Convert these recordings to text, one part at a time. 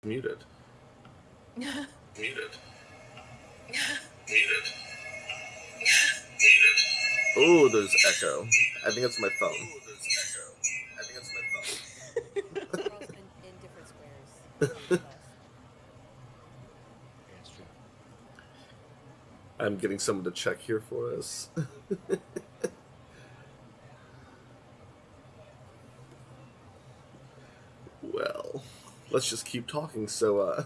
Muted. Muted. Muted. Muted. Oh, there's echo. I think it's my phone. In different squares. That's true. I'm getting someone to check here for us. Well, let's just keep talking so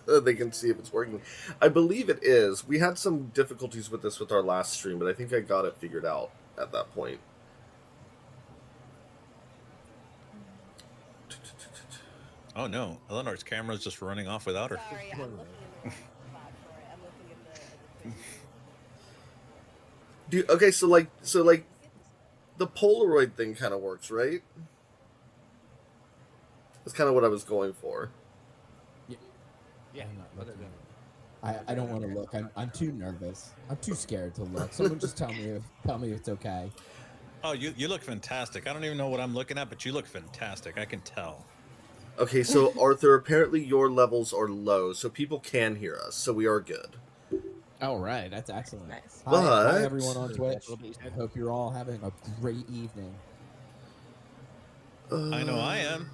they can see if it's working. I believe it is. We had some difficulties with this with our last stream, but I think I got it figured out at that point. Oh no, Eleanor's camera's just running off without her. Sorry, I'm looking in the wrong spot for it. I'm looking in the thing. Okay, so the Polaroid thing kind of works, right? That's kind of what I was going for. Yeah. I don't want to look. I'm too nervous. I'm too scared to look. Someone just tell me if it's okay. Oh, you look fantastic. I don't even know what I'm looking at, but you look fantastic. I can tell. Okay, so Arthur, apparently your levels are low, so people can hear us, so we are good. All right, that's excellent. Nice. Hi, everyone on Twitch. I hope you're all having a great evening. I know I am.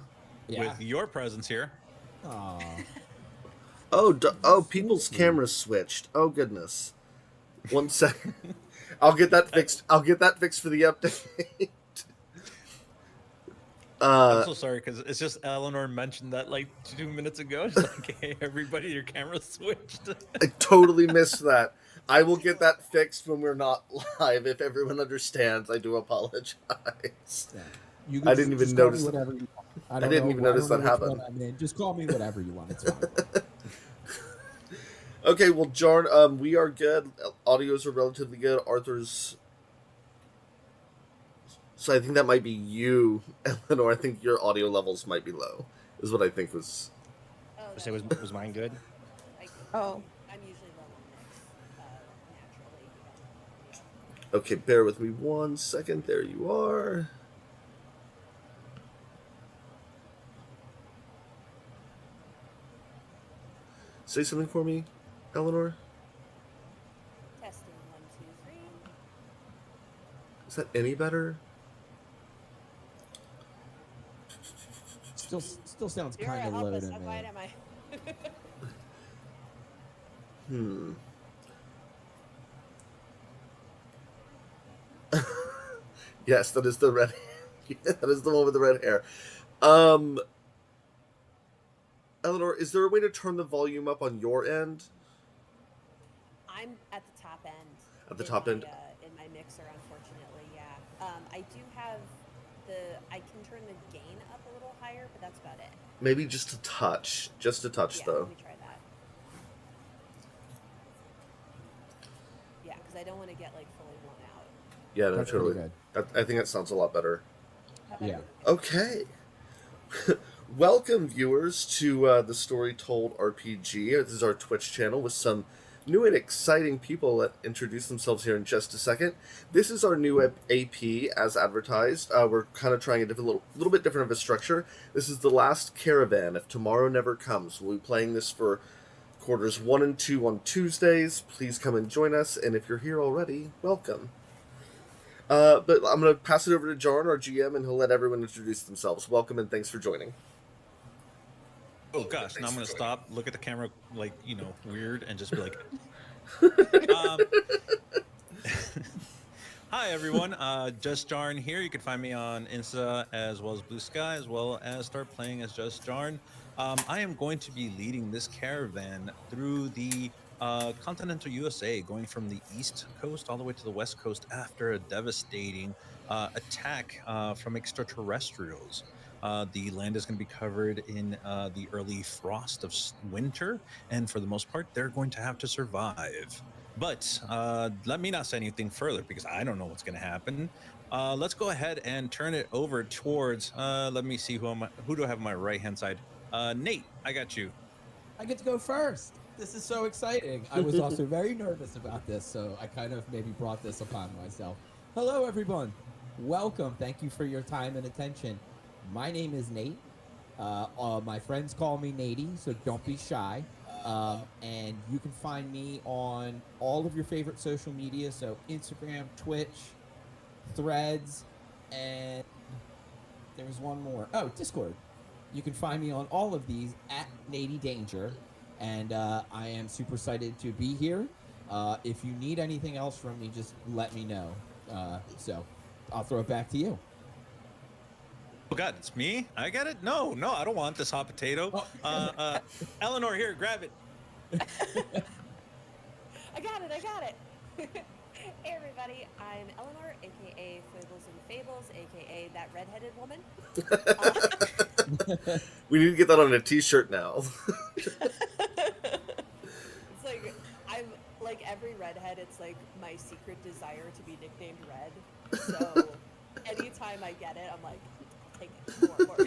Yeah. With your presence here. Aww. Oh, people's cameras switched. Oh goodness. 1 second. I'll get that fixed. I'll get that fixed for the update. I'm so sorry because it's just Eleanor mentioned that like 2 minutes ago. She's like, "Hey, everybody, your camera switched." I totally missed that. I will get that fixed when we're not live. If everyone understands, I do apologize. Yeah. I didn't even notice. Whatever you want. I didn't even notice that happened. Just call me whatever you want. It's fine. Okay, well, Jarn, we are good. Audios are relatively good. Arthur's. So I think that might be you, Eleanor. I think your audio levels might be low, is what I think was. Oh, Say, was mine good? I'm usually low on mix, naturally. Okay, bear with me 1 second. There you are. Say something for me, Eleanor. Testing 1, 2, 3. Is that any better? Still sounds kind of low to me. Why am I? Yes, that is the red. That is the one with the red hair. Eleanor, is there a way to turn the volume up on your end? I'm at the top end. At the top end? In my mixer, unfortunately, yeah. I do have I can turn the gain up a little higher, but that's about it. Maybe just a touch. Just a touch, though. Let me try that. Yeah, because I don't want to get, like, fully blown out. Yeah, no, That's totally. pretty I think that sounds a lot better. Yeah. Okay. Welcome, viewers, to the Story Told RPG. This is our Twitch channel with some new and exciting people that introduce themselves here in just a second. This is our new AP, as advertised. We're kind of trying a little bit different of a structure. This is the last Caravan, If Tomorrow Never Comes. We'll be playing this for quarters 1 and 2 on Tuesdays. Please come and join us, and if you're here already, welcome. But I'm going to pass it over to Jarn, our GM, and he'll let everyone introduce themselves. Welcome, and thanks for joining. Oh gosh, now I'm gonna stop, look at the camera like, weird, and just be like, hi everyone, Just Jarn here. You can find me on Insta as well as Blue Sky, as well as start playing as Just Jarn. I am going to be leading this caravan through the continental USA, going from the East Coast all the way to the West Coast after a devastating attack from extraterrestrials. The land is going to be covered in the early frost of winter, and for the most part, they're going to have to survive. But let me not say anything further because I don't know what's going to happen. Let's go ahead and turn it over towards. Let me see who do I have on my right hand side? Nate, I got you. I get to go first. This is so exciting. I was also very nervous about this, so I kind of maybe brought this upon myself. Hello, everyone. Welcome. Thank you for your time and attention. My name is Nate. My friends call me Nady, so don't be shy. And you can find me on all of your favorite social media, so Instagram, Twitch, Threads, and there's one more. Oh, Discord. You can find me on all of these at Nady Danger, and I am super excited to be here. If you need anything else from me, just let me know. So I'll throw it back to you. Oh God, it's me. I get it. No, I don't want this hot potato. Oh. Eleanor, here, grab it. I got it. Hey everybody, I'm Eleanor, aka Foibles and Fables, aka that redheaded woman. We need to get that on a T-shirt now. It's like I'm like every redhead. It's like my secret desire to be nicknamed Red. So anytime I get it, I'm like, take it more.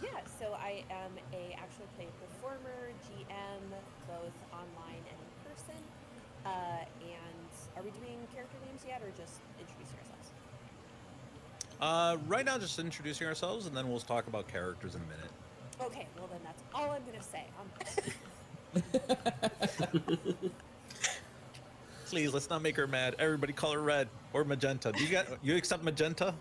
Yeah. So I am a actual play performer, GM, both online and in person. And are we doing character names yet, or just introducing ourselves? Right now, just introducing ourselves, and then we'll talk about characters in a minute. Okay. Well, then that's all I'm gonna say. Please, let's not make her mad. Everybody call her red or magenta. You accept magenta?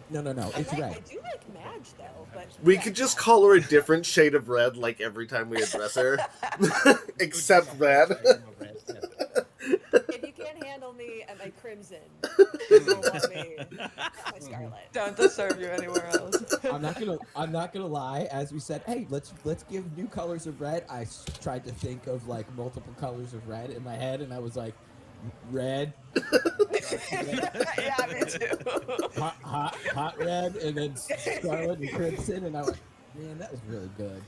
No, it's red. I do like Madge though, but We yeah, could just call her a different shade of red, like every time we address her, except red. If you can't handle me at my crimson, you won't want me at my scarlet. Don't deserve you anywhere else. I'm not gonna lie. As we said, hey, let's give new colors of red. I tried to think of like multiple colors of red in my head, and I was like, red, Yeah, me too. hot red, and then scarlet and crimson, and I was like, man, that was really good.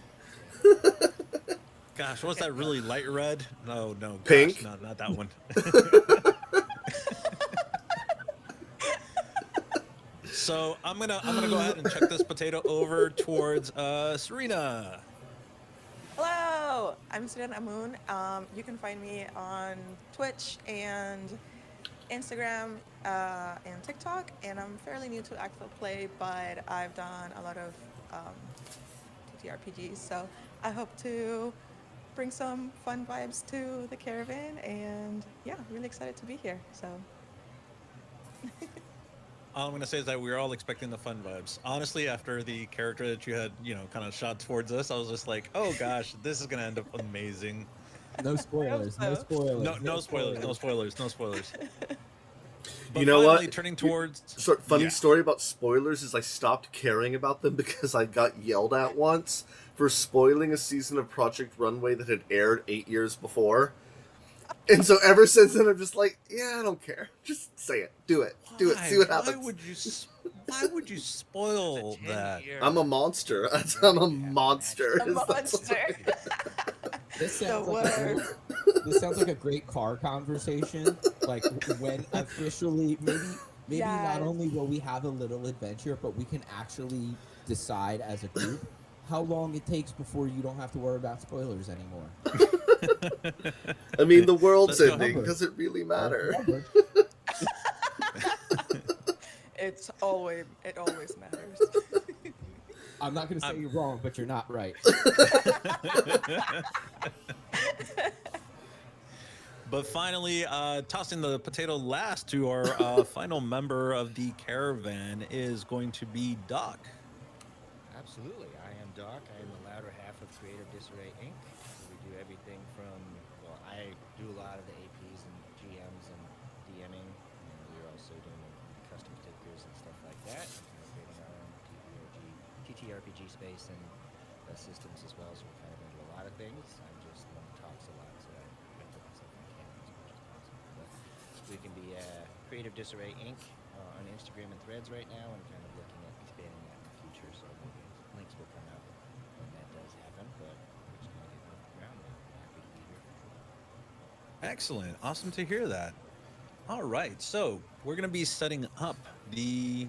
Gosh, what's that really light red? No, gosh, Pink? no, not that one. So I'm gonna go ahead and check this potato over towards Serena. Hello, I'm Serena Amun. You can find me on Twitch and Instagram and TikTok, and I'm fairly new to actual play, but I've done a lot of TTRPGs, so I hope to bring some fun vibes to the caravan, and yeah, really excited to be here. So All I'm gonna say is that we were all expecting the fun vibes. Honestly, after the character that you had, kind of shot towards us, I was just like, oh gosh, this is gonna end up amazing. No spoilers. No so. spoilers. No spoilers. No spoilers. No spoilers. But You know finally, what? turning towards Funny yeah. story about spoilers is I stopped caring about them because I got yelled at once for spoiling a season of Project Runway that had aired 8 years before. And so ever since then, I'm just like, yeah, I don't care. Just say it. Do it. See what happens. Why would you spoil that? I'm a monster. I'm a monster. A monster. This The sounds word. this sounds like a great car conversation. Like when officially, maybe Yes. not only will we have a little adventure, but we can actually decide as a group how long it takes before you don't have to worry about spoilers anymore. I mean, the world's Let's go. ending. Does it really matter? It always matters. I'm not going to say you're wrong, but you're not right. But finally, tossing the potato last to our final member of the caravan is going to be Doc. Absolutely. I am Doc. I am the latter half of Creative Disarray Inc. We do everything from, well, I do a lot of the APs and GMs and DMing, and we're also doing custom stickers and stuff like that, and kind of creating our own TTRPG space and systems as well, so we're kind of into a lot of things. I'm just the one who talks a lot, so I try to put myself on camera as much as possible. But we can be Creative Disarray Inc. On Instagram and Threads right now, and kind of looking at expanding that in the future, so maybe links will come out when that does happen, but we're just going to get off the ground now. Happy to be here for sure. Excellent. Awesome to hear that. All right. So we're going to be setting up the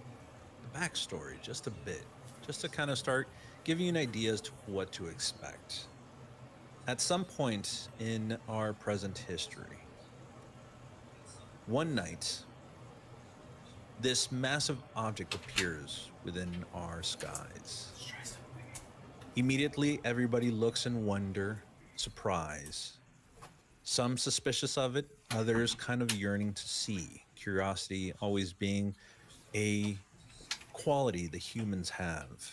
backstory just a bit, just to kind of start giving you an idea as to what to expect. At some point in our present history, one night, this massive object appears within our skies. Immediately, everybody looks in wonder, surprise. Some suspicious of it, others kind of yearning to see. Curiosity always being a quality the humans have.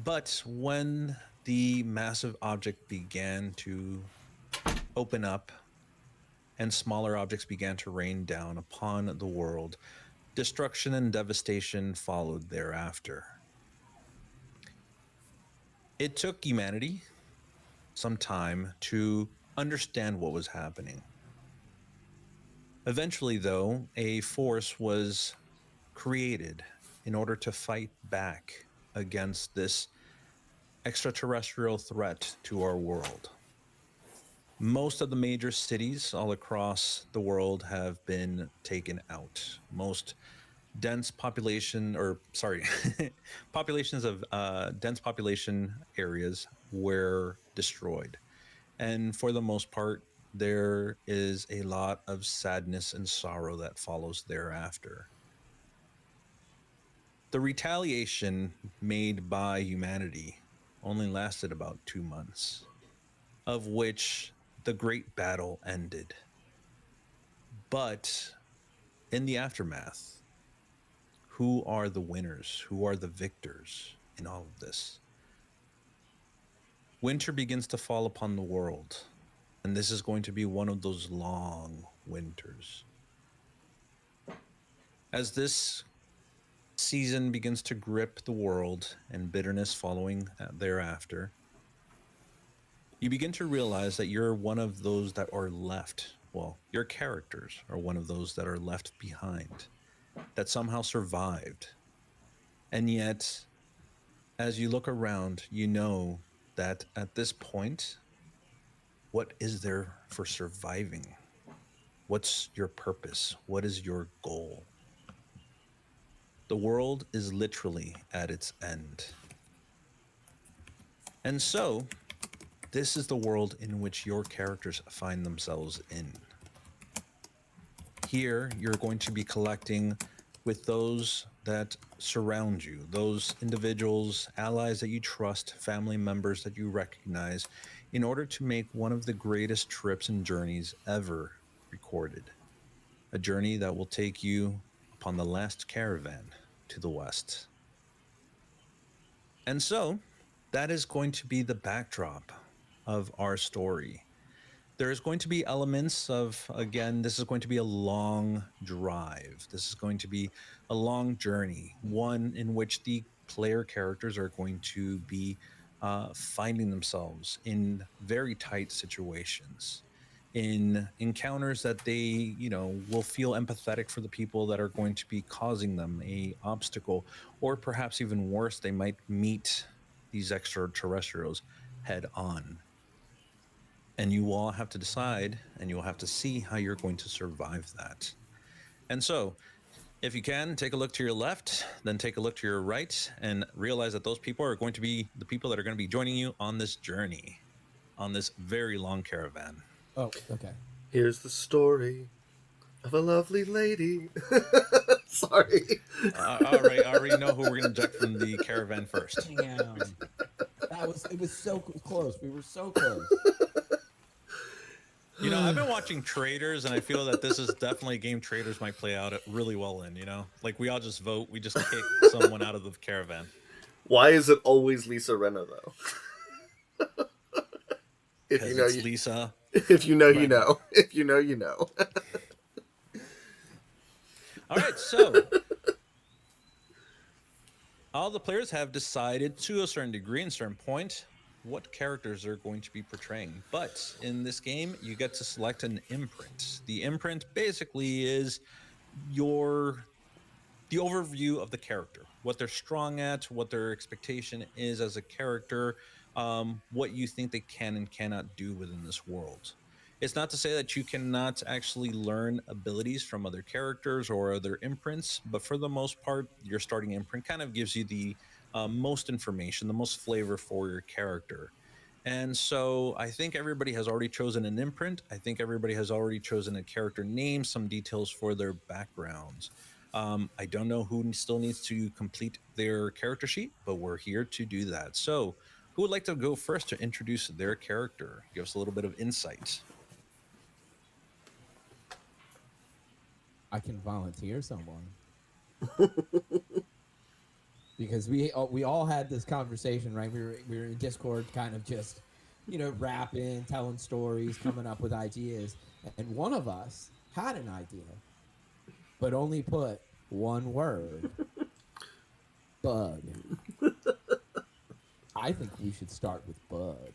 But when the massive object began to open up and smaller objects began to rain down upon the world, destruction and devastation followed thereafter. It took humanity some time to understand what was happening. Eventually, though, a force was created in order to fight back against this extraterrestrial threat to our world. Most of the major cities all across the world have been taken out. Most dense population, or sorry, populations of dense population areas were destroyed. And for the most part, there is a lot of sadness and sorrow that follows thereafter. The retaliation made by humanity only lasted about 2 months, of which the great battle ended. But in the aftermath, who are the winners? Who are the victors in all of this? Winter begins to fall upon the world, and this is going to be one of those long winters. As this season begins to grip the world and bitterness following thereafter, you begin to realize that you're one of those that are left. Well, your characters are one of those that are left behind, that somehow survived. And yet, as you look around, you know that at this point, what is there for surviving? What's your purpose? What is your goal? The world is literally at its end. And so, this is the world in which your characters find themselves in. Here, you're going to be collecting with those that surround you, those individuals, allies that you trust, family members that you recognize, in order to make one of the greatest trips and journeys ever recorded. A journey that will take you upon the last caravan to the west. And so, that is going to be the backdrop of our story. There's going to be elements of, again, this is going to be a long drive. This is going to be a long journey, one in which the player characters are going to be finding themselves in very tight situations, in encounters that they, will feel empathetic for the people that are going to be causing them a obstacle, or perhaps even worse, they might meet these extraterrestrials head on, and you all have to decide and you'll have to see how you're going to survive that. And so, if you can, take a look to your left, then take a look to your right, and realize that those people are going to be the people that are going to be joining you on this journey, on this very long caravan. Oh, okay. Here's the story of a lovely lady. Sorry. All right, I already know who we're going to eject from the caravan first. Damn. It was so close. We were so close. I've been watching Traders, and I feel that this is definitely a game traders might play out really well in. Like we all just vote, we just kick someone out of the caravan. Why is it always Lisa Renna though? If you know, it's Lisa. If you know, you know. If you know, you know. All right, so all the players have decided to a certain degree and certain point what characters are going to be portraying. But in this game, you get to select an imprint. The imprint basically is the overview of the character, what they're strong at, what their expectation is as a character, what you think they can and cannot do within this world. It's not to say that you cannot actually learn abilities from other characters or other imprints, but for the most part, your starting imprint kind of gives you the most information, the most flavor for your character. And so I think everybody has already chosen an imprint. I think everybody has already chosen a character name, some details for their backgrounds. I don't know who still needs to complete their character sheet, but we're here to do that. So, who would like to go first to introduce their character? Give us a little bit of insight. I can volunteer someone because we all had this conversation, right? We were in Discord, kind of just rapping, telling stories, coming up with ideas, and one of us had an idea, but only put one word: bug. I think we should start with bug.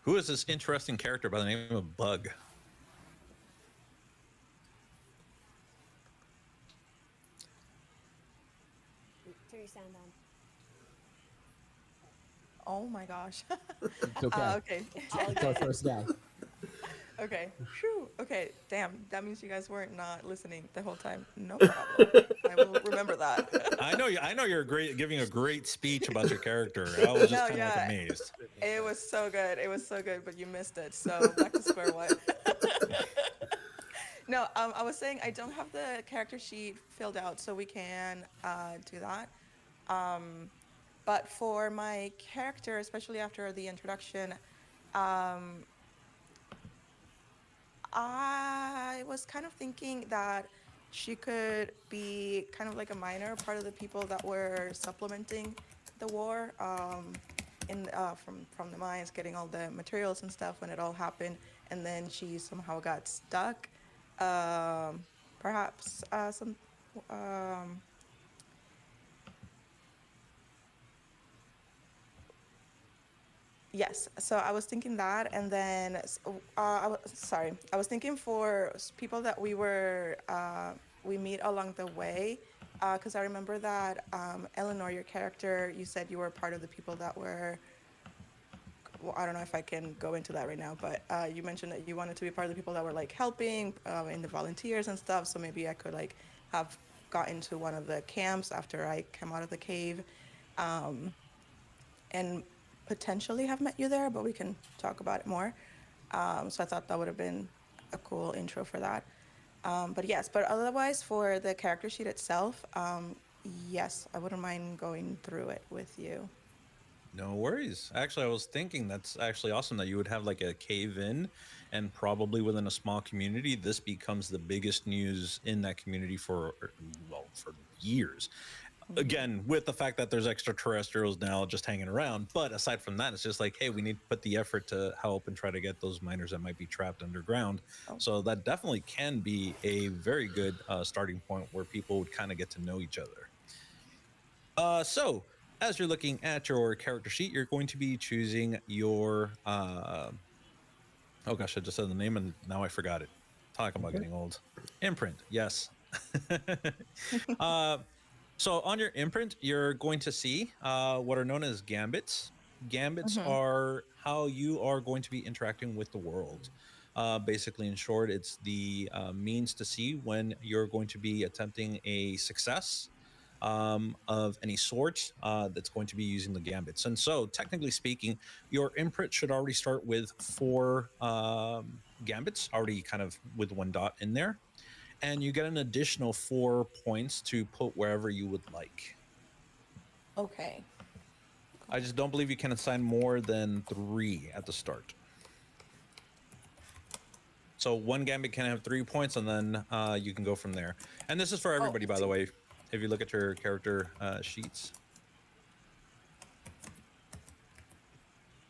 Who is this interesting character by the name of Bug? Turn your sound on. Oh my gosh. It's okay. Okay. It's our first day. Okay. Phew. Okay. Damn. That means you guys weren't not listening the whole time. No problem. I will remember that. I know you. I know you're great, giving a great speech about your character. I was just No, kind of yeah. like amazed. It was so good. It was so good, but you missed it. So back to square one. No, I was saying I don't have the character sheet filled out, so we can do that. Um, but for my character, especially after the introduction, um, I was kind of thinking that she could be kind of like a minor part of the people that were supplementing the war, in from the mines, getting all the materials and stuff when it all happened, and then she somehow got stuck. Um, Perhaps some. Um, Yes, so I was thinking that, and then sorry, I was thinking for people that we meet along the way, because I remember that Eleanor, your character, you said you were part of the people that were. Well, I don't know if I can go into that right now, but you mentioned that you wanted to be part of the people that were like helping in the volunteers and stuff. So maybe I could like have got into one of the camps after I came out of the cave. Um, and potentially have met you there, but we can talk about it more. So I thought that would have been a cool intro for that. But yes, but otherwise for the character sheet itself, yes, I wouldn't mind going through it with you. No worries. Actually, I was thinking that's actually awesome that you would have like a cave in, and probably within a small community, this becomes the biggest news in that community for, well, for years. Mhm. Again, with the fact that there's extraterrestrials now just hanging around. But aside from that, it's just like, hey, we need to put the effort to help and try to get those miners that might be trapped underground. Oh, So that definitely can be a very good starting point where people would kind of get to know each other. So as you're looking at your character sheet, you're going to be choosing your oh gosh, I just said the name and now I forgot it. Talking about Okay. getting old. Imprint, yes. uh, so on your imprint, you're going to see what are known as gambits. Gambits mm-hmm. are how you are going to be interacting with the world. Basically, in short, it's the means to see when you're going to be attempting a success of any sort that's going to be using the gambits. And so, technically speaking, your imprint should already start with four gambits, already kind of with one dot in there, and you get an additional 4 points to put wherever you would like. Okay. I just don't believe you can assign more than 3 at the start. So one gambit can have 3 points, and then you can go from there. And this is for Oh, everybody, I by the see. way. If you look at your character sheets,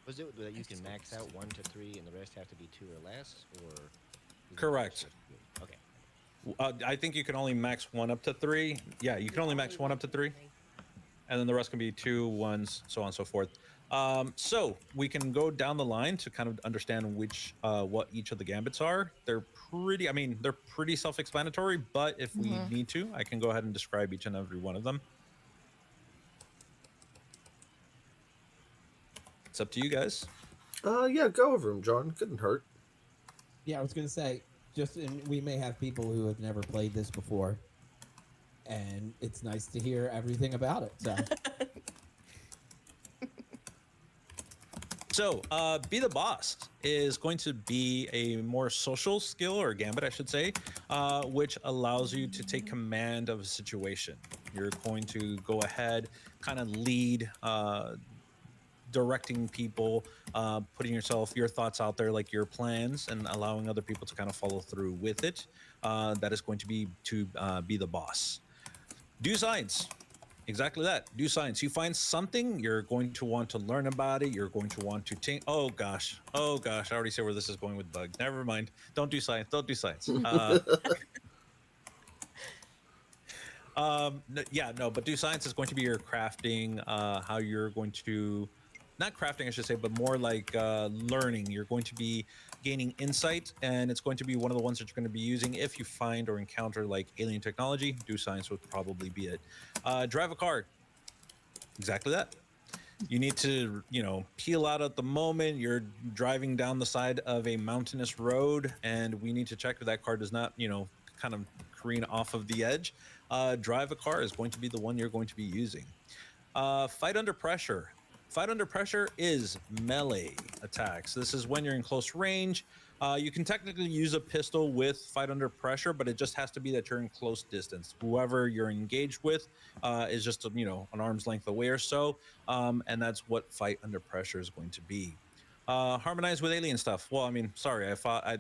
Was it that I you can see. max out 1 to 3 and the rest have to be 2 or less, or is it correct. just 3? Okay. I think you can only max 1 up to 3. Yeah, you can only max 1 up to 3, and then the rest can be 2, 1s, so on and so forth. So we can go down the line to kind of understand which what each of the gambits are. They're pretty. I mean, they're pretty self-explanatory. But if we Mm-hmm. need to, I can go ahead and describe each and every one of them. It's up to you guys. Yeah, go over them, John. Couldn't hurt. Yeah, I was gonna say, and we may have people who have never played this before, and it's nice to hear everything about it. So So, be the boss is going to be a more social skill or gambit, I should say, which allows you to take command of a situation. You're going to go ahead, kind of lead, directing people, putting your thoughts out there, like your plans, and allowing other people to kind of follow through with it. That is going to be the boss. Do sides. Exactly that. Do science. You find something, you're going to want to learn about it. You're going to want to think, oh gosh, oh gosh, I already see where this is going with bug. Never mind. Don't do science. Don't do science. Yeah, no, but do science is going to be your crafting, how you're going to, not crafting, I should say, but more like learning. You're going to be gaining insight, and it's going to be one of the ones that you're going to be using if you find or encounter like alien technology. Do science would probably be it. Drive a car. Exactly that. You need to, peel out at the moment. You're driving down the side of a mountainous road, and we need to check that that car does not, kind of careen off of the edge. Drive a car is going to be the one you're going to be using. Fight under pressure. Fight under pressure is melee attacks. This is when you're in close range. You can technically use a pistol with fight under pressure, but it just has to be that you're in close distance. Whoever you're engaged with is just an arm's length away or so, and that's what fight under pressure is going to be. Harmonize with alien stuff. Well, I mean, sorry, I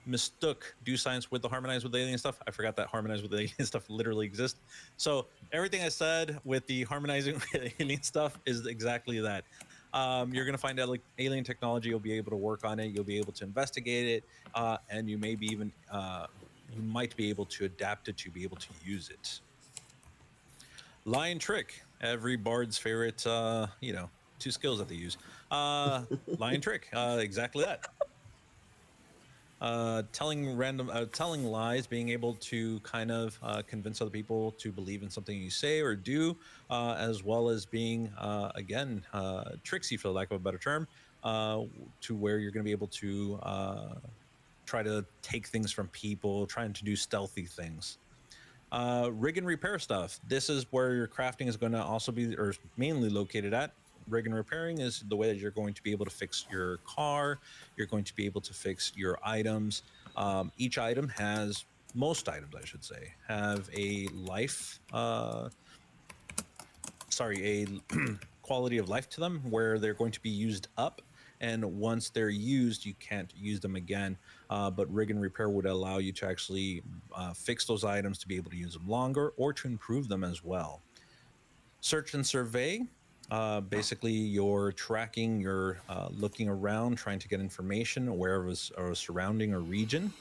mistook do science with the harmonize with alien stuff. I forgot that harmonize with alien stuff literally exists. So everything I said with the harmonizing with alien stuff is exactly that. You're going to find out like alien technology. You'll be able to work on it. You'll be able to investigate it, and you maybe even you might be able to adapt it to be able to use it. Lie and trick. Every bard's favorite, two skills that they use. Lie and trick. Exactly that. Telling lies, being able to kind of convince other people to believe in something you say or do, as well as being again tricksy, for lack of a better term, to where you're going to be able to try to take things from people, trying to do stealthy things. Rig and repair stuff. This is where your crafting is going to also be, or mainly located at. Rig and repairing is the way that you're going to be able to fix your car. You're going to be able to fix your items. Each item has, most items, I should say, have a life. Sorry, a quality of life to them where they're going to be used up. And once they're used, you can't use them again. But rig and repair would allow you to actually fix those items to be able to use them longer or to improve them as well. Search and survey. Basically, you're tracking, you're looking around, trying to get information wherever is a surrounding or region.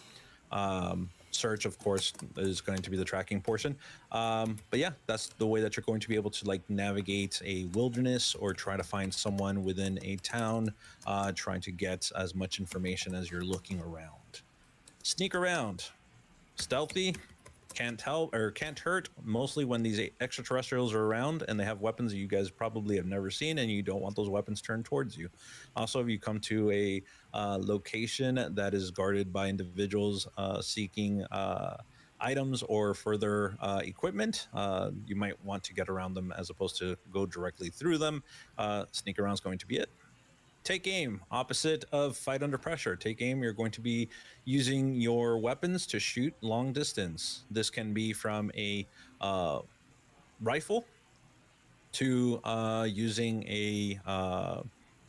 Search, of course, is going to be the tracking portion. But yeah, that's the way that you're going to be able to like navigate a wilderness or try to find someone within a town, trying to get as much information as you're looking around. Sneak around. Stealthy, can't help or can't hurt, mostly when these extraterrestrials are around and they have weapons that you guys probably have never seen and you don't want those weapons turned towards you. Also, if you come to a location that is guarded by individuals seeking items or further equipment, you might want to get around them as opposed to go directly through them. Sneak around is going to be it. Take aim, opposite of fight under pressure. Take aim, you're going to be using your weapons to shoot long distance. This can be from a rifle to using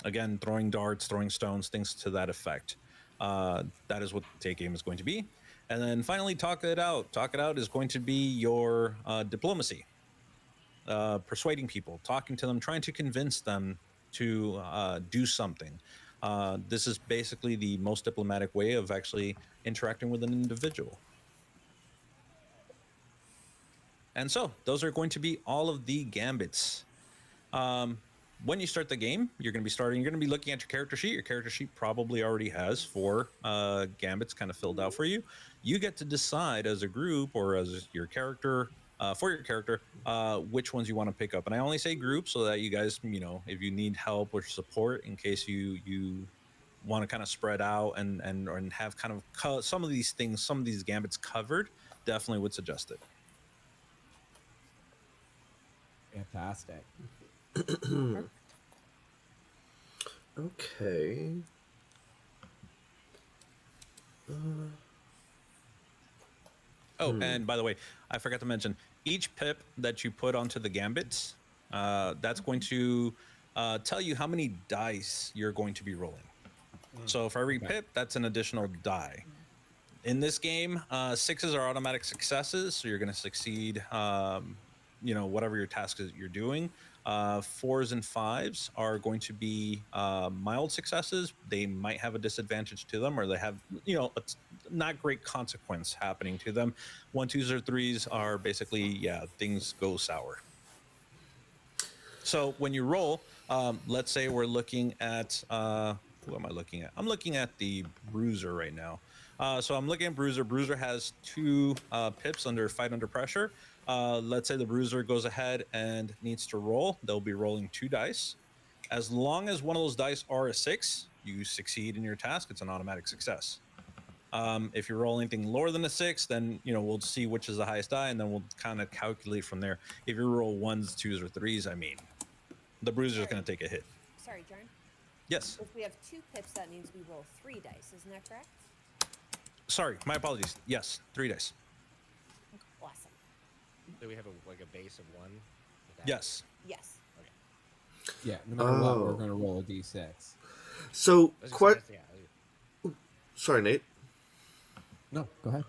again, throwing darts, throwing stones, things to that effect. That is what take aim is going to be. And then finally, talk it out. Talk it out is going to be your diplomacy, persuading people, talking to them, trying to convince them to do something. This is basically the most diplomatic way of actually interacting with an individual. And so, those are going to be all of the gambits. Um, when you start the game, you're going to be starting. You're going to be looking at your character sheet. Your character sheet probably already has 4 gambits kind of filled out for you. You get to decide as a group or as your character, for your character, which ones you want to pick up. And I only say group so that you guys, if you need help or support in case you want to kind of spread out and have kind of some of these things, some of these gambits covered, definitely would suggest it. Fantastic. Okay. Uh, Oh, and by the way, I forgot to mention each pip that you put onto the gambits, that's going to tell you how many dice you're going to be rolling. So for every Okay. pip, that's an additional die. In this game, sixes are automatic successes, so you're going to succeed. Whatever your task is you're doing. Fours and fives are going to be mild successes. They might have a disadvantage to them, or they have a not great consequence happening to them. One, twos, or threes are basically things go sour. So when you roll, let's say we're looking at who am I looking at? I'm looking at the Bruiser right now. So I'm looking at Bruiser. Bruiser has two pips under fight under pressure. Let's say the Bruiser goes ahead and needs to roll. They'll be rolling two dice. As long as one of those dice are a six, you succeed in your task. It's an automatic success. If you roll anything lower than a six, then we'll see which is the highest die, and then we'll kind of calculate from there. If you roll ones, twos, or threes, I mean, the Bruiser's Sorry, going to take a hit. sorry, Jarn. Yes. If we have 2 pips, that means we roll 3 dice. Isn't that correct? Sorry, my apologies. Yes, 3 dice. Awesome. So we have a base of 1. Yes. Yes. Okay. Yeah, no matter what, we're Oh. going to roll a d6. So, I was just quite. gonna say, yeah, Sorry, Nate. No, go ahead.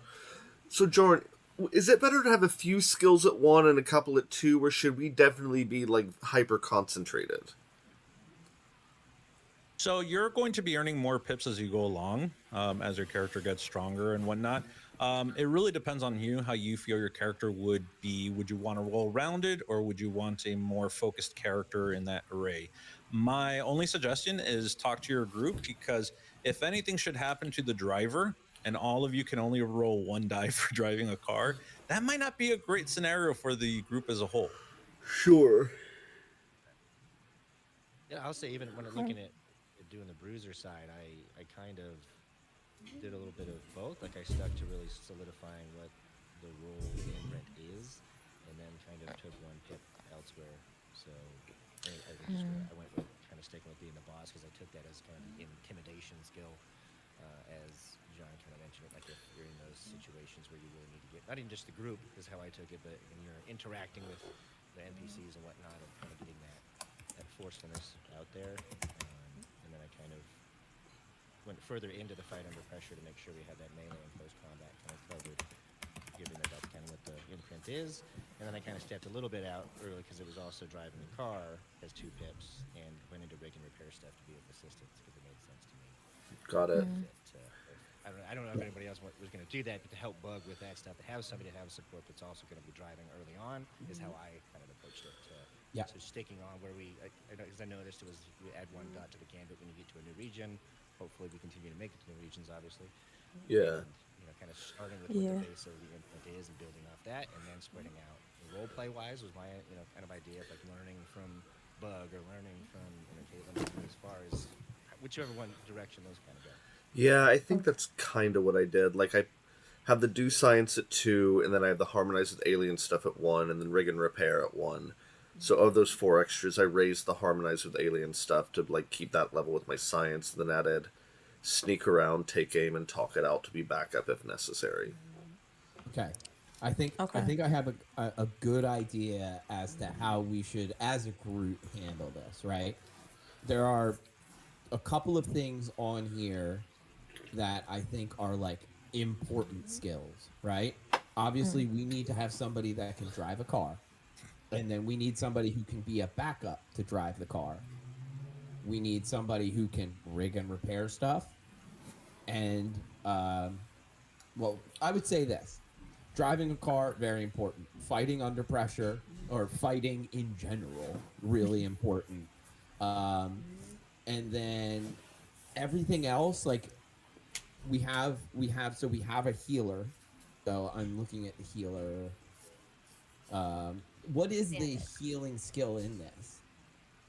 So, Jorn, is it better to have a few skills at 1 and a couple at 2, or should we definitely be like hyper concentrated? So you're going to be earning more pips as you go along, as your character gets stronger and whatnot. It really depends on you, how you feel your character would be. Would you want a well-rounded, or would you want a more focused character in that array? My only suggestion is talk to your group, because if anything should happen to the driver and all of you can only roll one die for driving a car, that might not be a great scenario for the group as a whole. Sure. yeah. I'll say even when I'm looking at doing the Bruiser side, I kind of did a little bit of both. Like I stuck to really solidifying what the role imprint is, and then kind of took one pip elsewhere. So I went with kind of sticking with being the boss, because I took that as kind of the intimidation skill, as John kind of mentioned it. Like if you're in those situations where you really need to get, not even just the group is how I took it, but when you're interacting with the NPCs and whatnot, of kind of getting that forcefulness out there. And then I kind of went further into the fight under pressure to make sure we had that melee and post combat kind of covered, given that that's kind of what the imprint is. And then I kind of stepped a little bit out early, because it was also driving the car as 2 pips, and went into rig and repair stuff to be of assistance, because it made sense to me. Got it. I don't know if anybody else was going to do that, but to help Bug with that stuff, to have somebody to have support that's also going to be driving early on, is how I kind of approached it. Yeah. So sticking on where because I noticed it was, we add 1 dot to the gambit when you get to a new region. Hopefully we continue to make it to new regions, obviously. Yeah. And, kind of starting with what the base of the imprint is and building off that, and then spreading out. And role play wise was my kind of idea of like learning from Bug, or learning from Caitlin, as far as whichever one direction those kind of go. Yeah, I think that's kind of what I did. Like, I have the do science at 2, and then I have the harmonize with alien stuff at 1, and then rig and repair at 1. So of those 4 extras, I raised the harmonize with alien stuff to like keep that level with my science, and then added sneak around, take aim, and talk it out to be backup if necessary. Okay. I think I have a good idea as to how we should, as a group, handle this, right? There are a couple of things on here that I think are like important skills, right? Obviously, we need to have somebody that can drive a car, and then we need somebody who can be a backup to drive the car. We need somebody who can rig and repair stuff, and well, I would say this: driving a car, very important. Fighting under pressure, or fighting in general, really important. Um, and then everything else, like we have a healer. So I'm looking at the healer. What is the healing skill in this?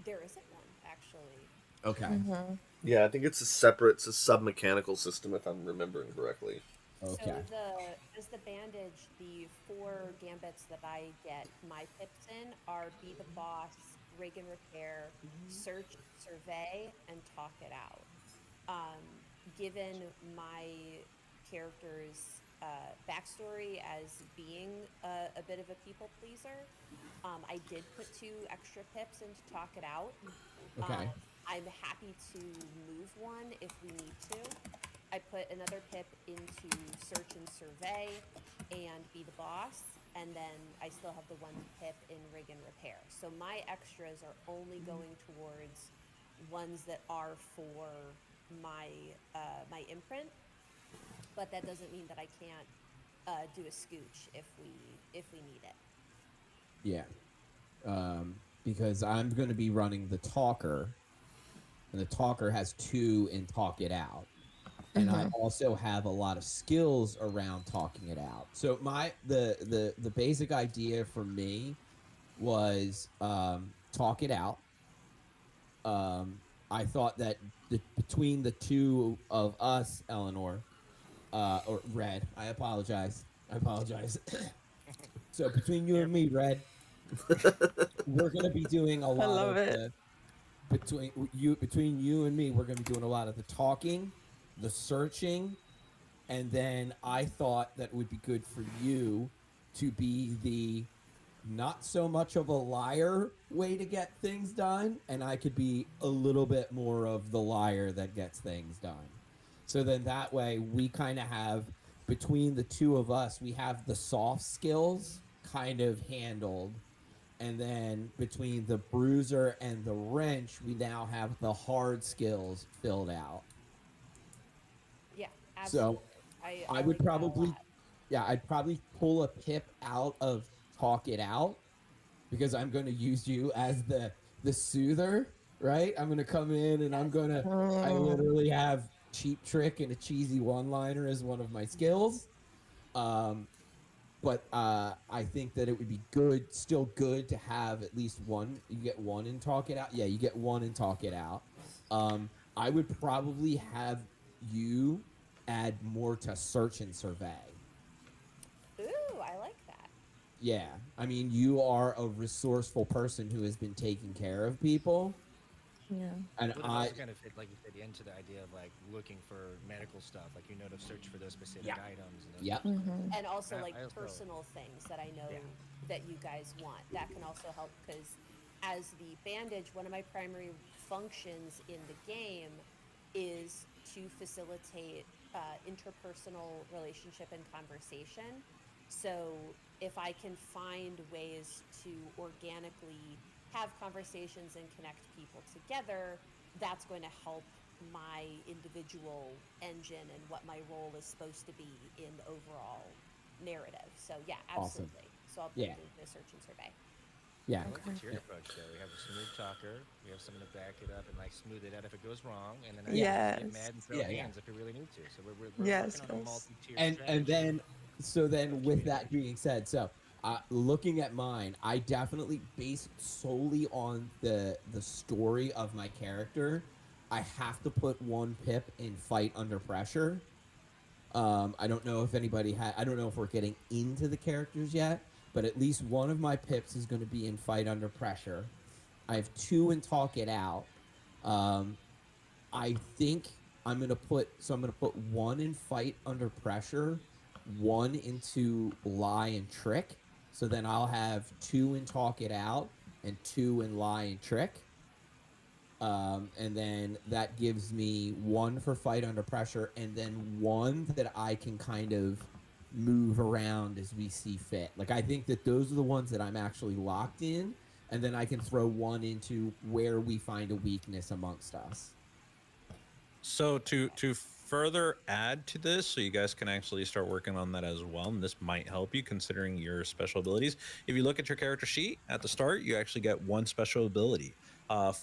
There isn't one, actually. Okay. Yeah, I think it's a separate, it's a sub-mechanical system, if I'm remembering correctly. Okay. So as the bandage, the 4 gambits that I get my pips in are be the boss, rig and repair, search, survey, and talk it out. um, Given my character's backstory as being a bit of a people pleaser, I did put 2 extra pips into talk it out. Okay. I'm happy to move one if we need to. I put another pip into search and survey and be the boss, and then I still have the 1 pip in rig and repair. So my extras are only going towards ones that are for my my imprint, but that doesn't mean that I can't do a scooch if we need it. Yeah. Because I'm going to be running the talker, and the talker has 2 in talk it out. And I also have a lot of skills around talking it out. So the basic idea for me was talk it out. Um, I thought that between the 2 of us, Eleanor, or Red, I apologize. I apologize. So between you You're and me, Red, we're gonna be doing a I lot love of it. the between you and me, we're gonna be doing a lot of the talking, the searching, and then I thought that would be good for you to be the not so much of a liar way to get things done, and I could be a little bit more of the liar that gets things done. So then that way we kind of have between the 2 of us, we have the soft skills kind of handled. And then between the bruiser and the wrench, we now have the hard skills filled out. Yeah, So absolutely. I I would like that a probably, lot. yeah, I'd probably pull a pip out of talk it out because I'm going to use you as the soother, right? I'm going to come in and Yes. I Mm. literally have cheap trick and a cheesy one liner as one of my skills. Um, but I think that it would be good, still good to have at least one. You get one and talk it out. Yeah, you get one and talk it out. I would probably have you add more to search and survey. Ooh, I like that. Yeah, I mean, you are a resourceful person who has been taking care of people, Yeah. and Well, that I, also kind of fit, like you said, into the idea of like looking for medical stuff, like to search for those specific yeah, items and those yep, types of things. And also like I also, personal things that I know yeah, that you guys want. That can also help because as the bandage, one of my primary functions in the game is to facilitate interpersonal relationship and conversation. So if I can find ways to organically have conversations and connect people together, that's going to help my individual engine and what my role is supposed to be in the overall narrative. So yeah, awesome, absolutely. So I'll put yeah, it into a search and survey. yeah, I like the Okay. tiered approach though. We have a smooth talker, we have someone to back it up and like smooth it out if it goes wrong, and then I yeah, can just get Yes. mad and throw yeah. hands if we really need to. So we're Yes. working on a Yes. multi-tiered And strategy then so of then with that communication. being said, so looking at mine, I definitely based solely on the story of my character. I have to put 1 pip in fight under pressure. I don't know if anybody had. I don't know if we're getting into the characters yet, but at least one of my pips is going to be in fight under pressure. I have 2 in talk it out. Um, I think I'm gonna put 1 in fight under pressure, 1 into lie and trick. So then I'll have 2 in talk it out and 2 in lie and trick. And then that gives me 1 for fight under pressure, and then 1 that I can kind of move around as we see fit. Like I think that those are the ones that I'm actually locked in, and then I can throw 1 into where we find a weakness amongst us. So to further add to this, so you guys can actually start working on that as well, and this might help you considering your special abilities. If you look at your character sheet at the start, you actually get 1 special ability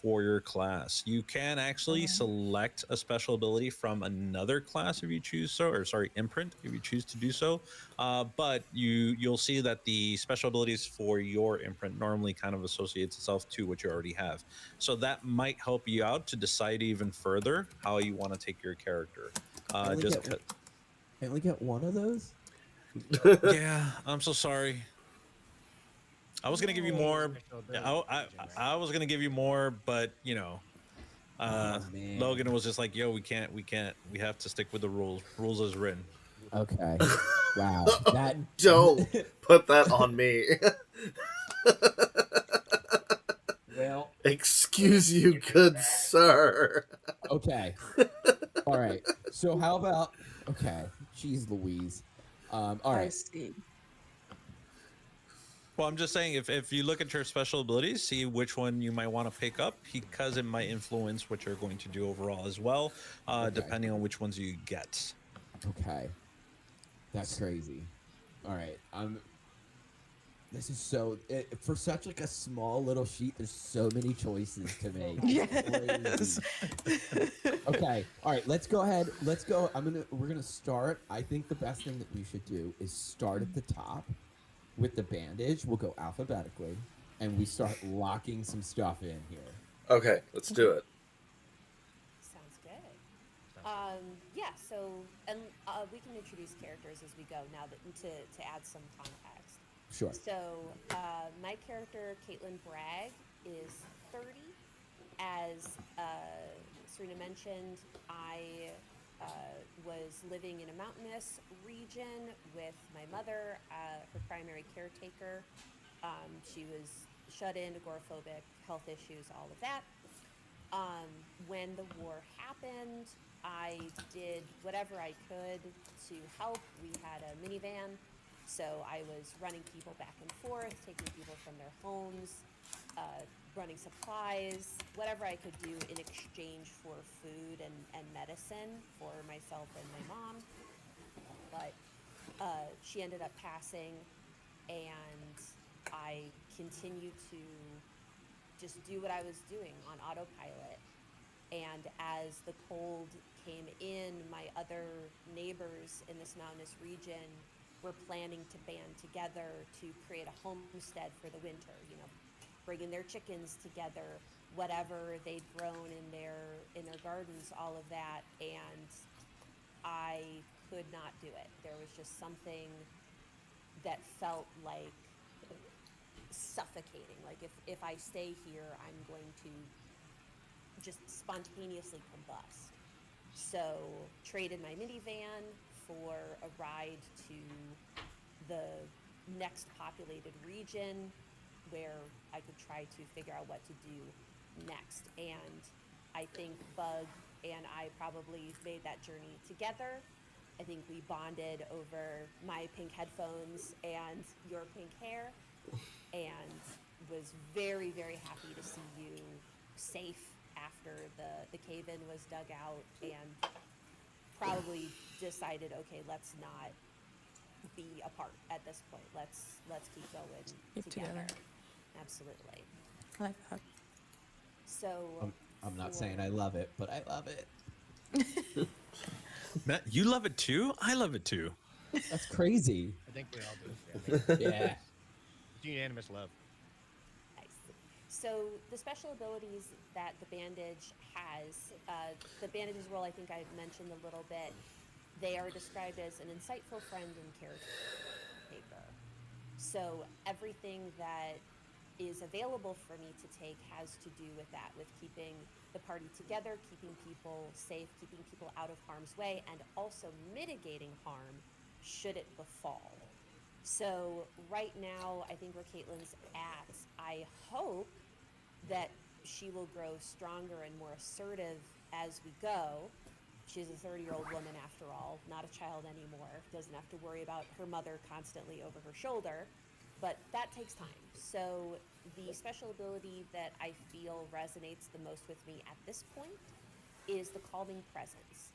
for your class. You can actually select a special ability from another class if you choose so, or sorry, imprint if you choose to do so. But you'll see that the special abilities for your imprint normally kind of associates itself to what you already have. So that might help you out to decide even further how you want to take your character. I only Just get because, I only get 1 of those. yeah, I'm so sorry. I was gonna give you No. more. Special Yeah, ability region, right? I was gonna give you more, but Oh man. Logan was just like, "Yo, we have to stick with the rules. Rules as written." Okay. Wow. That. Don't put that on me. Well. Excuse you, good sir. Okay. All right. So how about? Okay. Jeez Louise. All I right. see. Well, I'm just saying, if you look at your special abilities, see which one you might want to pick up because it might influence what you're going to do overall as well, Okay. depending on which ones you get. Okay. That's crazy. All right. This is so for such like a small little sheet. There's so many choices to make. Yes. Crazy. Okay. All right. Let's go ahead. Let's go. We're gonna start. I think the best thing that we should do is start at the top with the bandage. We'll go alphabetically, and we start locking some stuff in here. Okay, let's do it. Sounds good. Sounds good. Yeah. So, and we can introduce characters as we go now that to add some context. Sure. So, my character, Caitlin Bragg, is 30. As Serena mentioned, I was living in a mountainous region with my mother, her primary caretaker. She was shut in, agoraphobic, health issues, all of that. When the war happened, I did whatever I could to help. We had a minivan, so I was running people back and forth, taking people from their homes, running supplies, whatever I could do in exchange for food and medicine for myself and my mom. But she ended up passing, and I continued to just do what I was doing on autopilot. And as the cold came in, my other neighbors in this mountainous region were planning to band together to create a homestead for the winter, bringing their chickens together, whatever they'd grown in their gardens, all of that. And I could not do it. There was just something that felt like suffocating. Like if I stay here, I'm going to just spontaneously combust. So traded my minivan for a ride to the next populated region where I could try to figure out what to do next. And I think Bug and I probably made that journey together. I think we bonded over my pink headphones and your pink hair, and was very, very happy to see you safe after the cave in was dug out, and probably decided, okay, let's not be apart at this point. Let's keep going Keep together. Absolutely. I like that. So I'm not for- saying I love it, but I love it. Matt, you love it too. I love it too. That's crazy. I think we all do. Yeah, Yeah. it's unanimous love. Nice. So the special abilities that the bandage has, the bandage's role, I think I mentioned a little bit. They are described as an insightful friend and caretaker. So everything that is available for me to take has to do with that, with keeping the party together, keeping people safe, keeping people out of harm's way, and also mitigating harm should it befall. So right now, I think where Caitlin's at, I hope that she will grow stronger and more assertive as we go. She's a 30-year-old woman after all, not a child anymore, doesn't have to worry about her mother constantly over her shoulder, but that takes time. So the special ability that I feel resonates the most with me at this point is the calming presence.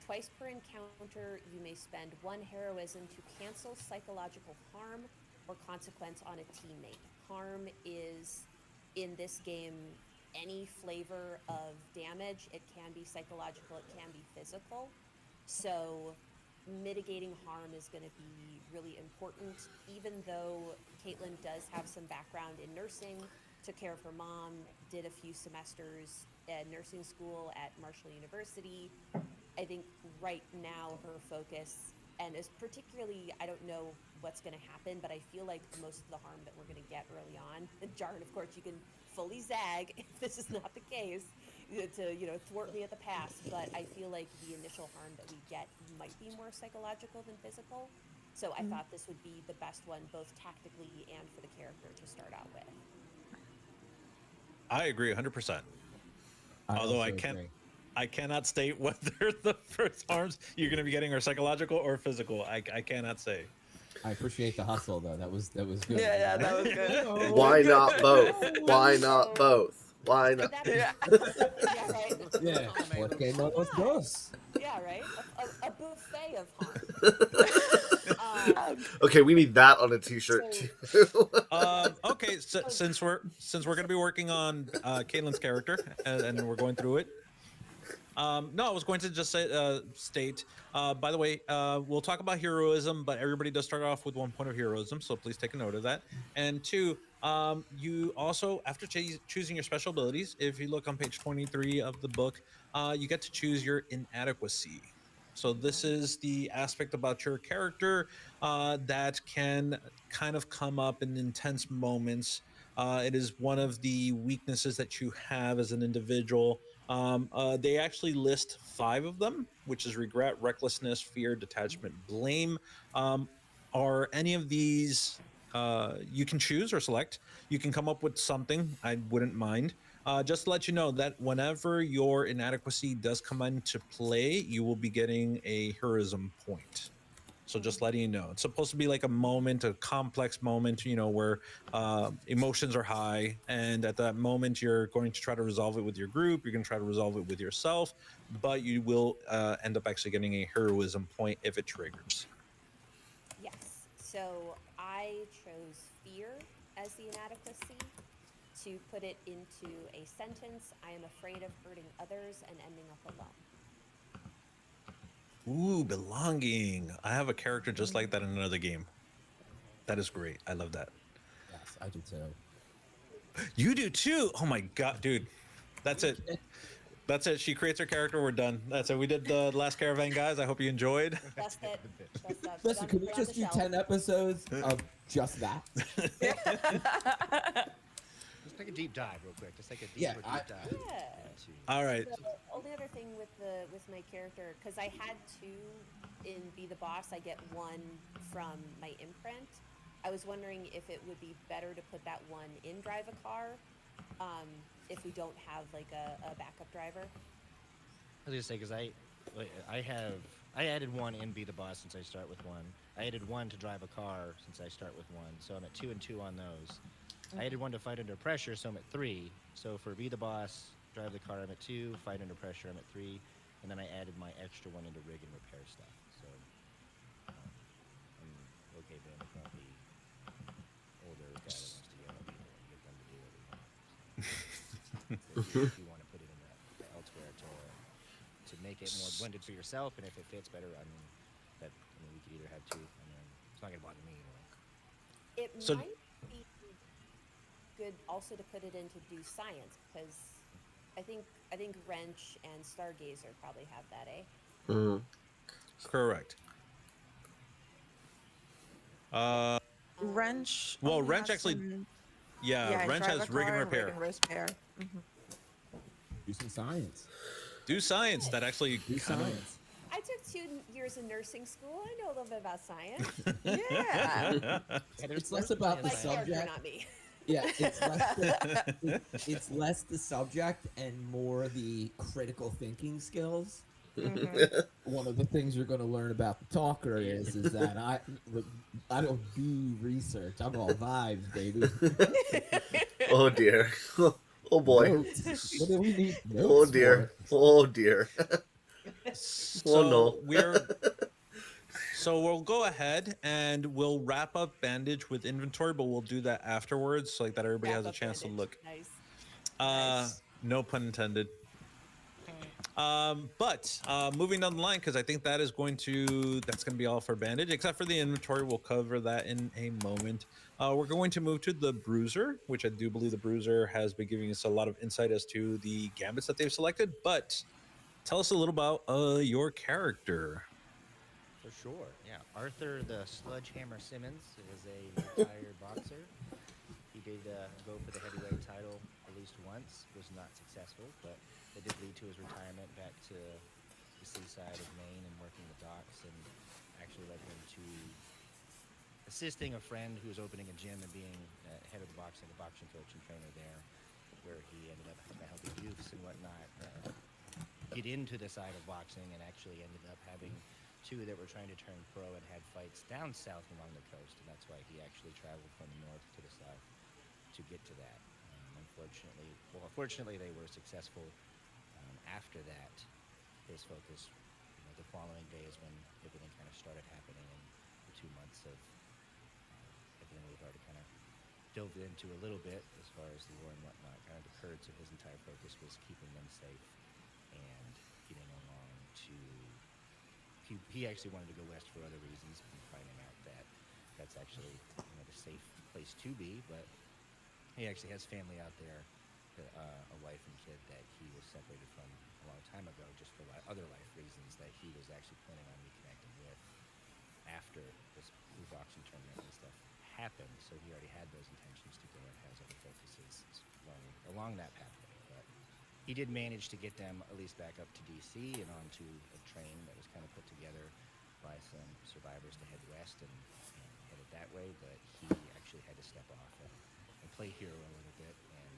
Twice per encounter, you may spend one heroism to cancel psychological harm or consequence on a teammate. Harm is, in this game, any flavor of damage. It can be psychological, it can be physical. So mitigating harm is going to be really important, even though Caitlin does have some background in nursing, took care of her mom, did a few semesters at nursing school at Marshall University. I think right now her focus and as particularly, I don't know what's going to happen, but I feel like most of the harm that we're going to get early on, and Jarn, of course, you can fully zag if this is not the case to thwart me at the pass, but I feel like the initial harm that we get might be more psychological than physical. So I thought this would be the best one, both tactically and for the character to start out with. I agree 100%. I Although also I can't, agree. I cannot state whether the first harms you're going to be getting are psychological or physical. I cannot say. I appreciate the hustle though. That was good. Yeah, that was good. Why not both? Why not both? Why not? That, Yeah. yeah, right. Yeah. Oh, man, ¿Por qué Why no los not? dos? Yeah, right. A buffet of harm. Okay, we need that on a T-shirt So- too. Okay, so, since we're going to be working on Caitlin's character and we're going through it. No, I was going to just say, state. By the way, we'll talk about heroism, but everybody does start off with 1 point of heroism, so please take a note of that. And 2, you also, after choosing your special abilities, if you look on page 23 of the book, you get to choose your inadequacy. So this is the aspect about your character that can kind of come up in intense moments. It is one of the weaknesses that you have as an individual. They actually list 5 of them, which is regret, recklessness, fear, detachment, blame. Um, are any of these you can choose or select? You can come up with something. I wouldn't mind. Just to let you know that whenever your inadequacy does come into play, you will be getting a heroism point. So just letting you know, it's supposed to be like a moment, a complex moment, where emotions are high, and at that moment, you're going to try to resolve it with your group. You're going to try to resolve it with yourself, but you will end up actually getting a heroism point if it triggers. Yes. So I chose fear as the inadequacy. To put it into a sentence, I am afraid of hurting others and ending up alone. Ooh, belonging. I have a character just like that in another game. That is great. I love that. Yes, I do too. You do too. Oh my god, dude. That's it. That's it. She creates her character. We're done. That's it. We did the last Caravan, guys. I hope you enjoyed. That's it. That's that. Listen, can we just do 10 episodes of just that? Just take a deep dive real quick. Just take a Yeah, deep I- dive. Yeah. into- All right. The only other thing with my character, because I had 2 in Be the Boss, I get 1 from my imprint. I was wondering if it would be better to put that 1 in Drive a Car, if we don't have like a backup driver. I was gonna say because I added 1 in Be the Boss since I start with 1. I added 1 to drive a car since I start with 1, so I'm at 2 and 2 on those. I added 1 to fight under pressure, so I'm at 3. So for Be the Boss, drive the car, I'm at 2. Fight under pressure, I'm at 3, and then I added my extra 1 into rig and repair stuff. So I'm okay then with not the older guy that wants to yell at people and get them to do what we want. So if you want to put it in the elsewhere to make it more blended for yourself, and if it fits better, we could either have 2. I mean, it's not gonna bother me anyway. It So- might be good also to put it in to do science, because I think Wrench and Stargazer probably have that, eh? Correct. Wrench. Well, only Wrench has actually- some- Yeah, Wrench drive has a rig and car repair. Rig and repair. Do some science. Do science. That actually Do kind of. science. I took 2 years in nursing school. I know a little bit about science. Yeah. Yeah, It's less about the My character, subject. not me. Yeah, it's less the subject and more the critical thinking skills. One of the things you're going to learn about the talker is that I don't do research. I'm all vibes, baby. Oh dear. Oh boy. Notes. What do we need notes Oh dear. for? Oh dear. So no. So we'll go ahead and we'll wrap up bandage with inventory, but we'll do that afterwards, so like that everybody has a Wrap up chance bandage. to look. Nice. Nice. No pun intended. But moving down the line, because I think that's going to be all for bandage, except for the inventory. We'll cover that in a moment. We're going to move to the bruiser, which I do believe the bruiser has been giving us a lot of insight as to the gambits that they've selected. But tell us a little about your character. So For sure. Yeah. Arthur the Sledgehammer Simmons is a retired boxer. He did go for the heavyweight title at least once, was not successful, but that did lead to his retirement back to the seaside of Maine and working the docks, and actually led him to assisting a friend who was opening a gym and being head of the boxing coach and trainer there, where he ended up kind of helping youths and whatnot get into the side of boxing, and actually ended up having two that were trying to turn pro and had fights down south along the coast, and that's why he actually traveled from the north to the south to get to that. Fortunately, they were successful. After that, his focus, the following day is when everything kind of started happening, and the 2 months of everything we've already kind of dove into a little bit as far as the war and whatnot kind of occurred. So his entire focus was keeping them safe and getting along to. He actually wanted to go west for other reasons, and finding out that that's actually the safe place to be. But he actually has family out there, a wife and kid that he was separated from a long time ago, just for other life reasons that he was actually planning on reconnecting with after this blue boxing tournament and stuff happened. So he already had those intentions to go and has other focuses along that pathway. But he did manage to get them at least back up to DC and onto a train that was kind of put together by some survivors to head west and headed that way. But he actually had to step off and play hero a little bit and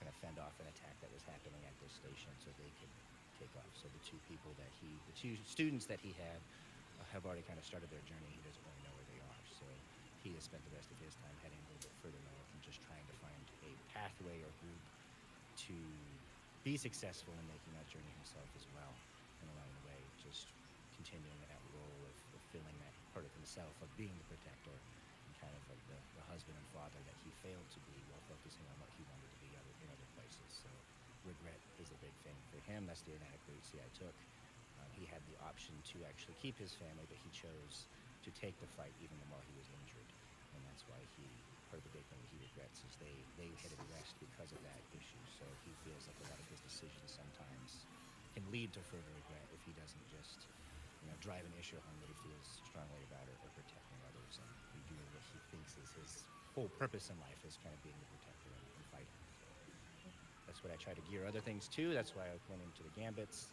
kind of fend off an attack that was happening at this station so they could take off. So the the two students that he had have already kind of started their journey. He doesn't really know where they are. So he has spent the rest of his time heading a little bit further north and just trying to find a pathway or group to be successful in making that journey himself as well. And along the way, just continuing that role of filling that part of himself, of being the protector and kind of like the husband and father that he failed to be while focusing on what he wanted to be in other places. So regret is a big thing for him. That's the inadequate I took. He had the option to actually keep his family, but he chose to take the fight even while he was injured. And that's why part of the big thing that he regrets is they headed west because of that issue. So he feels like a lot of his decisions sometimes can lead to further regret if he doesn't just drive an issue home that he feels strongly about it, or protecting others and doing what he thinks is his whole purpose in life, is kind of being the protector and fighting. So that's what I try to gear other things to. That's why I went into the gambits.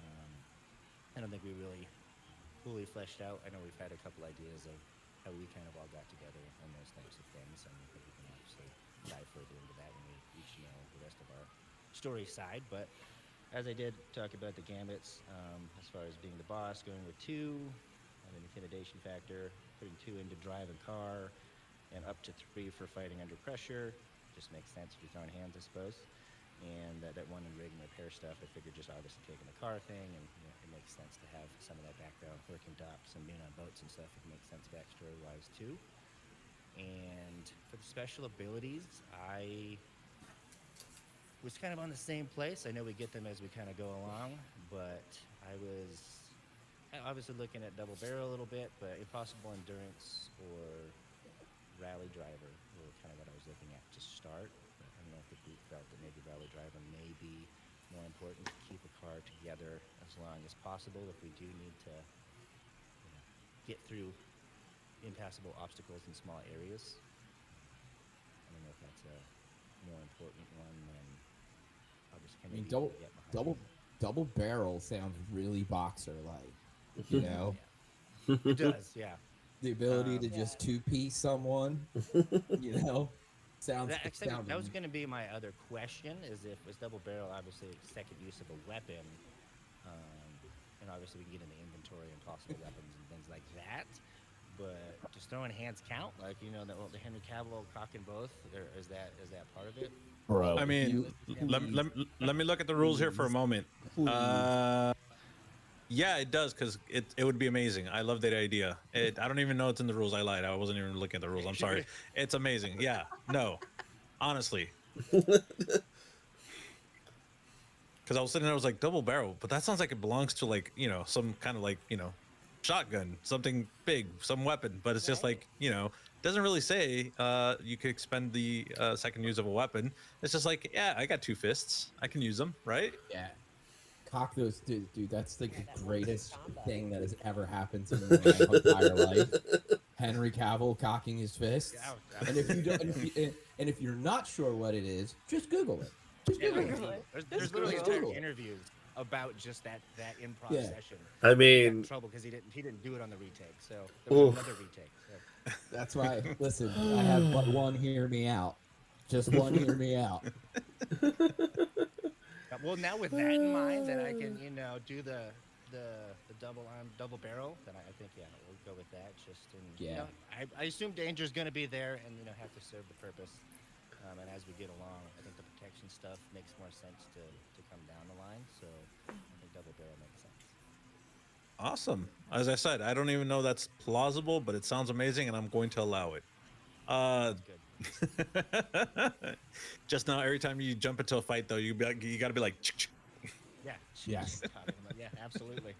Um, I don't think we really fully fleshed out. I know we've had a couple ideas of how we kind of all got together and those types of things, and we can obviously dive further into that when we each know the rest of our story side. But as I did talk about the gambits, as far as being the boss, going with two, an intimidation factor, putting two into drive a car, and up to three for fighting under pressure. Just makes sense if you're throwing hands, I suppose. And that one in rig and repair stuff, I figured just obviously taking the car thing, and it makes sense to have some of that background, working docks and being on boats and stuff. It makes sense backstory-wise too. And for the special abilities, I was kind of on the same place. I know we get them as we kind of go along, but I was obviously looking at double barrel a little bit, but impossible endurance or rally driver were kind of what I was looking at to start. But I don't know if the group felt that maybe rally driver may be more important to keep a car together as long as possible if we do need to get through impassable obstacles in small areas. I don't know if that's a more important one than I'll just kind I of mean, be able to get behind. double barrel sounds really boxer like, you know? Yeah. It does, yeah. The ability to Yeah. just two-piece someone, sounds That was going to be my other question: is if it's double barrel, obviously second use of a weapon, and obviously we can get into inventory and possible weapons and things like that. But just throwing hands count, like the Henry Cavill cock and both. Is that part of it? bro. I mean, let me look at the rules here for a moment. Yeah, it does, because it would be amazing. I love that idea. I don't even know it's in the rules. I lied. I wasn't even looking at the rules. I'm sorry. It's amazing. Yeah. No, honestly, because I was sitting there, I was like, double barrel, but that sounds like it belongs to, like, some kind of, like, shotgun, something big, some weapon. But it's just Right. like, doesn't really say you could expend the second use of a weapon. It's just like, yeah, I got two fists. I can use them, right? Yeah. Cock those, dude. That's like That the one-two greatest combo. thing that has ever happened to me in my entire life. Henry Cavill cocking his fists. Yeah, And if you don't, absolutely. and if you're not sure what it is, just Google it. Just Yeah, Google just it. Google Google. it. There's Just literally Google. entire Google it. interviews about just that improv Yeah. session. I But he got in mean, trouble because he didn't do it on the retake. So there was oof. another retake. So. That's why. Listen, I have but one. Hear me out. Just one. Hear me out. Well, now with that in mind, that I can do the double arm double barrel, then I think we'll go with that. Just in Yeah. I assume danger is going to be there, and have to serve the purpose. And as we get along, I think the protection stuff makes more sense to come down the line. So I think double barrel makes sense. Awesome. As I said, I don't even know that's plausible, but it sounds amazing, and I'm going to allow it. That's good. Just now, every time you jump into a fight, though, you got to be like, Yeah. Yes. Yeah, absolutely.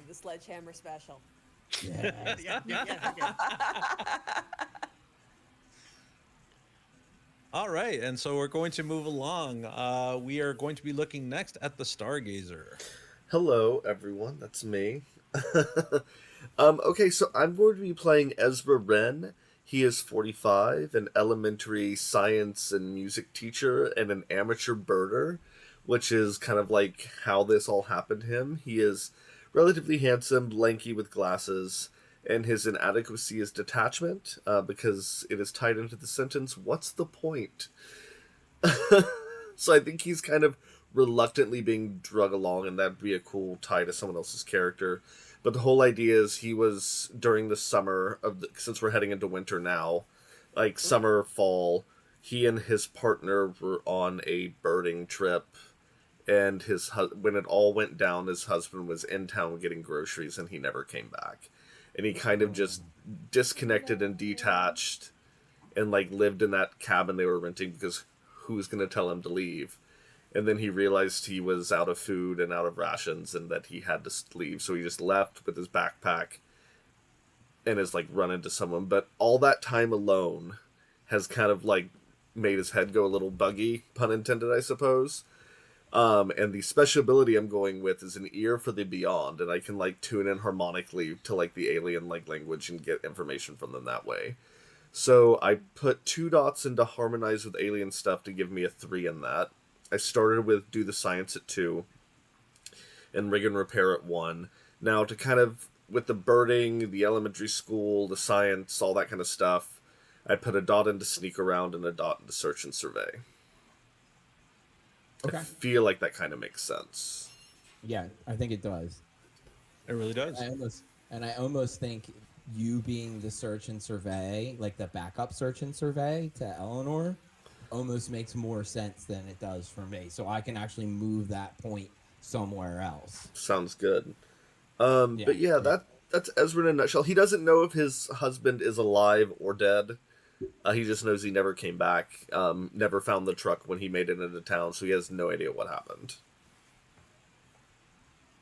The sledgehammer special. Yeah. Yeah. all right. And so we're going to move along. We are going to be looking next at the Stargazer. Hello, everyone. That's me. Okay, so I'm going to be playing Ezra Wren. He is 45, an elementary science and music teacher, and an amateur birder, which is kind of like how this all happened to him. He is relatively handsome, lanky with glasses, and his inadequacy is detachment, because it is tied into the sentence, "What's the point?" So I think he's kind of reluctantly being drug along, and that'd be a cool tie to someone else's character. But the whole idea is he was during the summer since we're heading into winter now, like summer, fall, he and his partner were on a birding trip, and when it all went down, his husband was in town getting groceries, and he never came back, and he kind of just disconnected and detached, and like lived in that cabin they were renting because who's going to tell him to leave? And then he realized he was out of food and out of rations and that he had to leave. So he just left with his backpack and has like run into someone. But all that time alone has kind of like made his head go a little buggy, pun intended, I suppose. And the special ability I'm going with is an ear for the beyond. And I can like tune in harmonically to like the alien like language and get information from them that way. So I put 2 dots into harmonize with alien stuff to give me a 3 in that. I started with do the science at 2 and rig and repair at 1. Now to kind of, with the birding, the elementary school, the science, all that kind of stuff, I put a dot into sneak around and a dot into search and survey. Okay. I feel like that kind of makes sense. Yeah, I think it does. It really does. I almost think you being the search and survey, like the backup search and survey to Eleanor, almost makes more sense than it does for me. So I can actually move that point somewhere else. Sounds good. But yeah, that's Ezra in a nutshell. He doesn't know if his husband is alive or dead. He just knows he never came back, never found the truck when he made it into town, so he has no idea what happened.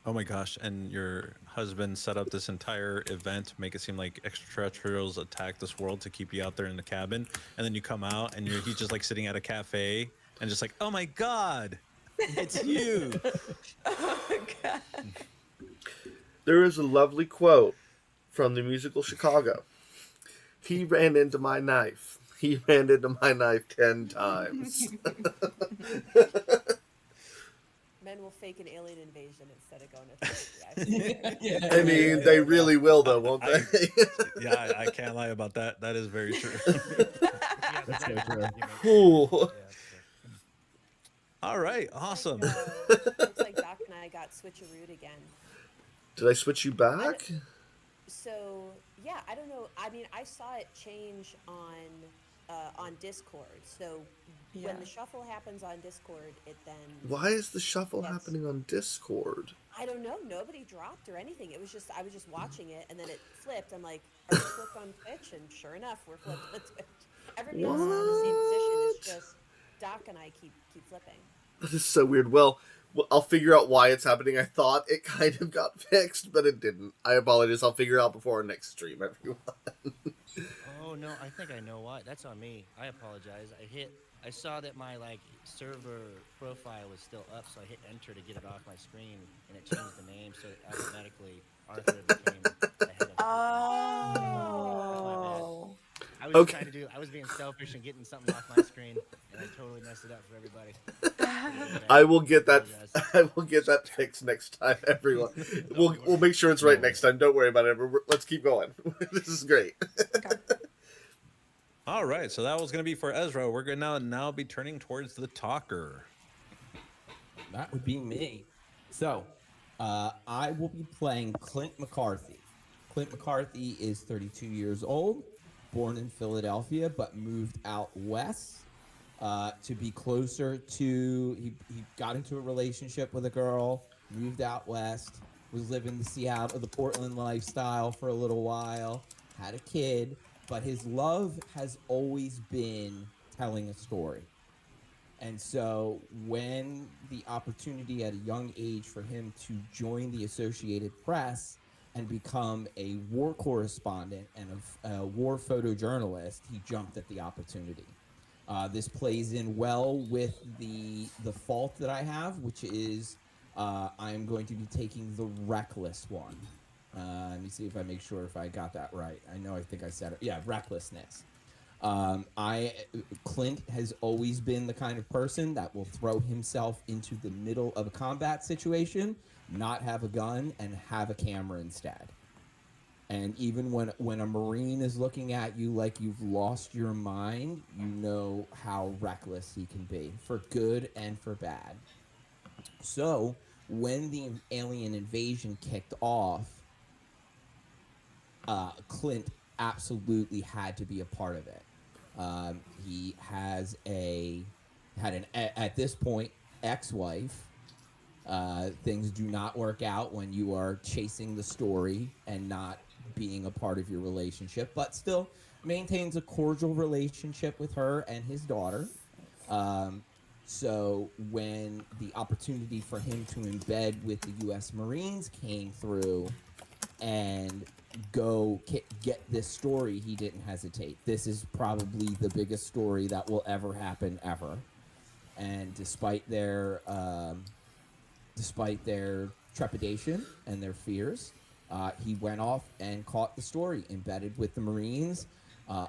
Oh my gosh. And your husband set up this entire event to make it seem like extraterrestrials attacked this world to keep you out there in the cabin. And then you come out and he's just like sitting at a cafe and just like, oh my God, it's you. Oh my God. There is a lovely quote from the musical Chicago. He ran into my knife. He ran into my knife 10 times. Men will fake an alien invasion instead of going to therapy. I mean, they really will, though, won't they? Yeah, I can't lie about that. That is very true. That's so true. Ooh. All right, awesome. Looks like Doc and I got switcherooed again. Did I switch you back? So yeah, I don't know. I mean, I saw it change on Discord. So when the shuffle happens on Discord, it then Why is the shuffle Yes. happening on Discord? I don't know. Nobody dropped or anything. It was just I was just watching it, and then it flipped. I'm like, are we flipped on Twitch? And sure enough, we're flipped on Twitch. Everybody else is in the same position. It's What? just Doc and I keep flipping. That is so weird. Well, I'll figure out why it's happening. I thought it kind of got fixed, but it didn't. I apologize. I'll figure out before our next stream, everyone. Oh no, I think I know why. That's on me. I apologize. I saw that my like server profile was still up, so I hit enter to get it off my screen, and it changed the name so that alphabetically Arthur became the head of Caravan. That's my bad. Oh. I was just Okay. trying to do. I was being selfish and getting something off my screen, and I totally messed it up for everybody. My I bad. will I get that. apologize. I will get that fixed next time, everyone. No We'll make worries. sure it's No right next worries. time. Don't worry about it. Let's keep going. This is great. Okay. All right, so that was going to be for Ezra. We're going to now be turning towards the talker. That would be me. So, I will be playing Clint McCarthy. Clint McCarthy is 32 years old, born in Philadelphia, but moved out west to be closer to. He got into a relationship with a girl, moved out west, was living the Seattle, the Portland lifestyle for a little while, had a kid, but his love has always been telling a story. And so, when the opportunity at a young age for him to join the Associated Press and become a war correspondent and a war photojournalist, he jumped at the opportunity. This plays in well with the fault that I have, which is I am going to be taking the reckless one. Let me see if I make sure if I got that right. I know I think I said it. Yeah, recklessness. I Clint has always been the kind of person that will throw himself into the middle of a combat situation, not have a gun, and have a camera instead. And even when a Marine is looking at you like you've lost your mind, you know how reckless he can be, for good and for bad. So when the alien invasion kicked off, Clint absolutely had to be a part of it. He has a had an at this point ex-wife. Things do not work out when you are chasing the story and not being a part of your relationship, but still maintains a cordial relationship with her and his daughter. Um, so when the opportunity for him to embed with the U.S. Marines came through, and get this story, he didn't hesitate. This is probably the biggest story that will ever happen ever. And despite their trepidation and their fears, he went off and caught the story, embedded with the Marines.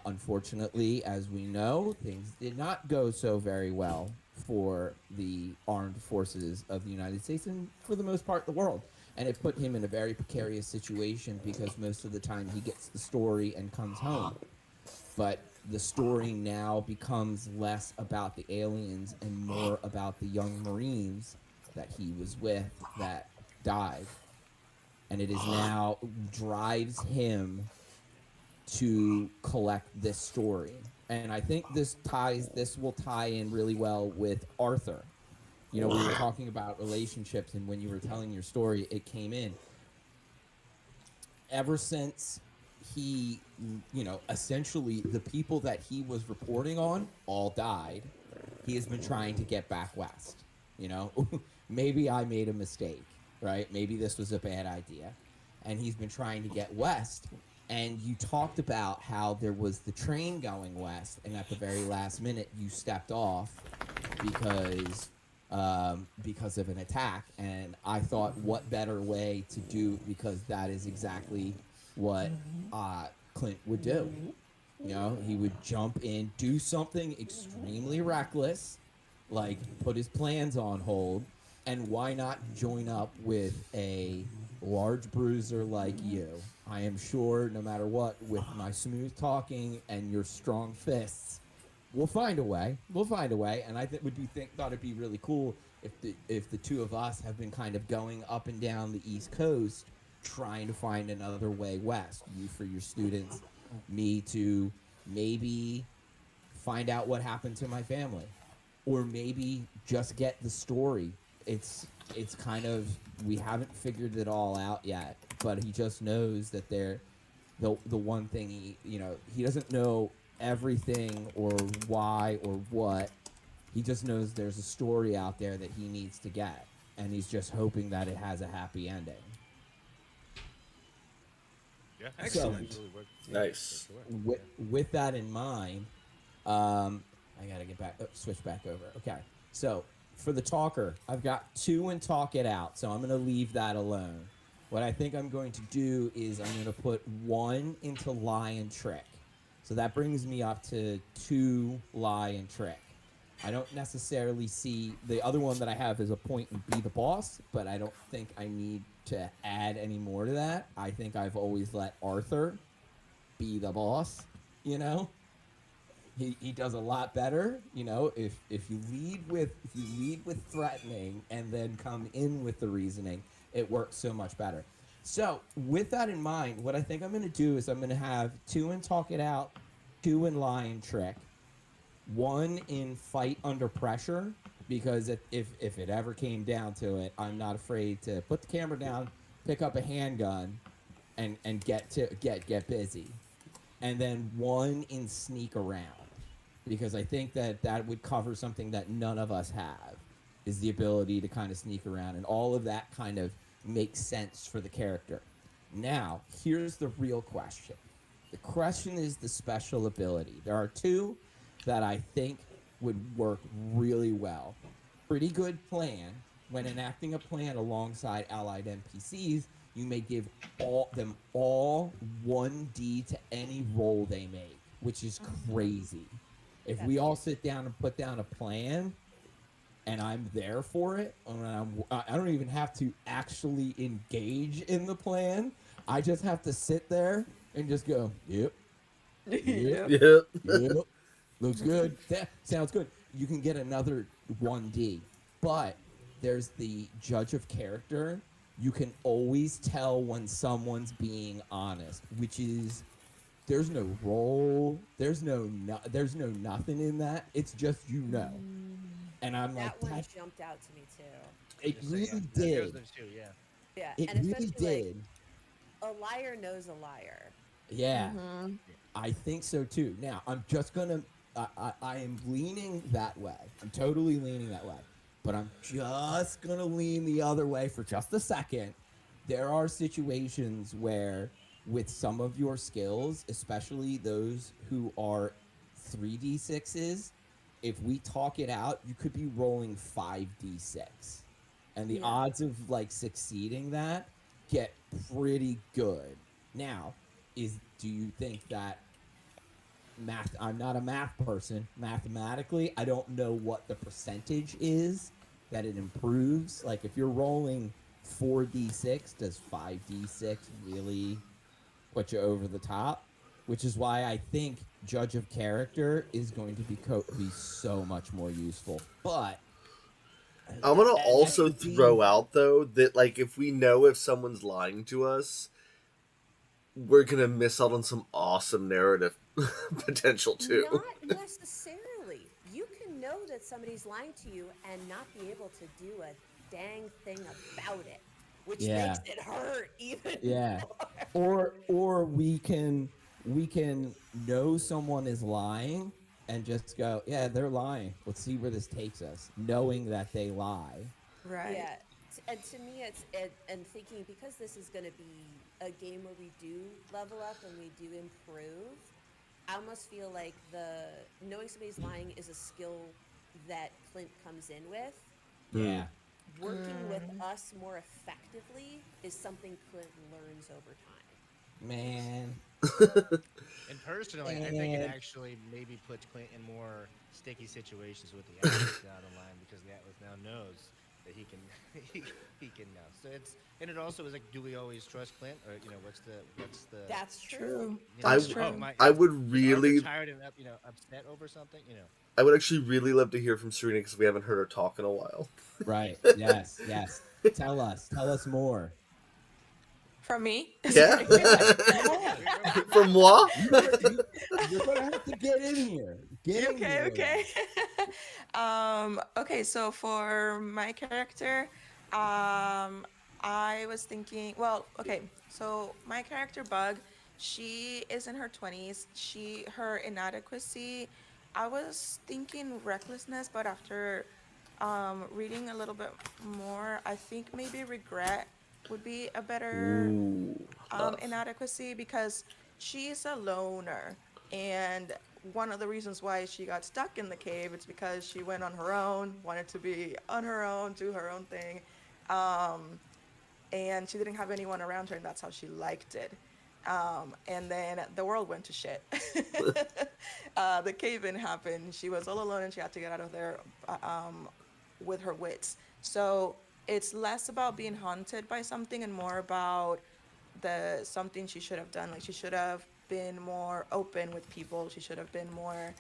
Unfortunately, as we know, things did not go so very well for the armed forces of the United States and, for the most part, the world. And it put him in a very precarious situation because most of the time he gets the story and comes home. But the story now becomes less about the aliens and more about the young Marines that he was with that died. And it is now drives him to collect this story. And I think this will tie in really well with Arthur. You know, we were talking about relationships, and when you were telling your story, it came in. Ever since he, essentially the people that he was reporting on all died, he has been trying to get back west. You know, maybe I made a mistake, right? Maybe this was a bad idea. And he's been trying to get west. And you talked about how there was the train going west, and at the very last minute, you stepped off because because of an attack. And I thought, what better way to do, because that is exactly what Clint would do. You know, he would jump in, do something extremely reckless, like put his plans on hold, and why not join up with a large bruiser like you? I am sure, no matter what, with my smooth talking and your strong fists, we'll find a way. We'll find a way. And I thought it'd be really cool if the two of us have been kind of going up and down the East Coast, trying to find another way west. You for your students, me to maybe find out what happened to my family, or maybe just get the story. It's kind of, we haven't figured it all out yet, but he just knows that the one thing he doesn't know everything or why or what. He just knows there's a story out there that he needs to get, and he's just hoping that it has a happy ending. Yeah, So Excellent. absolutely work. Yeah, for Nice. sure. with, Yeah. with that in mind, I gotta get back, switch back over. Okay, so for the talker, I've got two and talk it out, so I'm gonna leave that alone. What I think I'm going to do is I'm gonna put one into lie and trick, so that brings me up to two lie and trick. I don't necessarily see the other one that I have as a point and be the boss, but I don't think I need to add any more to that. I think I've always let Arthur be the boss, you know? He does a lot better, you know, if you lead with threatening and then come in with the reasoning, it works so much better. So with that in mind, what I think I'm gonna do is I'm gonna have two in talk it out, two in lie and trick, one in fight under pressure, because if it ever came down to it, I'm not afraid to put the camera down, pick up a handgun, and get busy, and then one in sneak around, because I think that that would cover something that none of us have, is the ability to kind of sneak around, and all of that kind of makes sense for the character. Now, here's the real question. The question is the special ability. There are two that I think would work really well. Pretty good plan. When enacting a plan alongside allied NPCs, you may give all 1D to any roll they make, which is crazy. If we That's all huge. sit down and put down a plan and I'm there for it, and I don't even have to actually engage in the plan. I just have to sit there and just go, yep, yep, Yep. Yeah. yep, looks good. That sounds good. You can get another 1D, but there's the judge of character. You can always tell when someone's being honest, which is there's no role, there's no nothing in that. It's just you know. And I'm like That one that. jumped out to me too. I was It just say, yeah, really that goes did. there too. Yeah. Yeah, It and really especially like did. a liar knows a liar. Yeah, Mm-hmm. I think so too. Now I'm just gonna. I am leaning that way. I'm totally leaning that way. But I'm just gonna lean the other way for just a second. There are situations where, with some of your skills, especially those who are 3d6s, if we talk it out, you could be rolling 5d6. And the Yeah. odds of like succeeding that get pretty good. Now, do you think that math, I'm not a math person, mathematically I don't know what the percentage is that it improves, like if you're rolling 4d6, does 5d6 really put you over the top? Which is why I think judge of character is going to be so much more useful. But I'm gonna that also could be. throw out though that like if we know if someone's lying to us, we're gonna miss out on some awesome narrative potential too. Not necessarily. You can know that somebody's lying to you and not be able to do a dang thing about it, which Yeah, makes it hurt even yeah. more. Or we can know someone is lying and just go, yeah, they're lying, let's see where this takes us, knowing that they lie. Right. Yeah. And to me, and thinking because this is going to be a game where we do level up and we do improve, I almost feel like the knowing somebody's lying is a skill that Clint comes in with. Hmm. Yeah. Working with us more effectively is something Clint learns over time. Man. And personally, I think it And actually maybe puts Clint in more sticky situations with the Atlas down the line because the Atlas now knows that he can he can now. So it's and it also is like, do we always trust Clint or what's the That's true. True. you know I That's w- what true. my I would is Arthur really tired and upset over something? I would actually really love to hear from Serena because we haven't heard her talk in a while. right, yes, yes. Tell us more. From me? Yeah, Sorry. Yeah, come on. from moi. You're gonna have to get in here. Get in Okay, here, okay. lady. Okay, so for my character, I was thinking, well, okay, so my character Bug, she is in her 20s. Her inadequacy, I was thinking recklessness, but after reading a little bit more, I think maybe regret would be a better Ooh, about inadequacy because she's a loner. And one of the reasons why she got stuck in the cave is because she went on her own, wanted to be on her own, do her own thing. Um, and she didn't have anyone around her, and that's how she liked it. And then the world went to shit. The cave-in happened. She was all alone, and she had to get out of there with her wits. So it's less about being haunted by something and more about the something she should have done. Like she should have been more open with people. She should have been more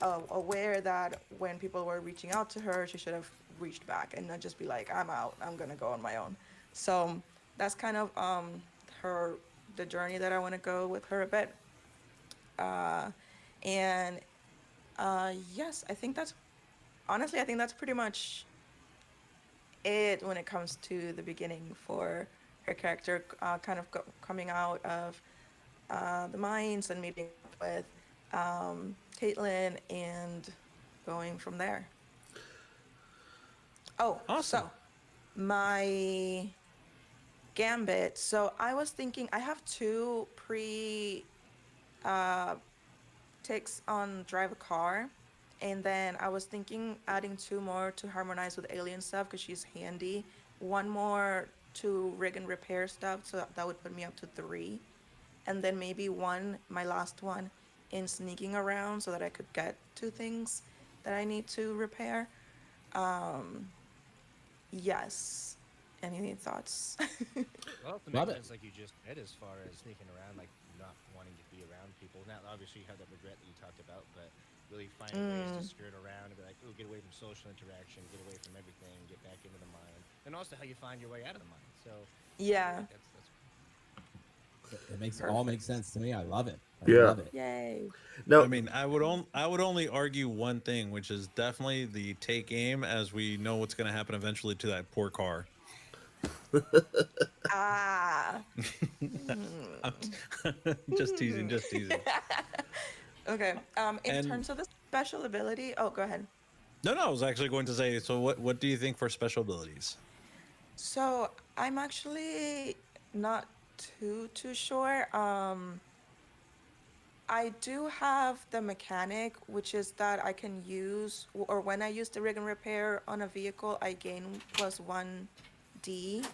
um, aware that when people were reaching out to her, she should have reached back and not just be like, "I'm out. I'm gonna go on my own." So that's kind of her the journey that I want to go with her a bit. Uh, and yes, I think that's honestly, I think that's pretty much it when it comes to the beginning for her character, kind of coming out of the mines and meeting up with Caitlin and going from there. Oh, Awesome. so my gambit. So I was thinking I have two pre uh, ticks on drive a car, and then I was thinking adding two more to harmonize with alien stuff because she's handy. One more to rig and repair stuff, so that would put me up to three, and then maybe one, my last one, in sneaking around so that I could get two things that I need to repair. Um, yes. Any thoughts? Well, to make Love it. sense, like you just said, as far as sneaking around, like not wanting to be around people. Now, obviously, you have that regret that you talked about, but really finding ways to Mm, skirt around and be like, oh, get away from social interaction, get away from everything, get back into the mind, and also how you find your way out of the mind. So, I feel yeah. like that's It makes all makes Perfect. sense to me. I love it. I Yeah. love it. Yay. I Now, mean, I would only argue one thing, which is definitely the take aim, as we know what's going to happen eventually to that poor car. Ah. I'm Hmm. just teasing, just teasing. Okay. In And terms of the special ability, oh, go ahead. no, no, I was actually going to say. So, what do you think for special abilities? So I'm actually not too sure. I do have the mechanic, which is that I can use, or when I use the rig and repair on a vehicle, I gain plus 1D.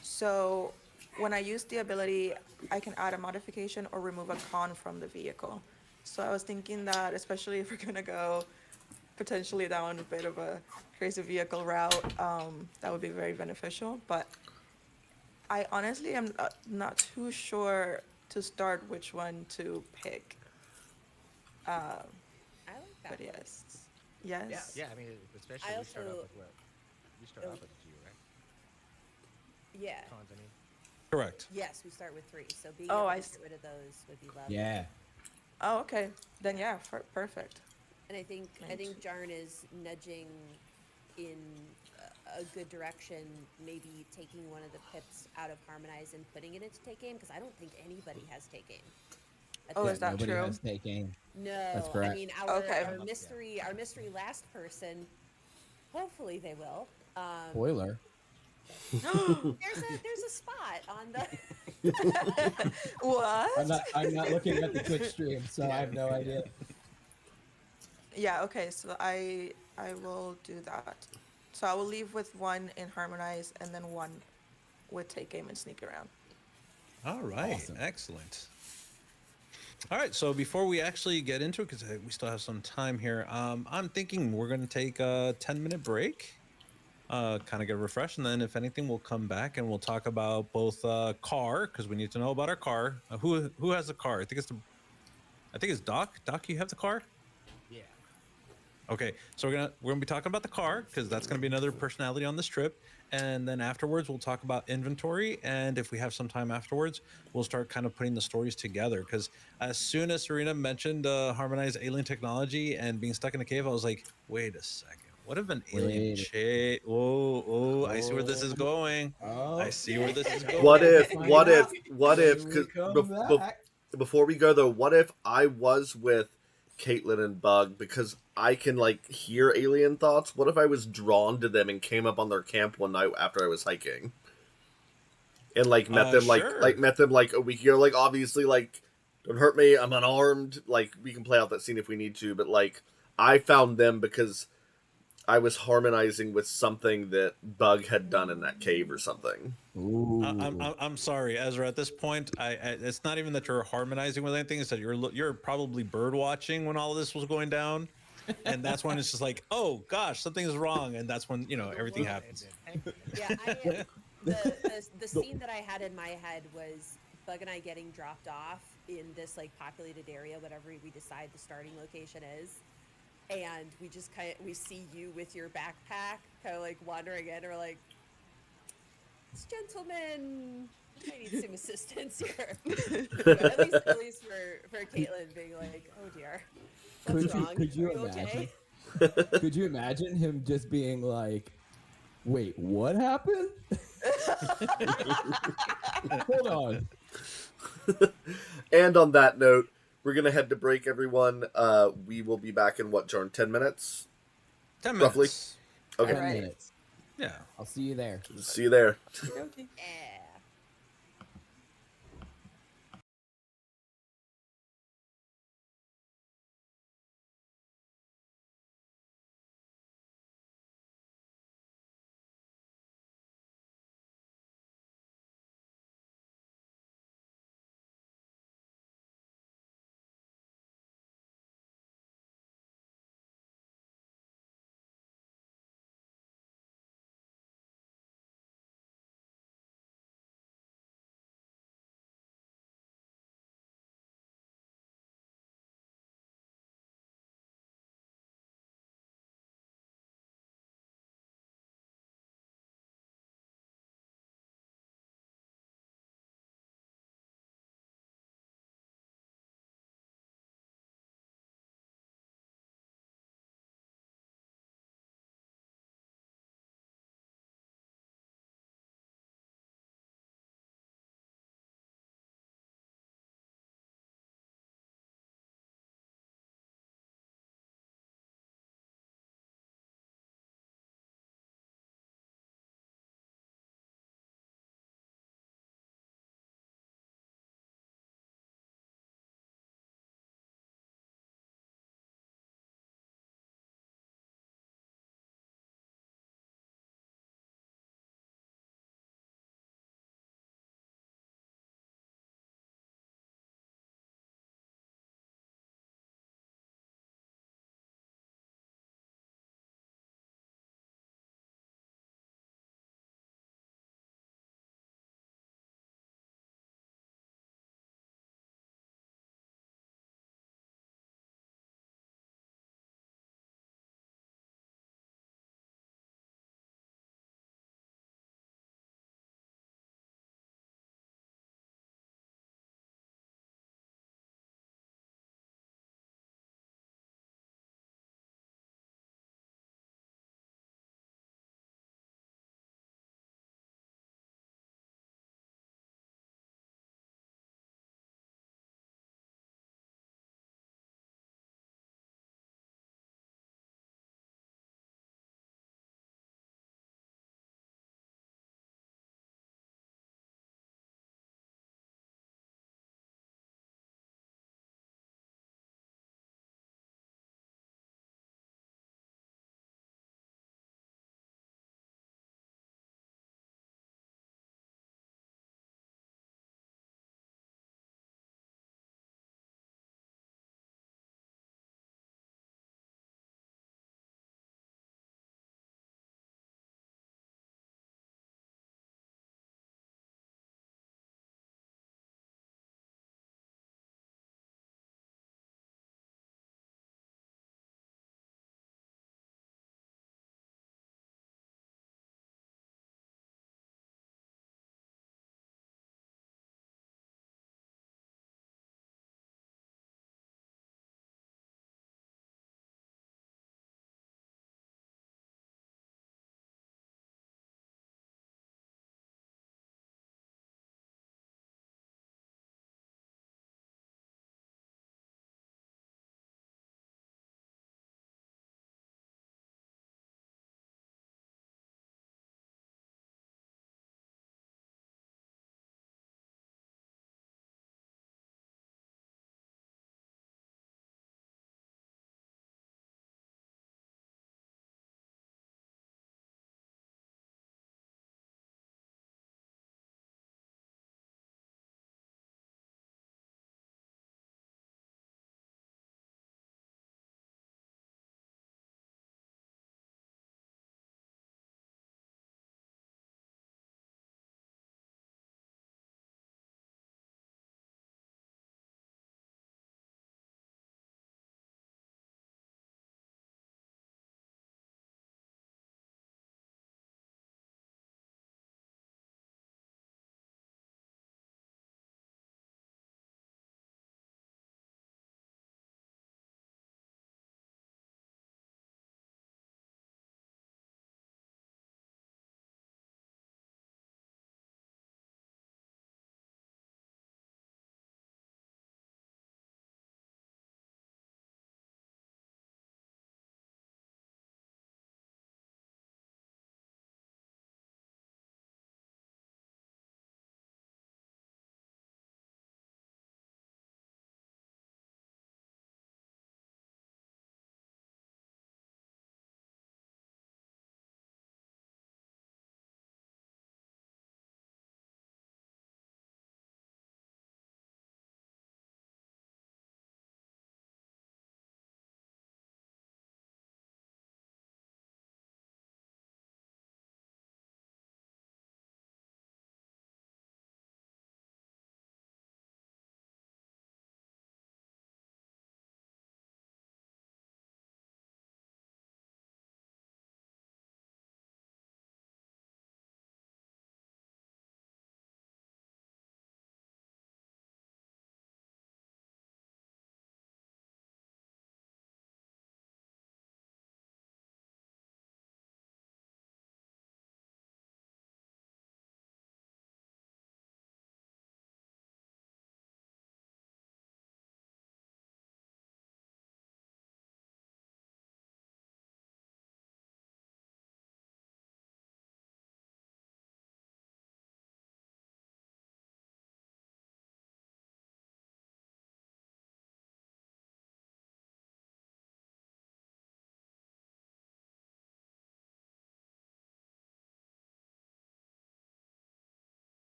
So when I use the ability, I can add a modification or remove a con from the vehicle. So I was thinking that, especially if we're gonna go potentially down a bit of a crazy vehicle route, that would be very beneficial. But I honestly am not too sure to start which one to pick. Um, I like that but one. yes, yeah, yes. yeah. I mean, especially I we start off also, with what we start oh, off with G, right? yeah, Cons, I mean. Correct. yes, we start with three. So being Oh, able I. to get rid of those would be lovely. Yeah. Oh, okay. Then yeah, perfect. And I And think Jarn is nudging in a good direction, maybe taking one of the pips out of Harmonize and putting it into Take Aim because I don't think anybody has Take Aim at oh, this Yeah. is that point. Nobody true? has taking. That's No, I correct. mean Okay. Yeah. our mystery last person. Hopefully they will. Spoiler. There's a spot on the. I'm What? not. I'm not looking at the Twitch stream, so I Yeah, have no yeah. idea. Yeah, okay. So I will do that. So I will leave with one in Harmonize and then one with Take Aim and Sneak Around. All right, Awesome. excellent. All right, so before we actually get into it, because we still have some time here, I'm thinking we're going to take a 10-minute break, kind of get refreshed, and then if anything, we'll come back and we'll talk about both car, because we need to know about our car. Who has the car? I think it's Doc. Doc, you have the car. Yeah. Okay, so we're gonna be talking about the car because that's gonna be another personality on this trip, and then afterwards we'll talk about inventory, and if we have some time afterwards, we'll start kind of putting the stories together. Because as soon as Serena mentioned harmonized alien technology and being stuck in a cave, I was like, wait a second, what if an alien Wait. Oh, oh, I see where this is Oh. going. I Oh. see where this is what going. if? Find What out if? What if? when we Because come back. before we go though, what if I was with Caitlin and Bug because I can like hear alien thoughts? What if I was drawn to them and came up on their camp one night after I was hiking? and like met them Sure. met them like a week ago. Like obviously like don't hurt me, I'm unarmed. Like we can play out that scene if we need to, but like I found them because I was harmonizing with something that Bug had done in that cave or something. I'm sorry, Ezra. At this point, it's not even that you're harmonizing with anything. It's that you're probably bird watching when all of this was going down, and that's when it's just like, oh gosh, something is wrong, and that's when everything Well, happens. Yeah, the scene that I had in my head was Bug and I getting dropped off in this like populated area, whatever we decide the starting location is, and we just we see you with your backpack, kind of like wandering in, and we're like, this gentleman might need some assistance here. At least for Caitlin being like, oh dear, what's wrong? Could you Are you imagine? okay? Could you imagine him just being like, "Wait, what happened? Hold on." And on that note, we're gonna head to break, everyone. We will be back in what, Jordan? 10 minutes, 10 minutes. roughly. Okay. 10 minutes. Yeah. I'll see you there. See you there. Okay. Yeah.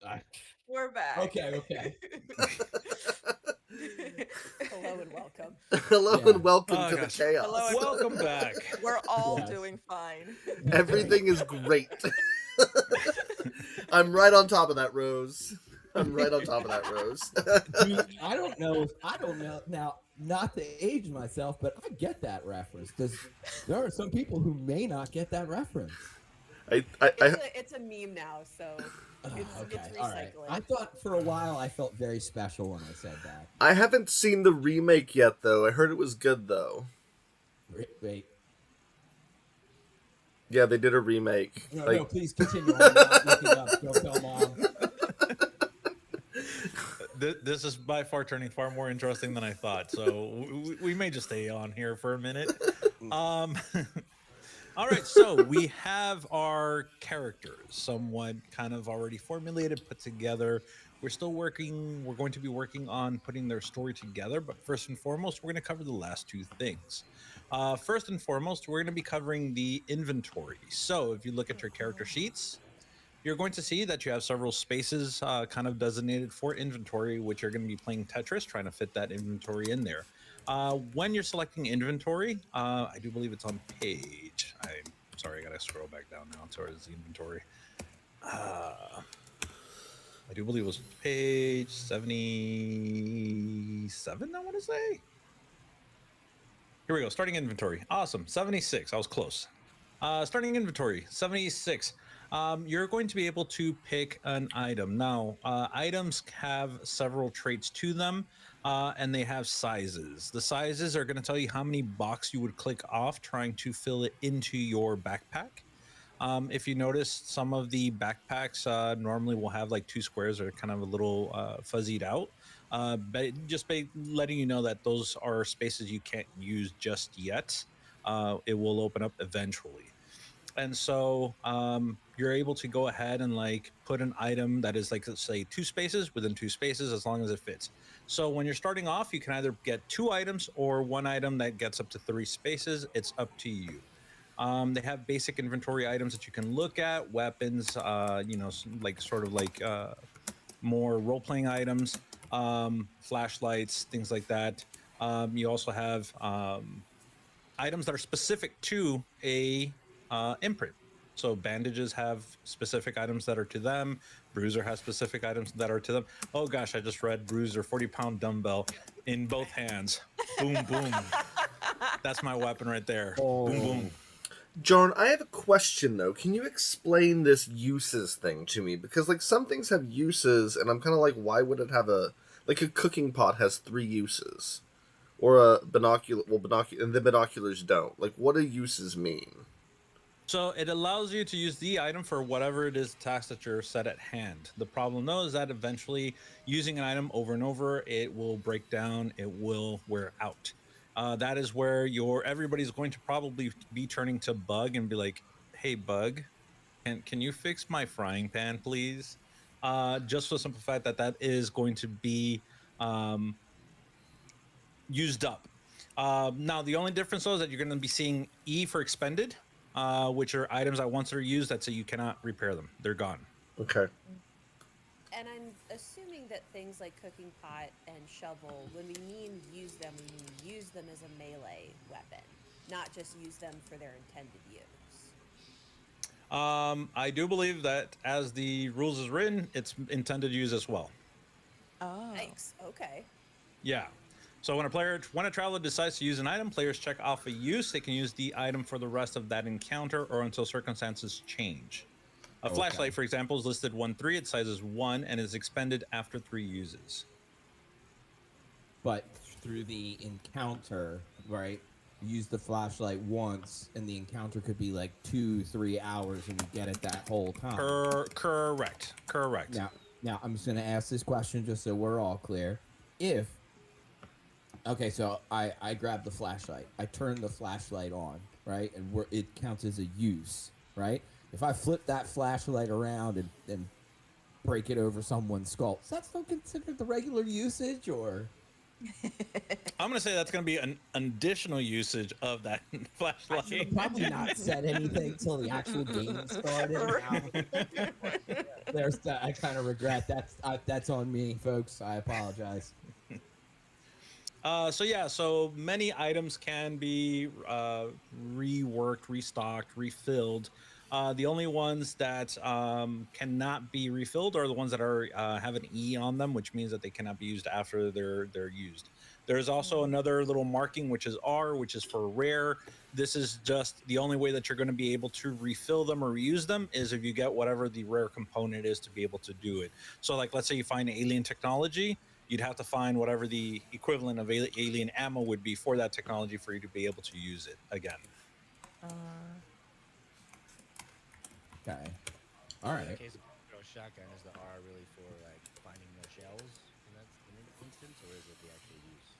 I- We're back. okay. Hello and welcome. Hello Yeah. and welcome Oh to the gosh. chaos. Hello, Welcome everyone. back. We're all Yes. doing fine. Everything is great. I'm right on top of that, Rose. I'm right on top of that, Rose. Dude, I don't know now, not to age myself, but I get that reference. There are some people who may not get that reference. It's a meme now, so it's All right. recycling. I thought for a while I felt very special when I said that. I haven't seen the remake yet, though. I heard it was good, though. Wait. Yeah, they did a remake. No, please continue. I'm not looking up. Don't tell mom. This is by far turning far more interesting than I thought. So we may just stay on here for a minute. Um, all right, so we have our characters somewhat kind of already formulated, put together. We're still working, we're going to be working on putting their story together, but first and foremost, we're going to cover the last two things. First and foremost, we're going to be covering the inventory. So if you look at your character sheets, you're going to see that you have several spaces kind of designated for inventory, which you're going to be playing Tetris, trying to fit that inventory in there. When you're selecting inventory, I do believe it's on page. I'm sorry, I got to scroll back down now towards the inventory. I do believe it was page 77, I want to say. Here we go. Starting inventory. Awesome. 76. I was close. Starting inventory. 76. You're going to be able to pick an item. Now, items have several traits to them, and they have sizes. The sizes are going to tell you how many box you would click off trying to fill it into your backpack. If you notice, some of the backpacks normally will have like two squares that are kind of a little fuzzied out. But just by letting you know that those are spaces you can't use just yet. It will open up eventually. And so you're able to go ahead and like put an item that is like, let's say, two spaces within two spaces as long as it fits. So when you're starting off, you can either get two items or one item that gets up to three spaces. It's up to you. They have basic inventory items that you can look at, weapons, like sort of like more role playing items, flashlights, things like that. You also have items that are specific to a imprint. So bandages have specific items that are to them. Bruiser has specific items that are to them. Oh gosh, I just read Bruiser 40-pound dumbbell in both hands. Boom, boom. That's my weapon right there. Boom, boom. John, I have a question though. Can you explain this uses thing to me? Because like some things have uses, and I'm kind of like, why would it have a cooking pot has three uses, or a binocular? Well, and the binoculars don't. Like, what do uses mean? So it allows you to use the item for whatever it is task that you're set at hand. The problem though is that eventually using an item over and over, it will break down, it will wear out. That is where everybody's going to probably be turning to Bug and be like, "Hey, Bug, can you fix my frying pan, please?" Just for the simple fact that that is going to be um, used up. Now, the only difference though is that you're going to be seeing E for expended, which are items that once they're used, that's so you cannot repair them. They're gone. Okay. And I'm assuming that things like cooking pot and shovel, when we mean use them, we mean use them as a melee weapon, not just use them for their intended use. I do believe that as the rules is written, it's intended use as well. Oh. Yikes. Okay. Yeah. So when a traveler decides to use an item, players check off a use. They can use the item for the rest of that encounter or until circumstances change. A flashlight, for example, is listed 1-3. Its size is 1 and is expended after 3 uses. But through the encounter, right? You use the flashlight once, and the encounter could be like 2-3 hours, and you get it that whole time. Correct. Now I'm just gonna ask this question just so we're all clear. Okay, so I grab the flashlight. I turn the flashlight on, right? And it counts as a use, right? If I flip that flashlight around and break it over someone's skull, is that still considered the regular usage, or? I'm gonna say that's gonna be an additional usage of that I should flashlight. have probably not said anything till the actual game started. Now, I kind of regret that's on me, folks. I apologize. So yeah, so many items can be reworked, restocked, refilled. The only ones that cannot be refilled are the ones that are have an E on them, which means that they cannot be used after they're used. There's also another little marking which is R, which is for rare. This is just the only way that you're going to be able to refill them or reuse them is if you get whatever the rare component is to be able to do it. So like let's say you find alien technology, you'd have to find whatever the equivalent of alien ammo would be for that technology for you to be able to use it again. Uh, Okay. All So in the right. case of shotgun, is the R really for like finding more shells in that instance, or is it the actual use?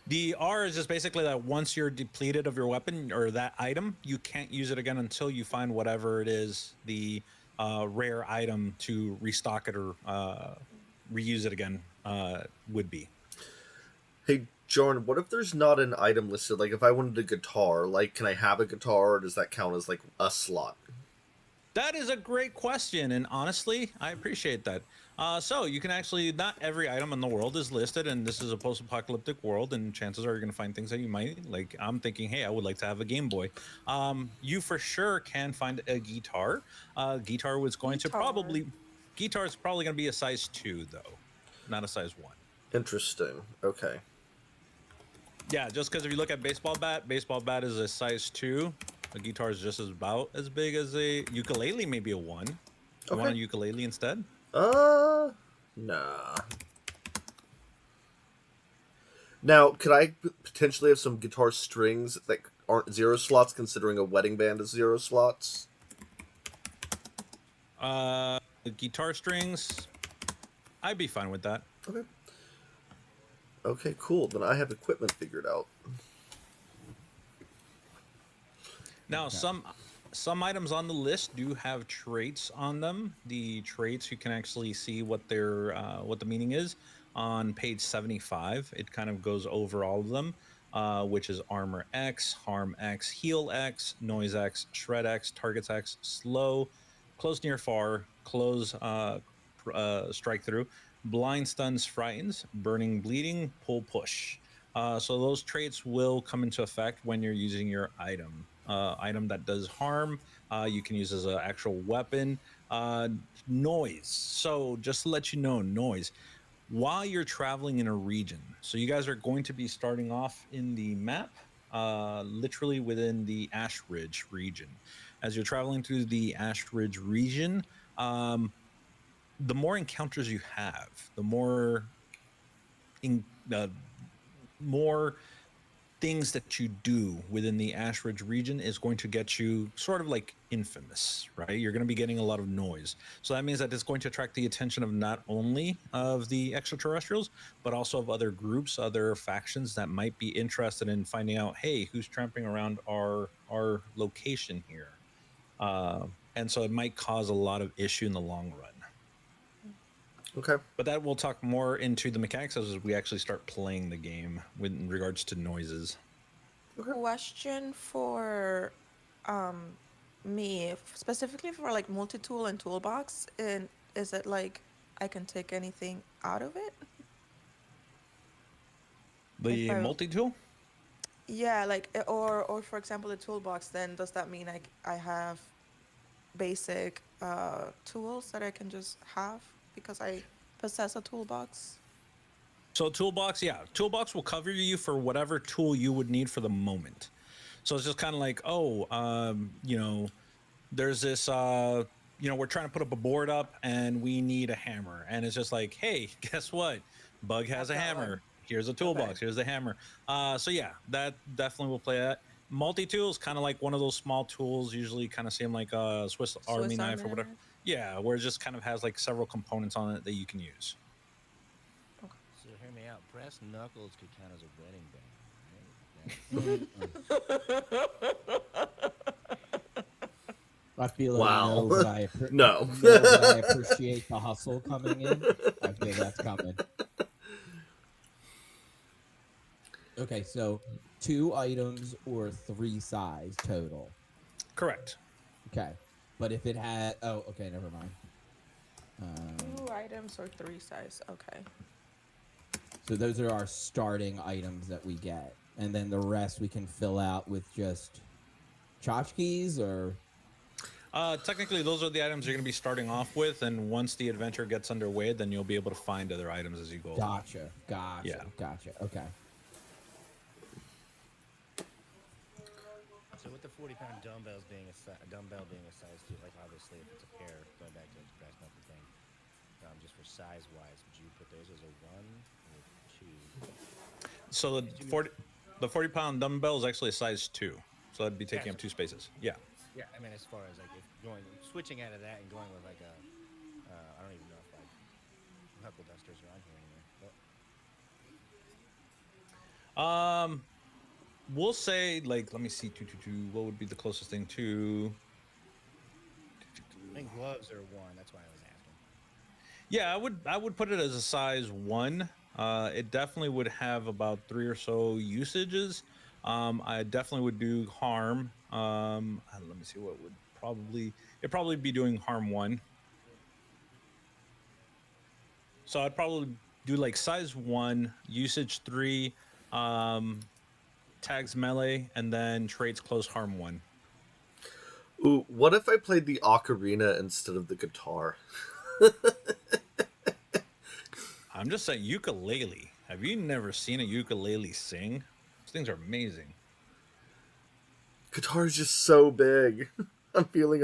The R is just basically that once you're depleted of your weapon or that item, you can't use it again until you find whatever it is, the rare item to restock it or reuse it again would be. Hey, Jordan, what if there's not an item listed? Like, if I wanted a guitar, like, can I have a guitar, or does that count as, like, a slot? That is a great question, and honestly, I appreciate that. So you can actually not every item in the world is listed, and this is a post-apocalyptic world, and chances are you're going to find things that you might like. I'm thinking, hey, I would like to have a Game Boy. You for sure can find a guitar. Guitar was going to Guitar. probably guitar is probably going to be a size 2 though, not a size 1. Interesting. Okay. Yeah, just because if you look at baseball bat is a size 2. A guitar is just as about as big as a ukulele, maybe a 1. You want a Okay. ukulele instead? Nah. Now, could I potentially have some guitar strings that aren't zero slots, considering a wedding band is zero slots? Uh, Guitar strings, I'd be fine with that. Okay. Okay, cool. Then I have equipment figured out. Now, Okay. some items on the list do have traits on them. The traits you can actually see what the meaning is on page 75. It kind of goes over all of them, which is armor X, harm X, heal X, noise X, shred X, targets X, slow, close near far, close strike through, blind stuns frightens, burning bleeding, pull push. So those traits will come into effect when you're using your item. Item that does harm, you can use as an actual weapon. Uh, Noise. So just to let you know, noise. While you're traveling in a region, so you guys are going to be starting off in the map, literally within the Ash Ridge region. As you're traveling through the Ash Ridge region, um, the more encounters you have, the in, uh, more things that you do within the Ashridge region is going to get you sort of like infamous, right? You're going to be getting a lot of noise. So that means that it's going to attract the attention of not only of the extraterrestrials, but also of other groups, other factions that might be interested in finding out, hey, who's tramping around our location here? And so it might cause a lot of issue in the long run. Okay. But that we'll talk more into the mechanics as we actually start playing the game with in regards to noises. Okay. Question for um me, specifically for like multi-tool and toolbox, and is it like I can take anything out of it? If The I, multi-tool? yeah, like or for example the toolbox, then does that mean I have basic tools that I can just have because I possess a toolbox? So toolbox, yeah, toolbox will cover you for whatever tool you would need for the moment. So it's just kind of like, oh, there's this, we're trying to put up a board up and we need a hammer, and it's just like, hey, guess what? Bug has I've a got one. hammer. Here's a Okay. toolbox. Here's the hammer. So yeah, that definitely will play that. Multi tool is kind of like one of those small tools. Usually, kind of seem like a Swiss Army Swiss knife Army or whatever. knife. Yeah, where it just kind of has like several components on it that you can use. Okay. So hear me out. Brass knuckles could count as a wedding band, right? I feel it. Wow. No, but No. no, but I appreciate the hustle coming in. I feel that's coming. Okay, so 2 items or 3 size total. Correct. Okay, but if it had, oh, okay, never mind. Um, 2 items or 3 size. Okay. so those are our starting items that we get, and then the rest we can fill out with just tchotchkes or. Technically, those are the items you're going to be starting off with, and once the adventure gets underway, then you'll be able to find other items as you go along. Gotcha, gotcha, Yeah. gotcha. Okay. So with the 40-pound dumbbells being a dumbbell being a size two, like obviously if it's a pair, going back to the brass knuckle thing, just for size wise, would you put those as a one or two? So Did you make? 40 pound dumbbell is actually a size 2. So that'd be Yeah, taking up 2 spaces. Yeah. yeah. I mean, as far as like if going switching out of that and going with like a, I don't even know if like knuckle dusters are on here anymore. But Um, we'll say like let me see 222. What would be the closest thing to? I think gloves are one. That's why I was asking. Yeah, I would put it as a size 1. It definitely would have about 3 or so usages. I definitely would do harm. Let me see what would probably it probably be doing harm 1. So I'd probably do like size 1, usage 3, um, tags melee, and then traits close harm 1. Ooh, what if I played the ocarina instead of the guitar? I'm just saying ukulele. Have you never seen a ukulele sing? Those things are amazing. Guitar is just so big. I'm feeling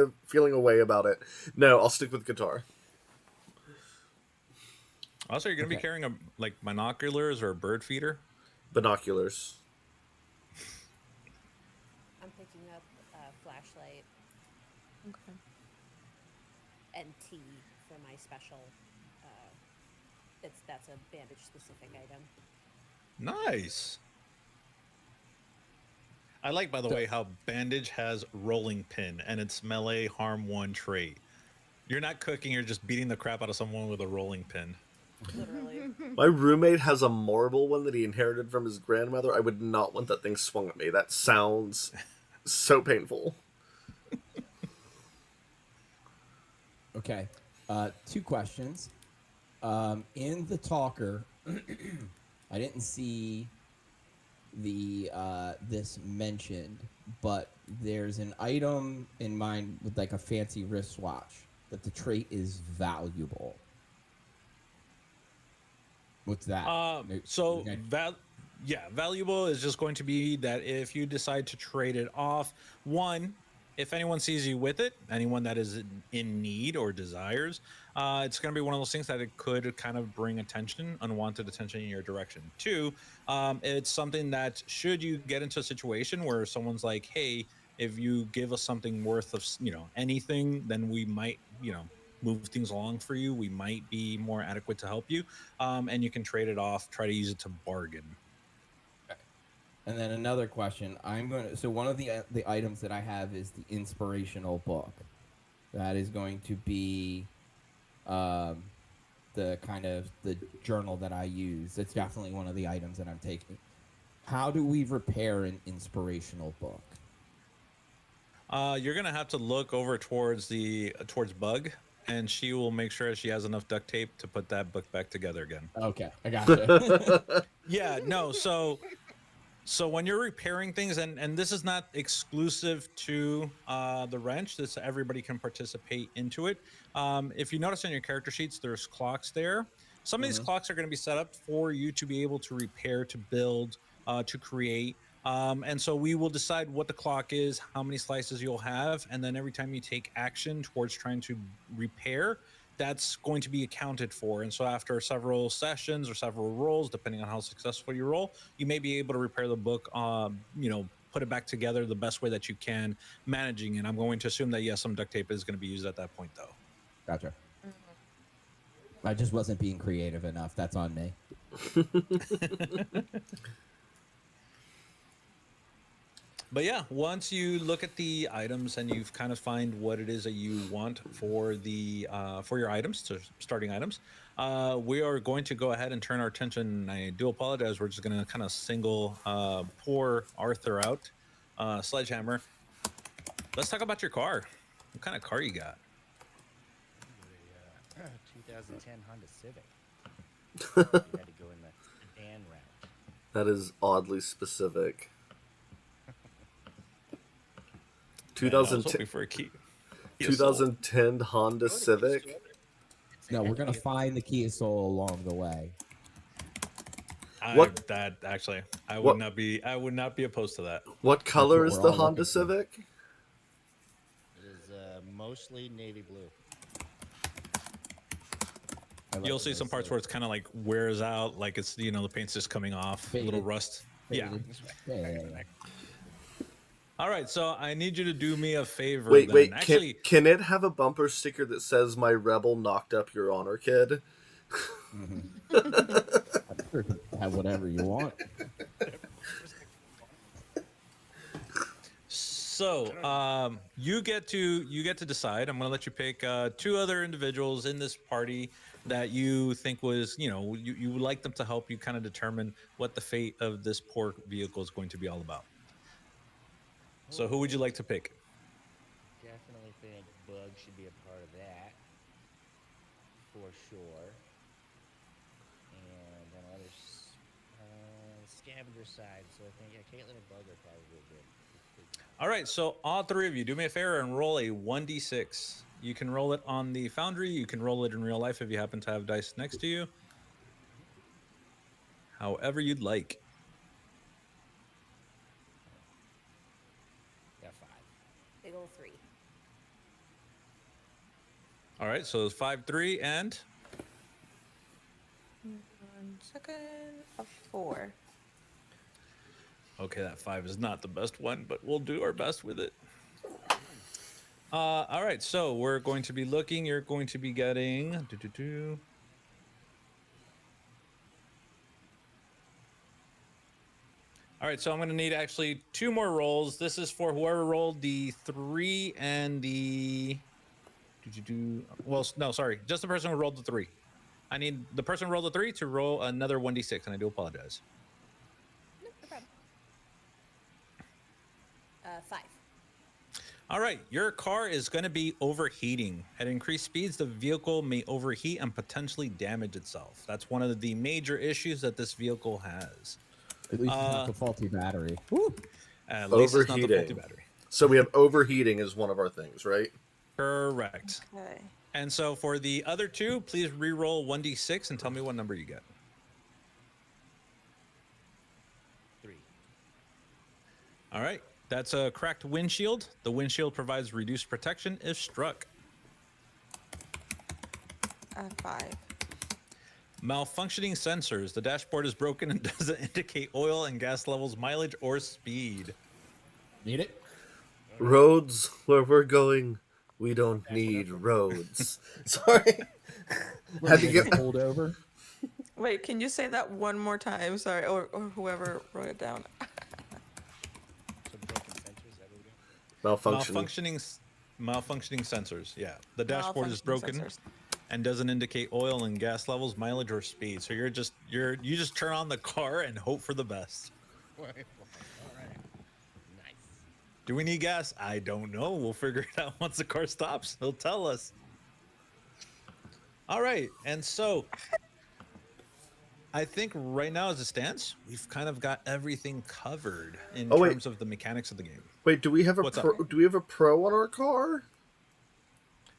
a way about it. No, I'll stick with guitar. Also, you're gonna be Okay. carrying a like binoculars or a bird feeder. Binoculars. I'm picking up a flashlight Okay. and tea for my special. Uh, that's a bandage specific item. Nice. I like, by the So way, how bandage has rolling pin and it's melee harm 1 trait. You're not cooking; you're just beating the crap out of someone with a rolling pin. Literally. My roommate has a marble one that he inherited from his grandmother. I would not want that thing swung at me. That sounds so painful. okay, 2 questions. In the talker, I didn't see the this mentioned, but there's an item in mine with like a fancy wristwatch that the trait is valuable. What's that? So Okay. yeah, valuable is just going to be that if you decide to trade it off, one, if anyone sees you with it, anyone that is in need or desires, it's going to be one of those things that it could kind of bring attention, unwanted attention in your direction. Two, it's something that should you get into a situation where someone's like, hey, if you give us something worth of anything, then we might move things along for you. We might be more adequate to help you, and you can trade it off, try to use it to bargain. And then another question. I'm going to. So one of the items that I have is the inspirational book. That is going to be um, the kind of the journal that I use. It's definitely one of the items that I'm taking. How do we repair an inspirational book? You're gonna have to look over towards Bug, and she will make sure she has enough duct tape to put that book back together again. Okay, I gotcha. Yeah, no. So when you're repairing things, and this is not exclusive to the wrench, this everybody can participate into it. If you notice on your character sheets, there's clocks there. Some of these hmm clocks are going to be set up for you to be able to repair, to build, to create. And so we will decide what the clock is, how many slices you'll have, and then every time you take action towards trying to repair, that's going to be accounted for. And so after several sessions or several rolls, depending on how successful you roll, you may be able to repair the book, put it back together the best way that you can, managing it. I'm going to assume that, yes, some duct tape is going to be used at that point, though. Gotcha. Mhm. I just wasn't being creative enough. That's on me. But yeah, once you look at the items and you've kind of find what it is that you want for the for your items, so starting items, we are going to go ahead and turn our attention. I do apologize. We're just going to kind of single pour Arthur out. Sledgehammer. Let's talk about your car. What kind of car you got? A 2010 Honda Civic. You had to go in the sedan route. That is oddly specific. Man, I was 2010, hoping for a key. 2010 Honda Civic. No, we're gonna find the Kia Soul along the way. What- That actually, I what- would not be. I would not be opposed to that. What color what is we're the all Honda looking for. Civic? It is mostly navy blue. I love You'll it see when some it's parts where it's kind of like wears out, like it's the paint's just coming off, a little Faded. rust. Yeah. faded. Yeah. All right, so I need you to do me a favor. Wait, then. wait. Actually, Can it have a bumper sticker that says "My rebel knocked up your honor, kid"? I'm sure you can have whatever you want. so you get to decide. I'm going to let you pick two other individuals in this party that you think was, you would like them to help you kind of determine what the fate of this poor vehicle is going to be all about. So who would you like to pick? Definitely think Bug should be a part of that. For sure. And then scavenger side. So I think Caitlin and Bug are probably good. All right, so all three of you, do me a favor and roll a 1d6. You can roll it on the Foundry. You can roll it in real life if you happen to have dice next to you. However you'd like. Got 5. Big ol' 3. All right, so it's 5, 3, and 1 second. A 4. okay, that 5 is not the best one, but we'll do our best with it. All right, so we're going to be looking. You're going to be getting. All right, so I'm going to need actually 2 more rolls. This is for whoever rolled the 3 and the. Well, no, sorry, just the person who rolled the 3. I need the person who rolled the 3 to roll another 1d6, and I do apologize. No, no problem. 5. All right, your car is going to be overheating. At increased speeds, the vehicle may overheat and potentially damage itself. That's one of the major issues that this vehicle has. At least it's not the faulty battery. Woo! At least it's not the faulty Overheating. battery. So we have overheating as one of our things, right? Correct. Okay. And so for the other 2, please re-roll 1d6 and tell me what number you get. 3. All right, that's a cracked windshield. The windshield provides reduced protection if struck. 5. Malfunctioning sensors. The dashboard is broken and doesn't indicate oil and gas levels, mileage, or speed. Need it? Roads where we're going, we don't need roads. Sorry. Had to get pulled over. Wait, can you say that one more time? Sorry, or whoever wrote it down. So broken sensors, is that what we got? malfunction. Malfunctioning sensors. Yeah, the dashboard is Malfunctioning broken sensors. and doesn't indicate oil and gas levels, mileage, or speed. So you just turn on the car and hope for the best. All right. Nice. Do we need gas? I don't know. We'll figure it out once the car stops. He'll tell us. All right, and so I think right now, as it stands, we've kind of got everything covered in Oh, wait. terms of the mechanics of the game. Wait, do we have a What's pro? up? Do we have a pro on our car?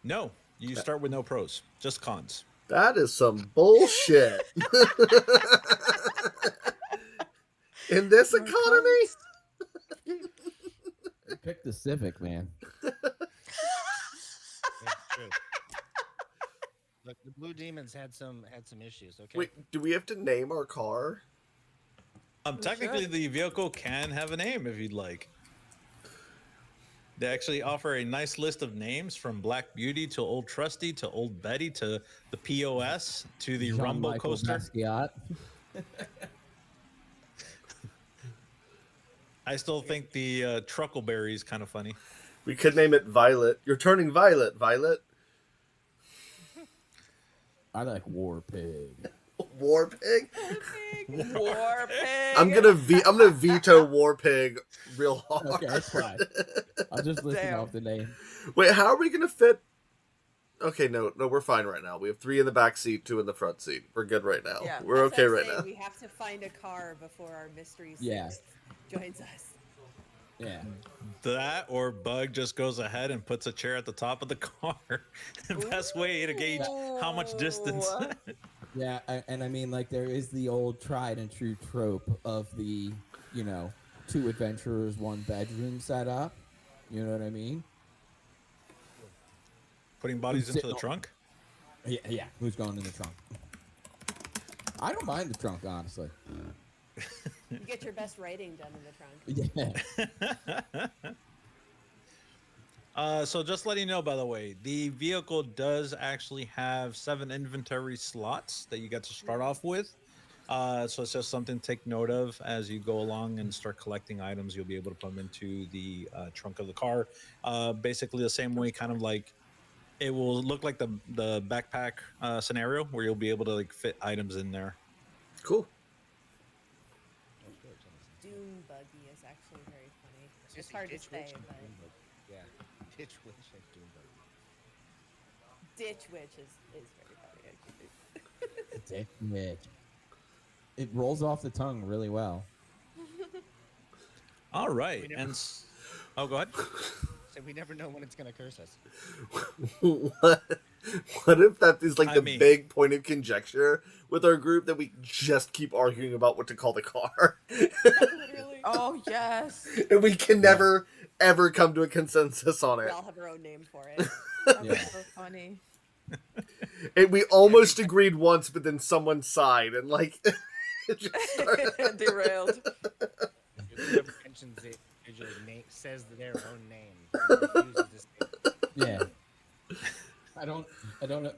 No, you start with no pros, just cons. That is some bullshit. In this economy? Pick the Civic, man. That's true. Look, the Blue Demons had some issues. Okay. Wait, do we have to name our car? Technically, should. the vehicle can have a name if you'd like. They actually offer a nice list of names from Black Beauty to Old Trusty to Old Betty to the POS to the Rumble Jean-Michel Coaster. Basquiat. I still think the truckleberry is kind of funny. We could name it Violet. You're turning violet, Violet. I like War Pig. War Pig. War pig. I'm gonna veto War Pig real hard. Okay, that's fine. I'll just listen Damn. off the name. Wait, how are we gonna fit? Okay, no, we're fine right now. We have 3 in the back seat, 2 in the front seat. We're good right now. Yeah. We're That's okay what I'm right saying, now. We have to find a car before our mystery Yeah. sixth joins us. Yeah. That or Bug just goes ahead and puts a chair at the top of the car. The best way to gauge how much distance. Ooh. Yeah, and I mean, like, there is the old tried and true trope of the, 2 adventurers, 1 bedroom setup. You know what I mean? Putting bodies into the Sitting- trunk. Yeah. Who's going in the trunk? I don't mind the trunk, honestly. You get your best writing done in the trunk. Yeah. So just letting you know, by the way, the vehicle does actually have 7 inventory slots that you get to start off with. So it's just something to take note of as you go along and start collecting items. You'll be able to put them into the trunk of the car. Basically the same way, kind of like it will look like the backpack scenario where you'll be able to like fit items in there. Cool. Doom buggy is actually very funny. It's just hard to Ditch Witch say, and but Doom Buggy. Yeah, Ditch Witch and Doom Buggy. Ditch Witch is very funny actually. Dick Mitch. It rolls off the tongue really well. All right, We never- and oh, go ahead. So we never know when it's gonna curse us. What if that is like I the mean- big point of conjecture with our group that we just keep arguing about what to call the car, Literally. Oh yes. and we can never ever come to a consensus on We it. all have our own name for it. That's Yeah. so funny. And we almost agreed once, but then someone sighed and like it just started. Derailed. Whoever mentions it, usually says their own name. And refuses to say it. Yeah. I don't know.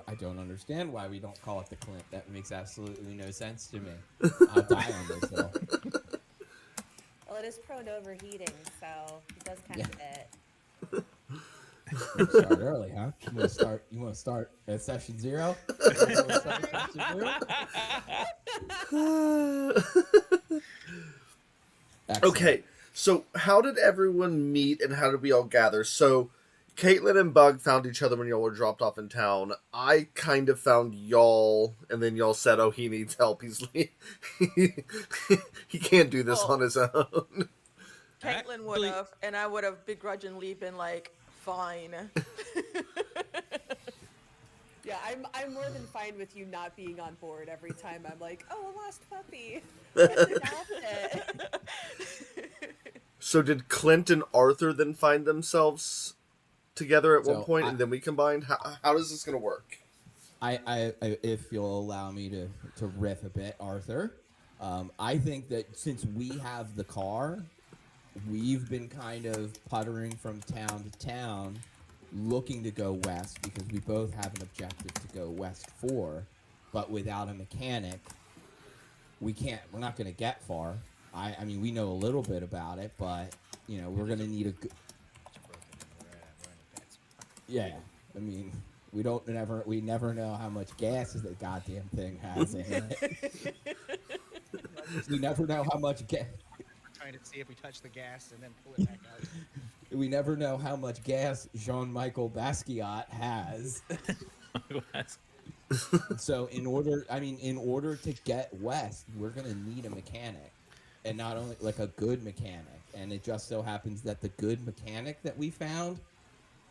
I don't understand why we don't call it the Clint. That makes absolutely no sense to me. I'll die on this hill. Well, it is prone to overheating, so it does kind of fit. You start early, huh? You want to start at session 0? You wanna start at session 0? Excellent. Okay, so how did everyone meet and how did we all gather? So, Caitlin and Bug found each other when y'all were dropped off in town. I kind of found y'all, and then y'all said, "Oh, he needs help. He can't do this Oh. on his own." Caitlin would have, and I would have begrudgingly been like, fine. Yeah, I'm more than fine with you not being on board every time. I'm like, oh, a lost puppy. Let's adopt it. So, did Clint and Arthur then find themselves together at one So, point, and then we combined? How is this going to work? I if you'll allow me to riff a bit, Arthur, I think that since we have the car, we've been kind of puttering from town to town, looking to go west because we both have an objective to go west for, but without a mechanic, we're not going to get far. I mean, we know a little bit about it, but we're going to need a good. It's broken. And we're in a bad spot. Yeah, I mean, we never know how much gas the goddamn thing has in it. We never know how much gas. We're trying to see if we touch the gas and then pull it back out. We never know how much gas Jean-Michel Basquiat has. So in order to get west, we're gonna need a mechanic, and not only like a good mechanic. And it just so happens that the good mechanic that we found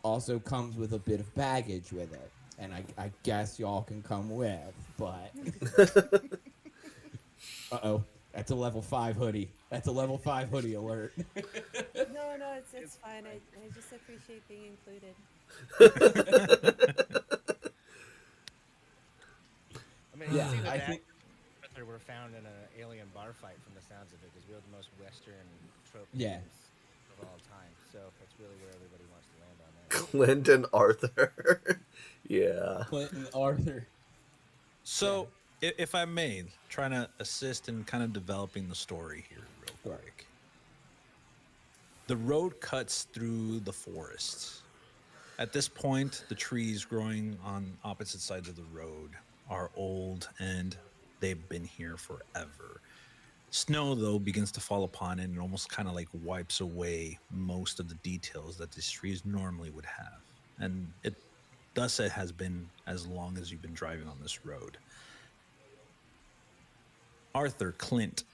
also comes with a bit of baggage with it. And I guess y'all can come with, but uh-oh, that's a level 5 hoodie. That's a level 5 hoodie alert. No, it's fine. I just appreciate being included. I mean, Yeah, it's either I that think- or we're found in an alien bar fight from the sounds of it, because we're the most Western trope Yeah. games of all time. So that's really where everybody wants to land on that. Clint and Arthur. Yeah. Clinton, Arthur. So, if I may, trying to assist in kind of developing the story here, real Sure. quick. The road cuts through the forest. At this point, the trees growing on opposite sides of the road are old and they've been here forever. Snow, though, begins to fall upon it and almost kind of like wipes away most of the details that these trees normally would have. And thus it has been as long as you've been driving on this road. Arthur, Clint.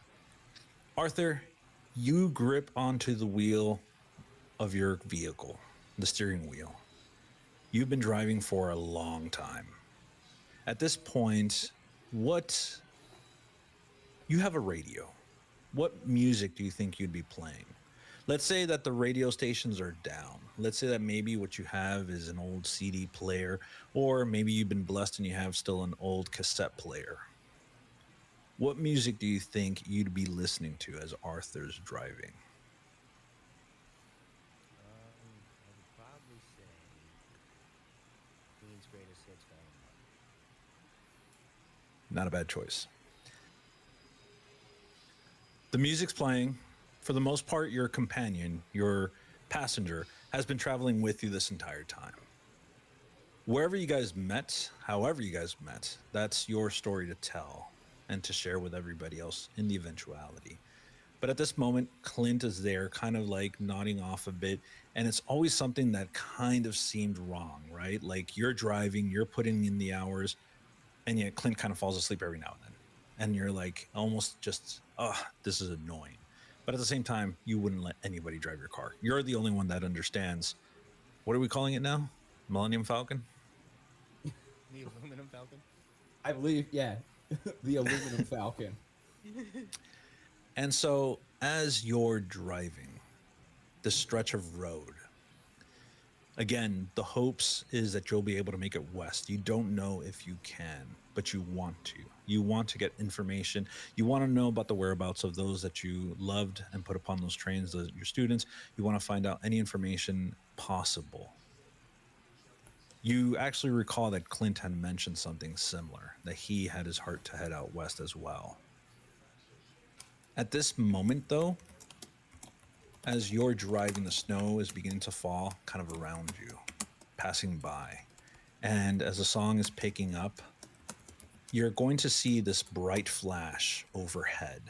Arthur, you grip onto the wheel of your vehicle, the steering wheel. You've been driving for a long time. At this point, what you have a radio. What music do you think you'd be playing? Let's say that the radio stations are down. Let's say that maybe what you have is an old CD player, or maybe you've been blessed and you have still an old cassette player. What music do you think you'd be listening to as Arthur's driving? I would probably say Queen's Greatest Hits, Volume 1. Not a bad choice. The music's playing. For the most part, your companion, your passenger, has been traveling with you this entire time. Wherever you guys met, however you guys met, that's your story to tell and to share with everybody else in the eventuality. But at this moment, Clint is there, kind of like nodding off a bit. And it's always something that kind of seemed wrong, right? Like you're driving, you're putting in the hours, and yet Clint kind of falls asleep every now and then. And you're like, almost just, oh, this is annoying. But at the same time, you wouldn't let anybody drive your car. You're the only one that understands. What are we calling it now? Millennium Falcon? The Aluminum Falcon? I believe, yeah, the aluminum falcon. And so, as you're driving this stretch of road, again, the hopes is that you'll be able to make it west. You don't know if you can, but you want to. You want to get information. You want to know about the whereabouts of those that you loved and put upon those trains, your students. You want to find out any information possible. You actually recall that Clint had mentioned something similar, that he had his heart to head out west as well. At this moment, though, as you're driving, the snow is beginning to fall kind of around you, passing by. And as the song is picking up, you're going to see this bright flash overhead.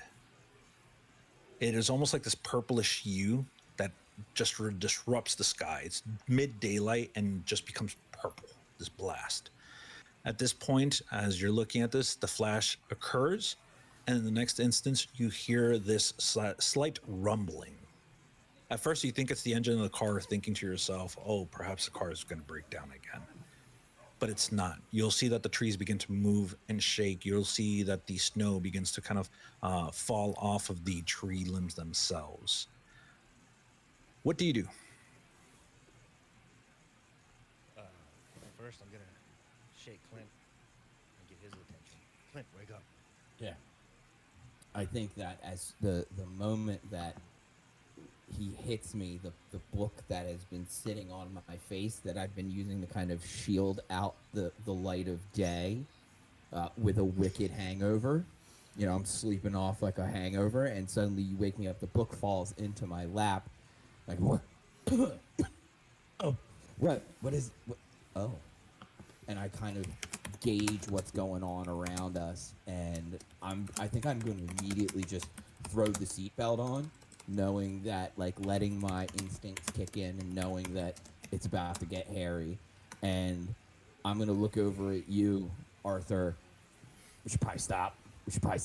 It is almost like this purplish hue that just disrupts the sky. It's mid-daylight and just becomes purple, this blast. At this point, as you're looking at this, the flash occurs, and in the next instance, you hear this slight rumbling. At first, you think it's the engine of the car, thinking to yourself, oh, perhaps the car is going to break down again. But it's not. You'll see that the trees begin to move and shake. You'll see that the snow begins to kind of fall off of the tree limbs themselves. What do you do? First, I'm going to shake Clint and get his attention. Clint, wake up. Yeah. I think that as the moment that he hits me, the book that has been sitting on my face that I've been using to kind of shield out the light of day with a wicked hangover. You know, I'm sleeping off like a hangover, and suddenly you wake me up. The book falls into my lap. Like, what? Oh, what? What is? What? Oh. And I kind of gauge what's going on around us, and I think I'm going to immediately just throw the seatbelt on, knowing that, like, letting my instincts kick in and knowing that it's about to get hairy. And I'm going to look over at you, Arthur. We should probably stop. Yeah, I'm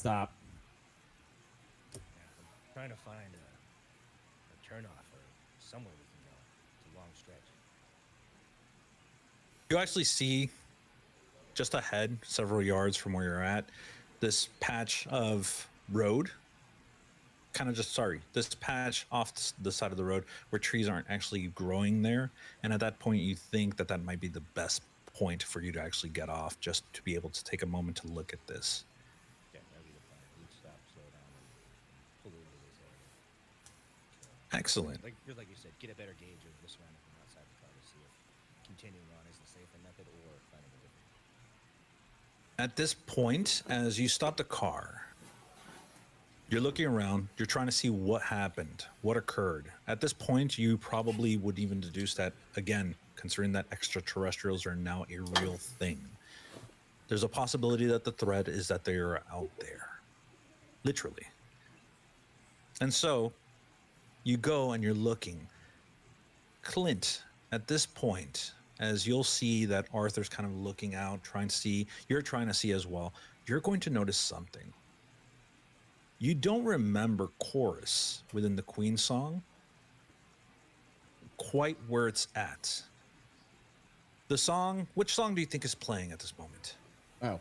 trying to find a turnoff or somewhere we can go. It's a long stretch. You actually see just ahead, several yards from where you're at, this patch of road. This patch off the side of the road where trees aren't actually growing there. And at that point, you think that that might be the best point for you to actually get off, just to be able to take a moment to look at this. Yeah, that'd be the plan. We'd stop, slow down, and pull into this area. Excellent. Like you said, get a better gauge of the surrounding from outside the car to see if continuing on is the safer method or finding a different. At this point, as you stop the car, You're looking around, you're trying to see what happened, what occurred. At this point, you probably would even deduce that, again, considering that extraterrestrials are now a real thing, there's a possibility that the threat is that they are out there, literally. And so you go and you're looking. Clint, at this point, as you'll see that Arthur's kind of looking out, trying to see, you're trying to see as well, you're going to notice something. You don't remember chorus within the Queen song, quite where it's at. The song, which song do you think is playing at this moment? Oh,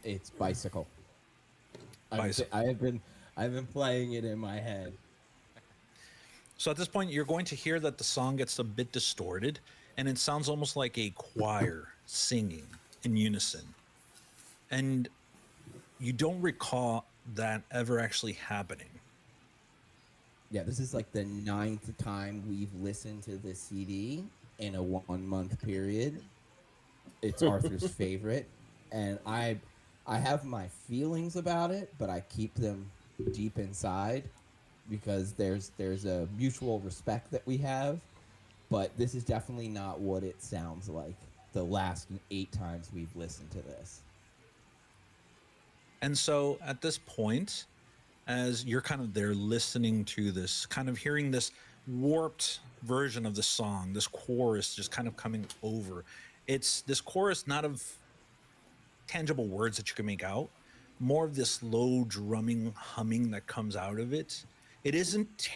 it's bicycle. Bicycle. I've been playing it in my head. So at this point, you're going to hear that the song gets a bit distorted, and it sounds almost like a choir singing in unison. And you don't recall that ever actually happening. Yeah, this is like the ninth time we've listened to this CD in a 1 month period. It's Arthur's favorite, and I have my feelings about it, but I keep them deep inside because there's a mutual respect that we have. But this is definitely not what it sounds like the last 8 times we've listened to this. And so at this point, as you're kind of there listening to this, kind of hearing this warped version of the song, this chorus just kind of coming over. It's this chorus not of tangible words that you can make out, more of this low drumming humming that comes out of it. It isn't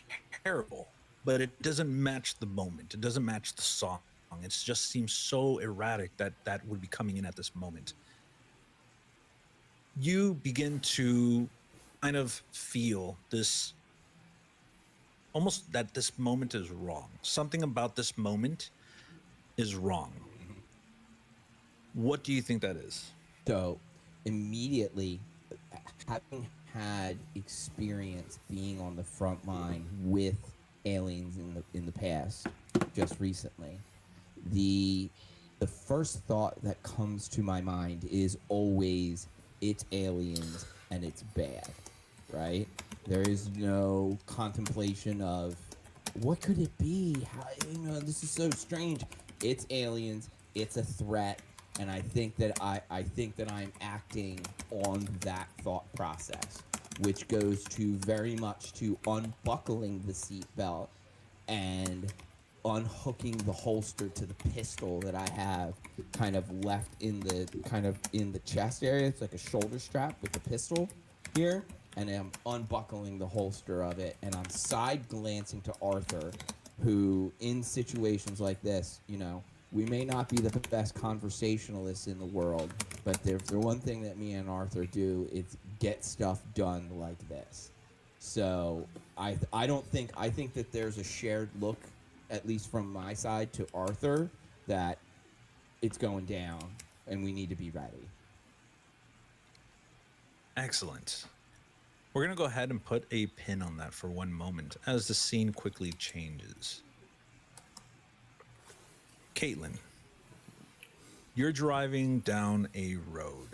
terrible, but it doesn't match the moment. It doesn't match the song. It just seems so erratic that that would be coming in at this moment. You begin to kind of feel this almost that this moment is wrong. Something about this moment is wrong. What do you think that is? So immediately, having had experience being on the front line with aliens in the past, just recently, the the first thought that comes to my mind is always it's aliens and it's bad, right? There is no contemplation of what could it be? How, this is so strange. It's aliens. It's a threat, and I think that I'm acting on that thought process, which goes to very much to unbuckling the seatbelt and unhooking the holster to the pistol that I have left in the chest area. It's like a shoulder strap with the pistol here, and I'm unbuckling the holster of it, and I'm side glancing to Arthur, who in situations like this, we may not be the best conversationalists in the world, but there's the one thing that me and Arthur do is get stuff done like this. So I don't think I think that there's a shared look, at least from my side to Arthur, that it's going down and we need to be ready. Excellent. We're going to go ahead and put a pin on that for one moment as the scene quickly changes. Caitlin, you're driving down a road.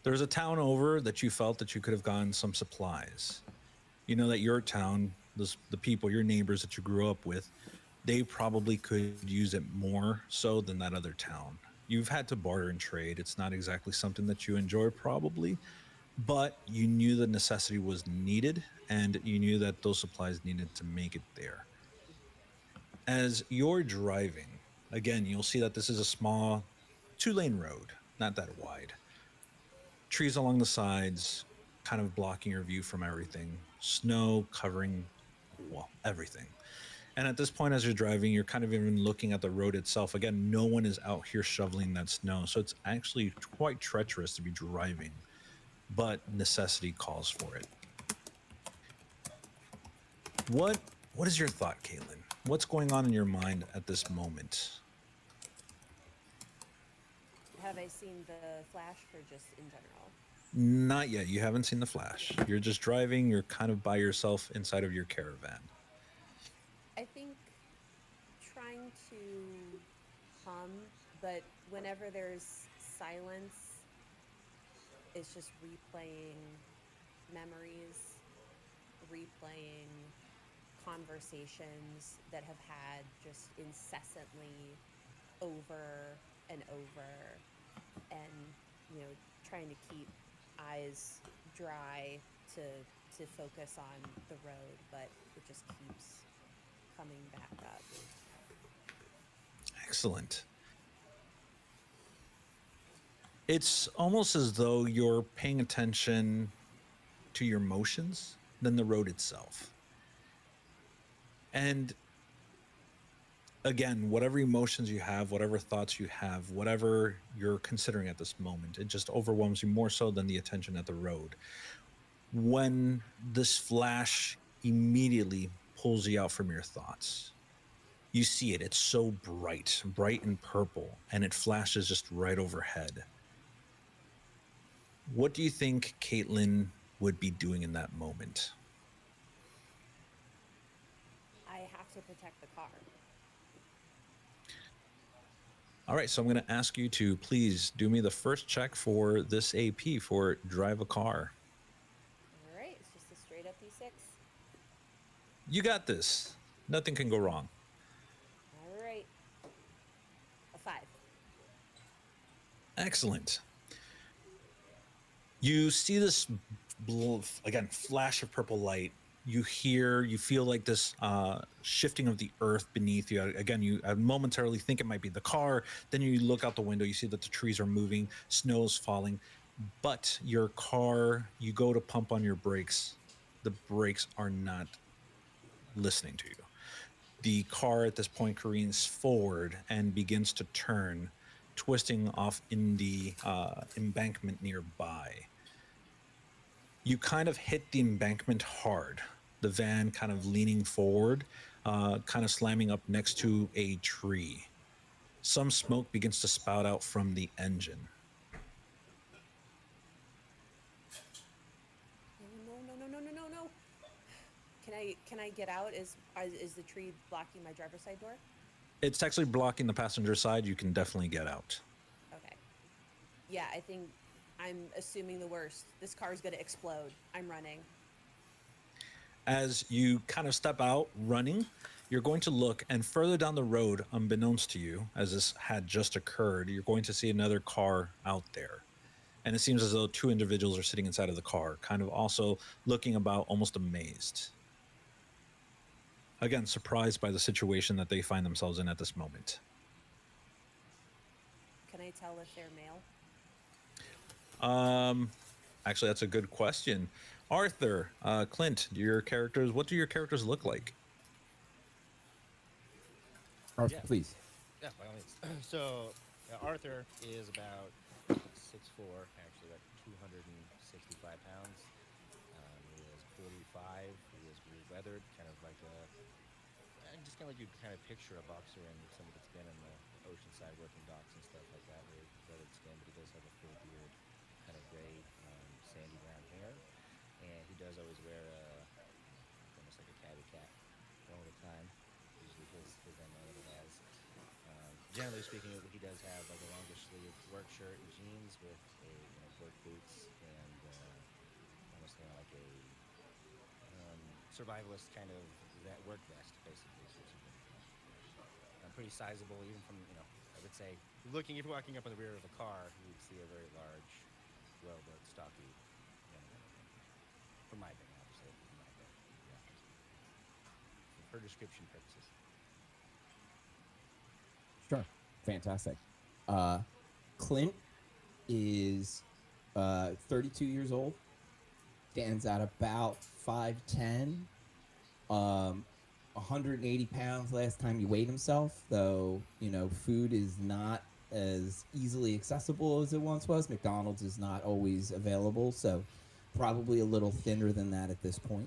There's a town over that you felt that you could have gotten some supplies. You know that your town, the people, your neighbors that you grew up with, they probably could use it more so than that other town. You've had to barter and trade. It's not exactly something that you enjoy, probably, but you knew the necessity was needed and you knew that those supplies needed to make it there. As you're driving, again, you'll see that this is a small 2-lane road, not that wide. Trees along the sides, kind of blocking your view from everything. Snow covering, well, everything. And at this point, as you're driving, you're kind of even looking at the road itself. Again, no one is out here shoveling that snow. So it's actually quite treacherous to be driving, but necessity calls for it. What what is your thought, Caitlin? What's going on in your mind at this moment? Have I seen the Flash or just in general? Not yet. You haven't seen the Flash. You're just driving. You're kind of by yourself inside of your caravan. I think trying to hum, but whenever there's silence, it's just replaying memories replaying conversations that have had just incessantly over and over, and trying to keep eyes dry to focus on the road, but it just keeps coming back up. Excellent. It's almost as though you're paying attention to your motions than the road itself. And again, whatever emotions you have, whatever thoughts you have, whatever you're considering at this moment, it just overwhelms you more so than the attention at the road. When this flash immediately pulls you out from your thoughts, you see it. It's so bright, bright and purple, and it flashes just right overhead. What do you think Caitlin would be doing in that moment? I have to protect the car. All right, so I'm going to ask you to please do me the first check for this AP for drive a car. All right, it's just a straight up D6. You got this. Nothing can go wrong. All right, a 5. Excellent. You see this, again, flash of purple light. You feel like this shifting of the earth beneath you. Again, you momentarily think it might be the car. Then you look out the window, you see that the trees are moving, snow's falling. But your car, you go to pump on your brakes. The brakes are not listening to you. The car at this point careens forward and begins to turn, twisting off in the embankment nearby. You kind of hit the embankment hard, the van kind of leaning forward, kind of slamming up next to a tree. Some smoke begins to spout out from the engine. No. Can I get out? Is the tree blocking my driver's side door? It's actually blocking the passenger side. You can definitely get out. Okay. Yeah, I think I'm assuming the worst. This car is going to explode. I'm running. As you kind of step out running, you're going to look, and further down the road, unbeknownst to you, as this had just occurred, you're going to see another car out there. And it seems as though 2 individuals are sitting inside of the car, kind of also looking about, almost amazed. Again, surprised by the situation that they find themselves in at this moment. Can I tell if they're male? Actually, that's a good question. Arthur, Clint, what do your characters look like? Arthur, Yeah. please. Yeah, by all means. So Arthur is about 6'4", actually about 265 pounds. He is 45. He is blue weathered, kind of like just kind of like you kind of picture a boxer and somebody that's been in the oceanside working docks and stuff like that, very weathered skin, but he does have a full beard, kind of gray, sandy brown hair, and he does always wear almost like a tabby cap all the time. Usually his MO that he has. Generally speaking, he does have like a longer sleeve work shirt and jeans with a work boots and almost kind of like a survivalist kind of that work vest, basically. So pretty sizable, even from I would say looking if you're walking up in the rear of a car, you'd see a very large, well-built, stocky young man. For my opinion, obviously, for description purposes. Sure. Fantastic. Clint is 32 years old, stands at about 5'10", 180 pounds last time he weighed himself, though, food is not as easily accessible as it once was. McDonald's is not always available, so probably a little thinner than that at this point.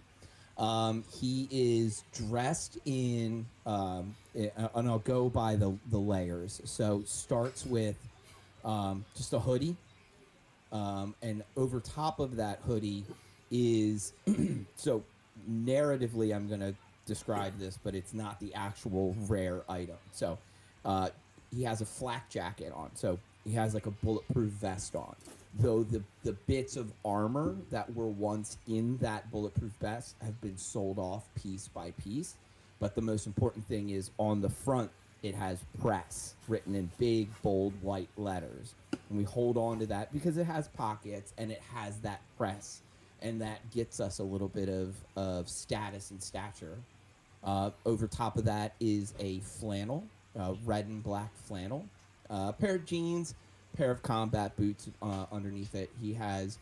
He is dressed in, and I'll go by the layers. So starts with just a hoodie, and over top of that hoodie is so narratively I'm going to describe this, but it's not the actual rare item. So he has a flak jacket on, so he has like a bulletproof vest on. though the bits of armor that were once in that bulletproof vest have been sold off piece by piece. But the most important thing is on the front, it has press written in big, bold, white letters. And we hold on to that because it has pockets and it has that press. And that gets us a little bit of status and stature. Over top of that is a flannel, red and black flannel, a pair of jeans, pair of combat boots underneath it. He has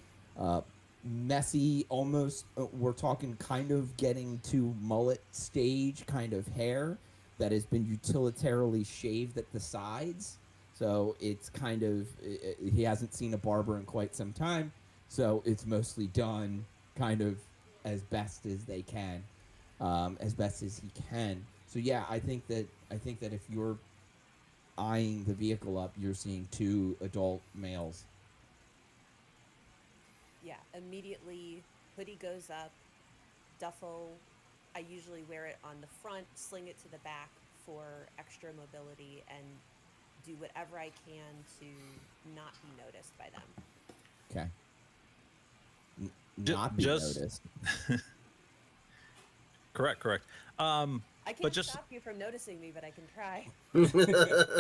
messy, almost, we're talking kind of getting to mullet stage kind of hair that has been utilitarianly shaved at the sides. So it's kind of, he hasn't seen a barber in quite some time. So it's mostly done kind of as best as they can, as best as he can. So yeah, I think that if you're eyeing the vehicle up, you're seeing two adult males. Yeah, immediately hoodie goes up, duffel. I usually wear it on the front, sling it to the back for extra mobility, and do whatever I can to not be noticed by them. Okay. Ju- Not be just noticed. correct. I But can't just stop you from noticing me, but I can try.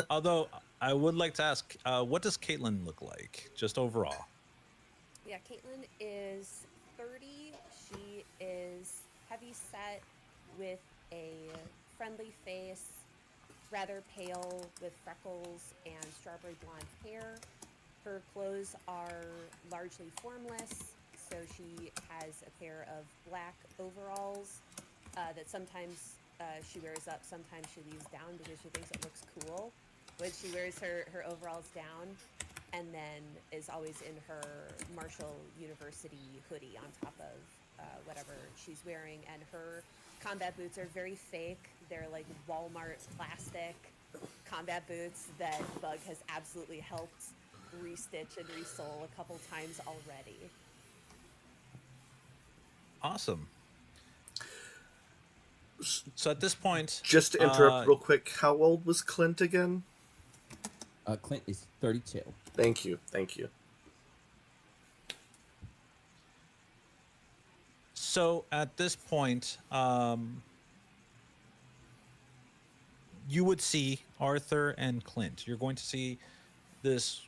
although I would like to ask, what does Caitlin look like, just overall? Yeah, Caitlin is 30. She is heavy set with a friendly face, rather pale with freckles and strawberry blonde hair. Her clothes are largely formless, so she has a pair of black overalls that sometimes she wears up, sometimes she leaves down because she thinks it looks cool when she wears her overalls down, and then is always in her Marshall University hoodie on top of whatever she's wearing. And her combat boots are very fake. They're like Walmart plastic combat boots that Bug has absolutely helped restitch and resole a couple times already. Awesome. So at this point, Just to interrupt real quick, how old was Clint again? Clint is 32. Thank you, thank you. you would see Arthur and Clint. You're going to see this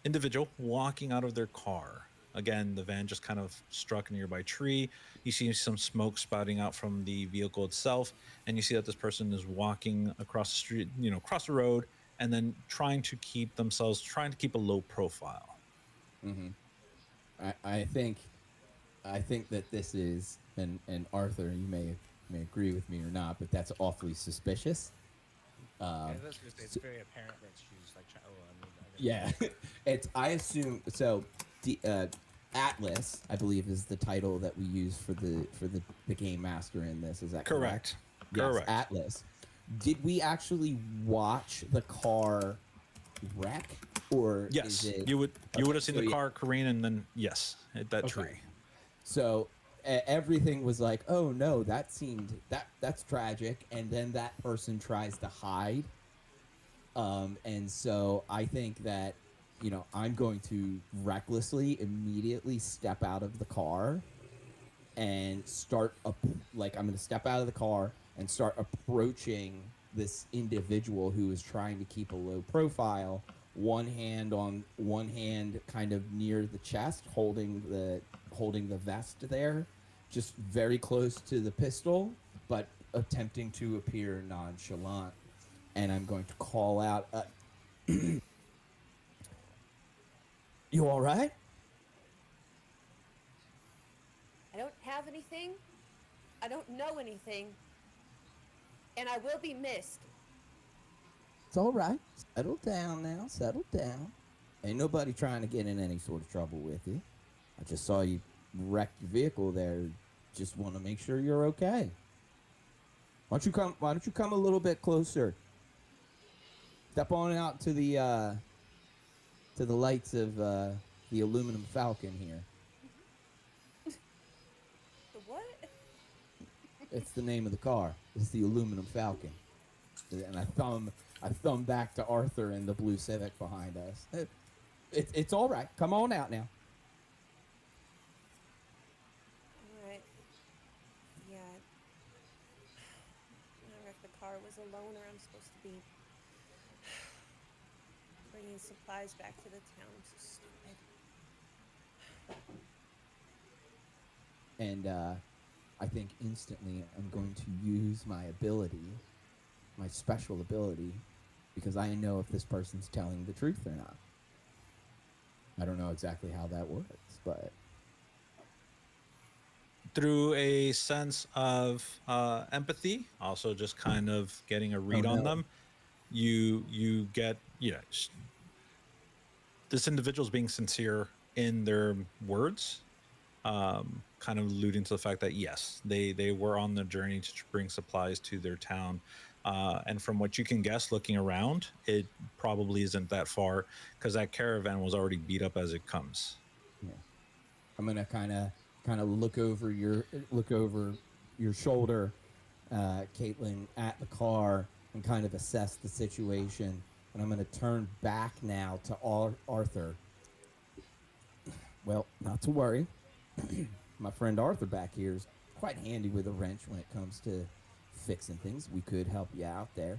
individual walking out of their car. Again, the van just kind of struck a nearby tree. You see some smoke spouting out from the vehicle itself, and you see that this person is walking across the street, across the road, and then trying to keep a low profile. Hmm. I think that this is, and Arthur, you may agree with me or not, but that's awfully suspicious. Yeah, Um, that's gonna say it's so, very apparent that she's like, oh, I mean, I never yeah, noticed that. it's I assume so. D, Atlas, I believe, is the title that we use for the game master in this. Is that correct? Correct. Yes, Correct. Atlas. Did we actually watch the car wreck, or is Yes, it you would okay? have seen So the yeah, car careen, and then yes, hit that okay. tree. So everything was like, oh no, that's tragic, and then that person tries to hide, and so I think that I'm going to recklessly immediately step out of the car and start up, like I'm going to step out of the car and start approaching this individual who is trying to keep a low profile, one hand kind of near the chest, holding the vest there, just very close to the pistol, but attempting to appear nonchalant. And I'm going to call out, "You all right?" I don't have anything. I don't know anything. And I will be missed. It's all right. Settle down now. Settle down. Ain't nobody trying to get in any sort of trouble with you. I just saw you wreck your vehicle there. Just want to make sure you're okay. Why don't you come a little bit closer? Step on out to the lights of the aluminum Falcon here. The what? It's the name of the car. It's the aluminum Falcon. And I thumb back to Arthur and the blue Civic behind us. It's all right. Come on out now. All right. Yeah. I wrecked the car. It was a loaner. I'm supposed to be bringing supplies back to the town. I'm so stupid. And I think instantly I'm going to use my ability, my special ability, because I know if this person's telling the truth or not. I don't know exactly how that works, but Through a sense of empathy, also just kind of getting a oh read on no. them, you get, this individual's being sincere in their words, kind of alluding to the fact that yes, they were on the journey to bring supplies to their town, and from what you can guess, looking around, it probably isn't that far because that caravan was already beat up as it comes. Yeah. I'm gonna kind of look over your shoulder, Caitlin, at the car and kind of assess the situation. And I'm gonna turn back now to Arthur. Well, not to worry. My friend Arthur back here is quite handy with a wrench when it comes to fixing things. We could help you out there,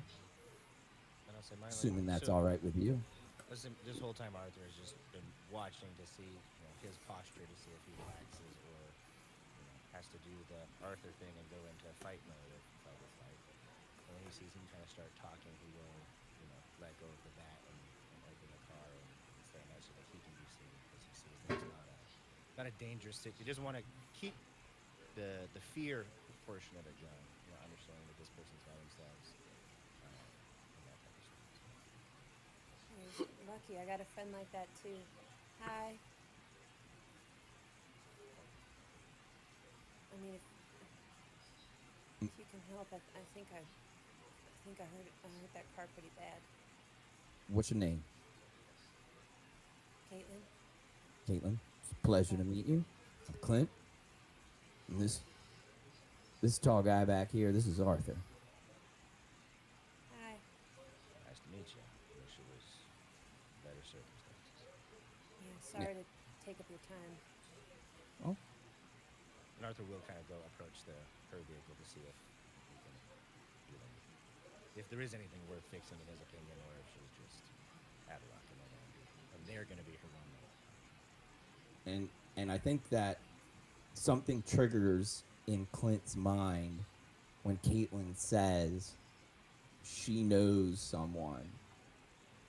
And I'll say mine like assuming that's so. all right with you. Listen, this whole time Arthur has just been watching to see, his posture to see if he relaxes or, has to do the Arthur thing and go into fight mode of fight or flight. And when he sees him trying to start talking, he will, let go of the bat and open the car and stand out so that he can be seen because he sees that it's not a dangerous situation. He doesn't want to keep the fear portion of it going. Understanding that this person's by themselves, and that type of stuff. So. You're lucky. I got a friend like that too. Hi. I mean, if you can help, I think I hurt that car pretty bad. What's your name? Caitlin. Caitlin. It's a pleasure to meet you. I'm Clint. And this tall guy back here, this is Arthur. Hi. Nice to meet you. Wish it was better circumstances. Yeah. Yeah. Sorry to take up your time. Oh, And Arthur will kind of go approach her vehicle to see if he can, you know, if there is anything worth fixing in his opinion, or if she's just out of luck and they're going to be her one note. and I think that something triggers in Clint's mind when Caitlin says she knows someone.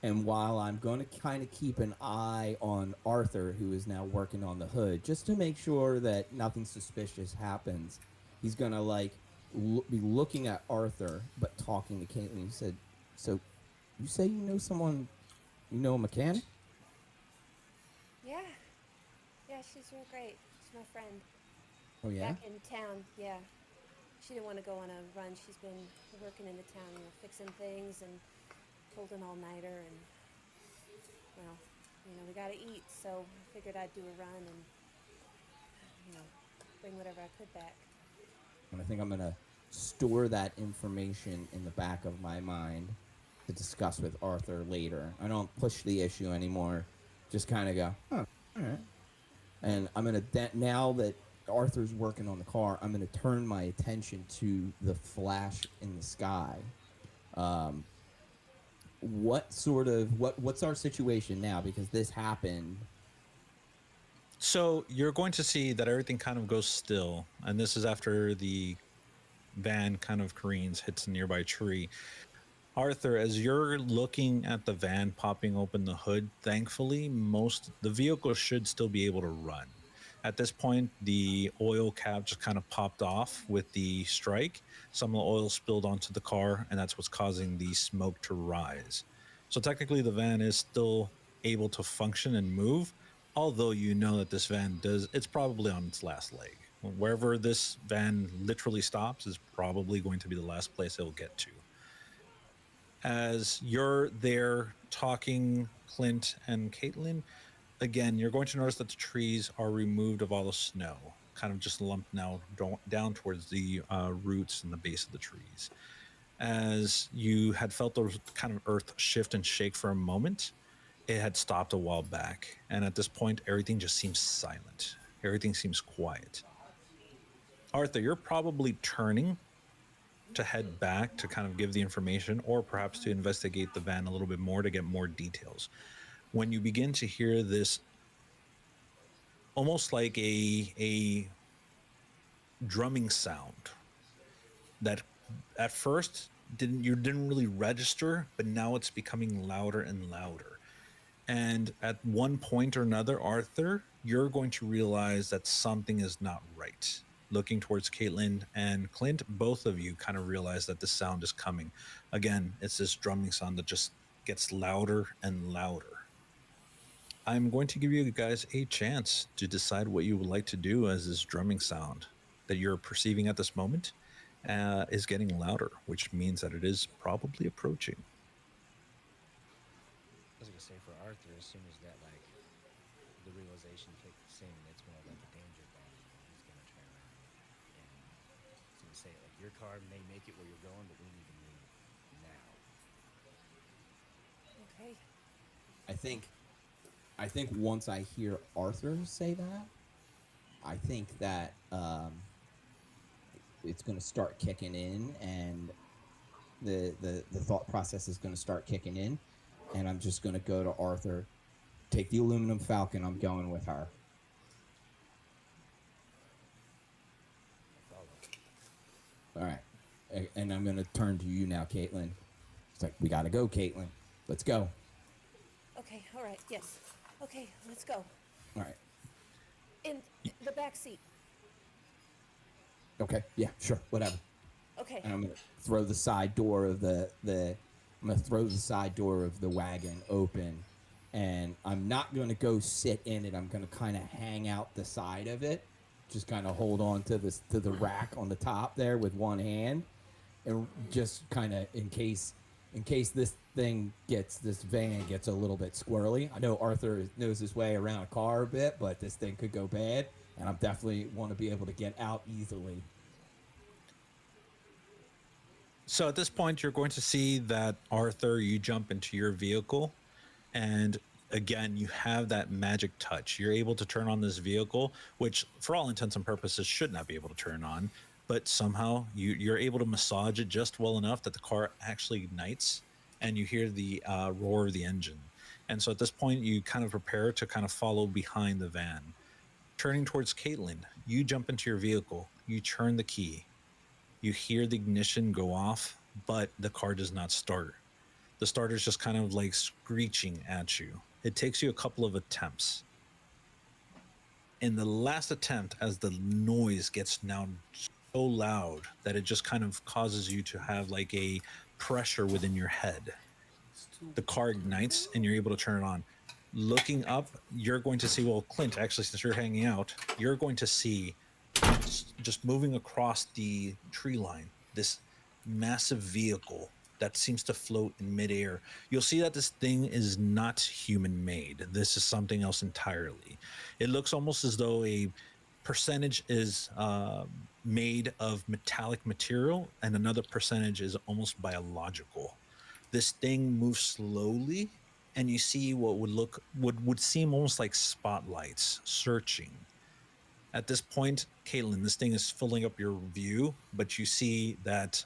And while I'm going to kind of keep an eye on Arthur, who is now working on the hood, just to make sure that nothing suspicious happens, he's going to be looking at Arthur, but talking to Caitlin. He said, "So, you say you know someone, you know a mechanic?" Yeah. Yeah. She's real great. She's my friend. Oh yeah. Back in town. Yeah. She didn't want to go on a run. She's been working in the town, fixing things and pulled an all-nighter. And well, we got to eat, so I figured I'd do a run and you know bring whatever I could back. And I think I'm going to store that information in the back of my mind to discuss with Arthur later. I don't push the issue anymore. Just kind of go, huh, all right. And I'm going to, now that Arthur's working on the car, I'm going to turn my attention to the flash in the sky. Um, what's our situation now? Because this happened. So you're going to see that everything kind of goes still, and this is after the van kind of careens, hits a nearby tree. Arthur, as you're looking at the van popping open the hood, thankfully, most the vehicle should still be able to run. At this point, the oil cap just kind of popped off with the strike. Some of the oil spilled onto the car, and that's what's causing the smoke to rise. So technically, the van is still able to function and move, although you know that this van it's probably on its last leg. Wherever this van literally stops is probably going to be the last place it will get to. As you're there talking, Clint and Caitlin, again, you're going to notice that the trees are removed of all the snow, kind of just lumped now down towards the roots and the base of the trees. As you had felt the kind of earth shift and shake for a moment, it had stopped a while back. And at this point, everything just seems silent. Everything seems quiet. Arthur, you're probably turning to head back to kind of give the information or perhaps to investigate the van a little bit more to get more details. When you begin to hear this almost like a drumming sound that at first didn't really register, but now it's becoming louder and louder. And at one point or another, Arthur, you're going to realize that something is not right. Looking towards Caitlin and Clint, both of you kind of realize that the sound is coming. Again, it's this drumming sound that just gets louder and louder. I'm going to give you guys a chance to decide what you would like to do as this drumming sound that you're perceiving at this moment is getting louder, which means that it is probably approaching. I was gonna say for Arthur, as soon as that like the realization kicks in, that's when like the danger button, he's gonna turn around and he's gonna say like your car may make it where you're going, but we need to move now. Okay. I think once I hear Arthur say that, I think that it's going to start kicking in, and the thought process is going to start kicking in, and I'm just going to go to Arthur, take the aluminum Falcon. I'm going with her. I follow. All right, and I'm going to turn to you now, Caitlin. It's like, we got to go, Caitlin. Let's go. Okay. All right. Yes. Okay. Let's go. All right. In the back seat. Okay. Yeah. Sure. Whatever. Okay. And I'm gonna throw the side door of the I'm gonna throw the side door of the wagon open, and I'm not gonna go sit in it. I'm gonna kind of hang out the side of it, just kind of hold on to the rack on the top there with one hand, and just kind of in case this van gets a little bit squirrely. I know Arthur knows his way around a car a bit, but this thing could go bad, and I definitely want to be able to get out easily. So at this point, you're going to see that Arthur, you jump into your vehicle, and again, you have that magic touch. You're able to turn on this vehicle, which, for all intents and purposes, should not be able to turn on, but somehow you're able to massage it just well enough that the car actually ignites, and you hear the roar of the engine. And so at this point, you kind of prepare to kind of follow behind the van. Turning towards Caitlin, you jump into your vehicle, you turn the key. You hear the ignition go off, but the car does not start. The starter's just kind of like screeching at you. It takes you a couple of attempts. In the last attempt, as the noise gets now so loud that it just kind of causes you to have like a pressure within your head, the car ignites and you're able to turn it on. Looking up, you're going to see, well, Clint, actually, since you're hanging out, you're going to see just moving across the tree line, this massive vehicle that seems to float in midair. You'll see that this thing is not human made. This is something else entirely. It looks almost as though a percentage is made of metallic material and another percentage is almost biological. This thing moves slowly, and you see what would seem almost like spotlights searching. At this point, Caitlin, this thing is filling up your view, but you see that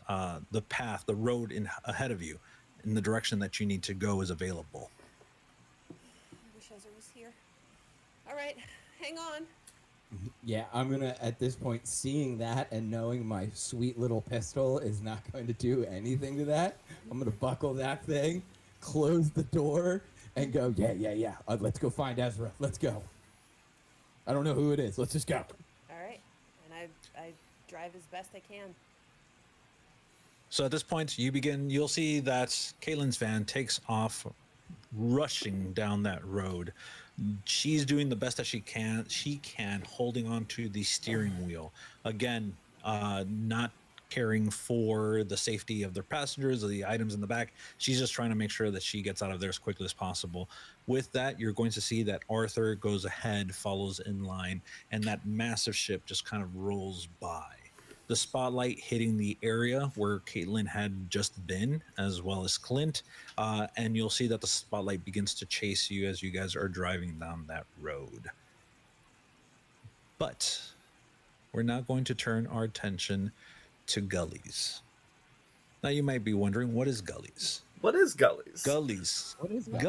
the path, the road ahead of you, in the direction that you need to go, is available. I wish Ezra was here. All right, hang on. Yeah, I'm gonna, at this point, seeing that and knowing my sweet little pistol is not going to do anything to that, I'm gonna buckle that thing, close the door, and go, yeah. Let's go find Ezra. Let's go. I don't know who it is. Let's just go. All right, and I drive as best I can. So at this point, you'll see that Caitlin's van takes off, rushing down that road. She's doing the best that she can, holding on to the steering wheel. Again, not caring for the safety of their passengers or the items in the back. She's just trying to make sure that she gets out of there as quickly as possible. With that, you're going to see that Arthur goes ahead, follows in line, and that massive ship just kind of rolls by. the spotlight hitting the area where Caitlin had just been, as well as Clint. And you'll see that the spotlight begins to chase you as you guys are driving down that road. But we're now going to turn our attention to gullies. Now, you might be wondering, what is gullies? What is Gullies? Gullies. What is that?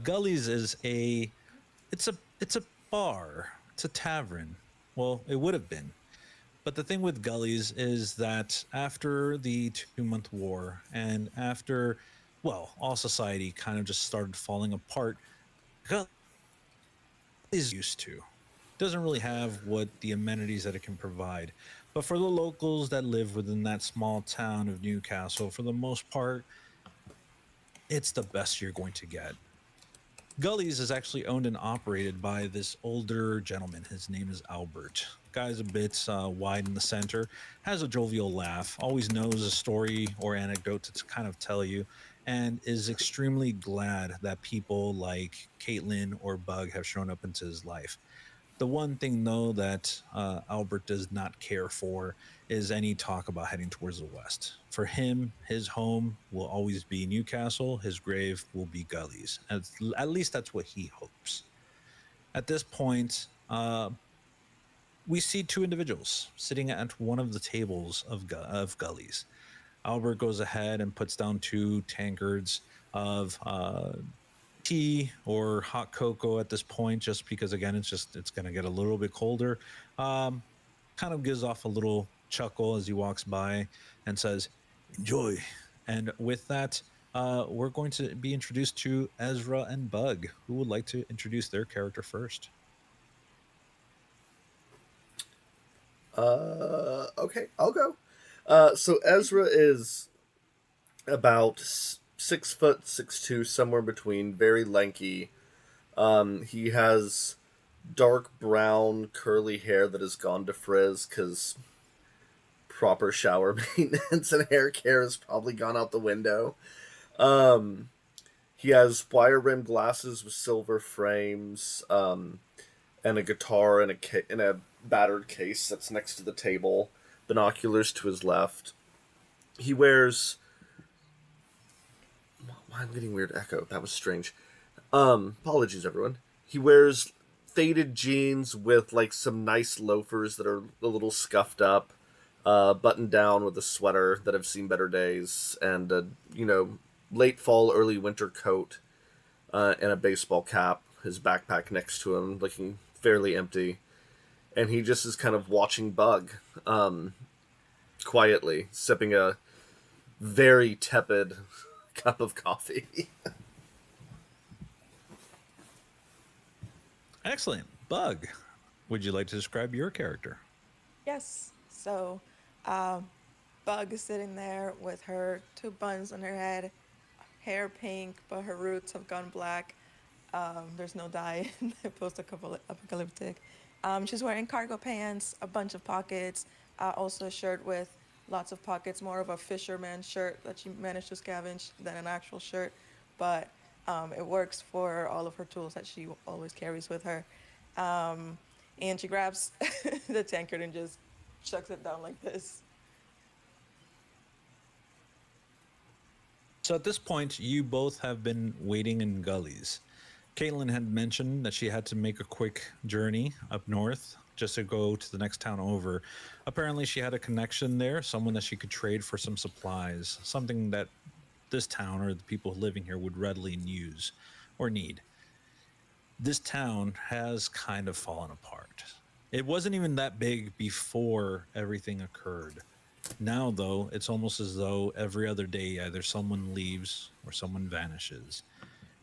Gullies is it's a bar. It's a tavern. Well, it would have been. But the thing with gullies is that after the 2-month war and after, well, all society kind of just started falling apart, gullies used to. Doesn't really have what the amenities that it can provide. But for the locals that live within that small town of Newcastle, for the most part, it's the best you're going to get. Gully's is actually owned and operated by this older gentleman. His name is Albert. Guy's a bit wide in the center, has a jovial laugh, always knows a story or anecdote to kind of tell you, and is extremely glad that people like Caitlin or Bug have shown up into his life. The one thing, though, that Albert does not care for is any talk about heading towards the west. For him, his home will always be Newcastle, his grave will be Gullies. At least that's what he hopes. At this point, we see two individuals sitting at one of the tables of Gullies. Albert goes ahead and puts down two tankards of tea or hot cocoa at this point, just because again it's going to get a little bit colder. um Kind of gives off a little chuckle as he walks by and says, enjoy. And with that, we're going to be introduced to Ezra and Bug. Who would like to introduce their character first? Okay, I'll go. So Ezra is about 6 foot 6'2", somewhere between, very lanky. He has dark brown curly hair that has gone to frizz because proper shower maintenance and hair care has probably gone out the window. Um, he has wire rimmed glasses with silver frames, and a guitar in a battered case that's next to the table. Binoculars to his left. He wears. Why I'm getting weird echo. That was strange. Apologies, everyone. He wears faded jeans with like some nice loafers that are a little scuffed up, buttoned down with a sweater that have seen better days, and a late fall, early winter coat, and a baseball cap. His backpack next to him, looking fairly empty, and he just is kind of watching Bug, quietly, sipping a very tepid cup of coffee. Excellent. Bug, would you like to describe your character? Yes. So, um, Bug is sitting there with her two buns on her head, hair pink, but her roots have gone black. There's no dye in the post-apocalyptic. She's wearing cargo pants, a bunch of pockets, also a shirt with lots of pockets, more of a fisherman shirt that she managed to scavenge than an actual shirt. But it works for all of her tools that she always carries with her. Um, and she grabs the tankard and just chucks it down like this. So at this point, you both have been waiting in gullies. Caitlin had mentioned that she had to make a quick journey up north just to go to the next town over. Apparently, she had a connection there, someone that she could trade for some supplies, something that this town or the people living here would readily use or need. This town has kind of fallen apart. It wasn't even that big before everything occurred. Now, though, it's almost as though every other day either someone leaves or someone vanishes.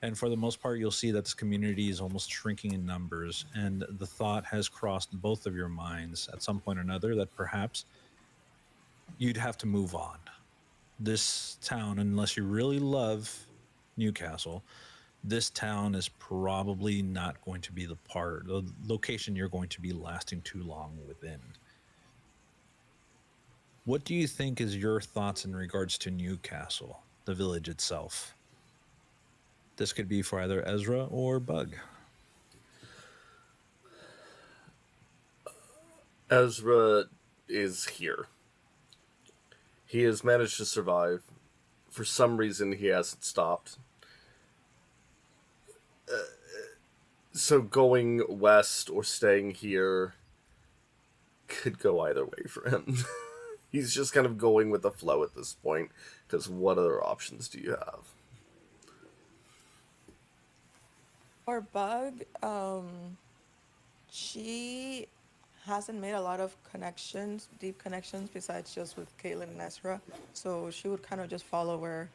And for the most part, you'll see that this community is almost shrinking in numbers. And the thought has crossed both of your minds at some point or another that perhaps you'd have to move on. This town, unless you really love Newcastle, this town is probably not going to be the location you're going to be lasting too long within. What do you think is your thoughts in regards to Newcastle, the village itself? This could be for either Ezra or Bug. Ezra is here. He has managed to survive. For some reason, he hasn't stopped. So going west or staying here could go either way for him. He's just kind of going with the flow at this point, because what other options do you have? Or Bug, she hasn't made a lot of connections, deep connections, besides just with Caitlyn and Ezra. So she would kind of just follow where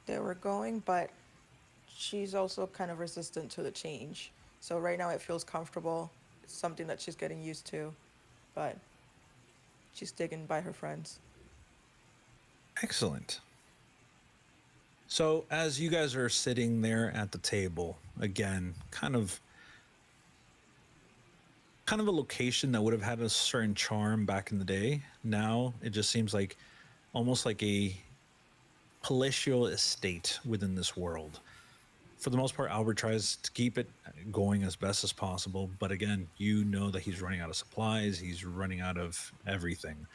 they were going, but she's also kind of resistant to the change. So right now it feels comfortable. It's something that she's getting used to, but she's sticking by her friends. Excellent. So as you guys are sitting there at the table, again, kind of a location that would have had a certain charm back in the day. Now it just seems like almost like a palatial estate within this world. For the most part, Albert tries to keep it going as best as possible. But again, you know that he's running out of supplies, he's running out of everything.